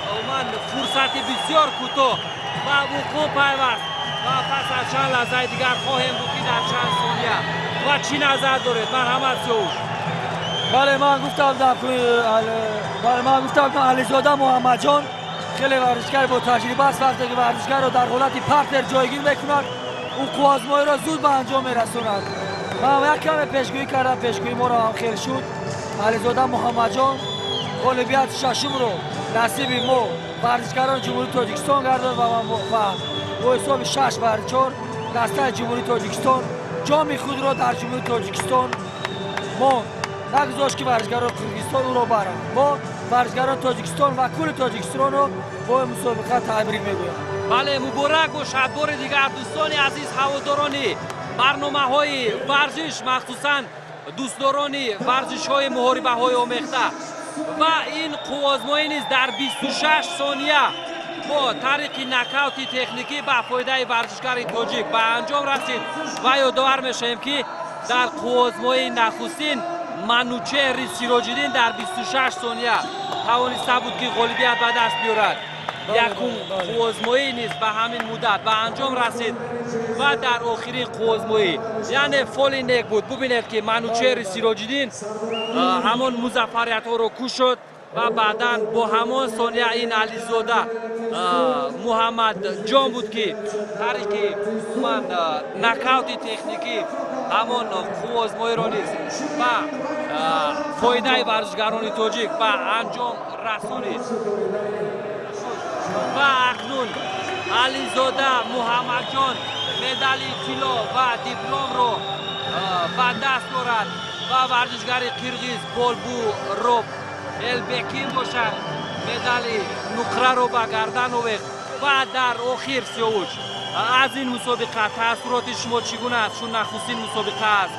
فرصت بسیار کوتاه و وقوع پیوست و پس از چند لحظه دیگر خواهیم بود که در چند ثانیه و چی نظر دارید؟ مرحمت سیاوش. بله من گفتم علیزاده محمد جان خیلی ورزشگر با تجربه است. وقتی که ورزشگر را در حالت پارتر جایگیر میکند او قوزمایی را زود به انجام میرساند. من یک کمی پیشگویی کردم پیشگویی ما را هم خیلی شد. علیزاده محمد جان غالبیت ششم رو نصیب ما ورزشگران جمهوری تاجیکستان گرداند و با حساب 6-4 دسته جمهوری تاجیکستان جام خود را در جمهوری تاجیکستان ما نگذاشت که ورزشگران قرقیزستان او را برند. ما ورزشگران تاجیکستان و کل تاجیکستان را با مسابقه تبریک میگویم. بله مبارک باشد بار دیگر دوستان عزیز هواداران برنامه‌های ورزش مخصوصاً دوستداران ورزش‌های محاربه‌های آمیخته و این قوزمایی نیز در 26 ثانیه با طریق نکاوت تکنیکی به فایده ورزشگر تاجیک به انجام رسید و یادآور میشیم که در قوزمایی نخستین منوچهر سیراج‌الدین در 26 ثانیه توانسته بود که غالبیت به دست بیارد. یکم قوزمایی نیز به همین مدت به انجام رسید و در آخرین قوزمایی یعنی فال نیک بود. ببینید که منوچهر سیراج‌الدین همان موفقیت ها رو کشید و بعدا با همان ثانیه این علیزاده محمد جان بود که طریق نکاوت تکنیکی همان قوزمایی را نیز و فایده ورزشگران تاجیک به انجام رسانید و اکنون علیزاده محمد جان مدال طلا و دیپلم را به دست دارد و ورزشگر قرقیز بولبو روب البکین باشد مدال نقره را به گردن آورد و در آخر سیاوش از این مسابقه تاثیرات شما چگونه است؟ چون نخستین مسابقه است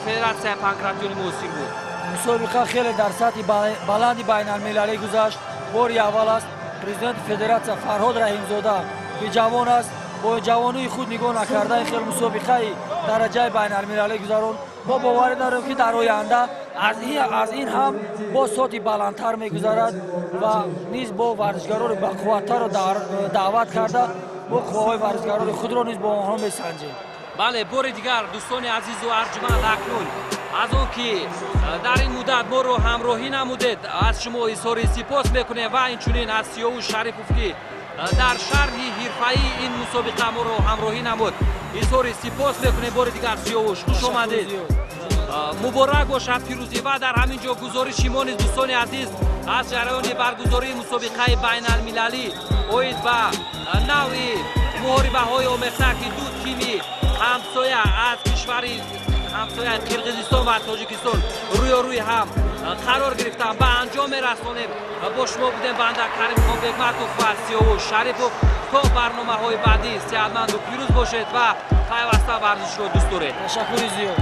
فدراسیون پانکراتیون موسیقی بود. مسابقه خیلی در سطح بلندی بین المللی گذشت. باری اول است پرزیدنت فدراسیون فرهاد رحیمزاده که جوان است با جوانی خود نگاه نکرده خیلی مسابقه درجه بین المللی گذارون. ما باور داریم که در آینده از این هم با سطح بلندتر میگذارد و نیز با ورزشگران با قوت‌تر را دعوت کرده با قوای ورزشگران خود را نیز با آنها میسنجیم. بله بار دیگر دوستان عزیز و ارجمند اکنون از اون که در این مدت ما رو همراهی نمودید از شما اظهار سپاس میکنیم و اینچنین از سیاوش شریفوف که در شرح حرفه‌ای این مسابقه ما رو همراهی نمود اظهار سپاس میکنیم. بار دیگر سیاوش خوش آمدید. مبارک باشد پیروزی و در همین جا گزارش ما نیز دوستان عزیز از جریان برگزاری مسابقه بین المللی اوید و نوع محاربه‌های آمیخته که دو تیمی همسایه از کشوری همسایه قرقیزستان و تاجیکستان روی هم قرار گرفتن به انجام رسانیم. با شما بودیم بنده کریم خان بگمتوف و سیاوش شریفوف تا برنامه‌های بعدی صحتمند و پیروز باشید و پیوسته ورزش رو دوست دارید. تشکر زیاد.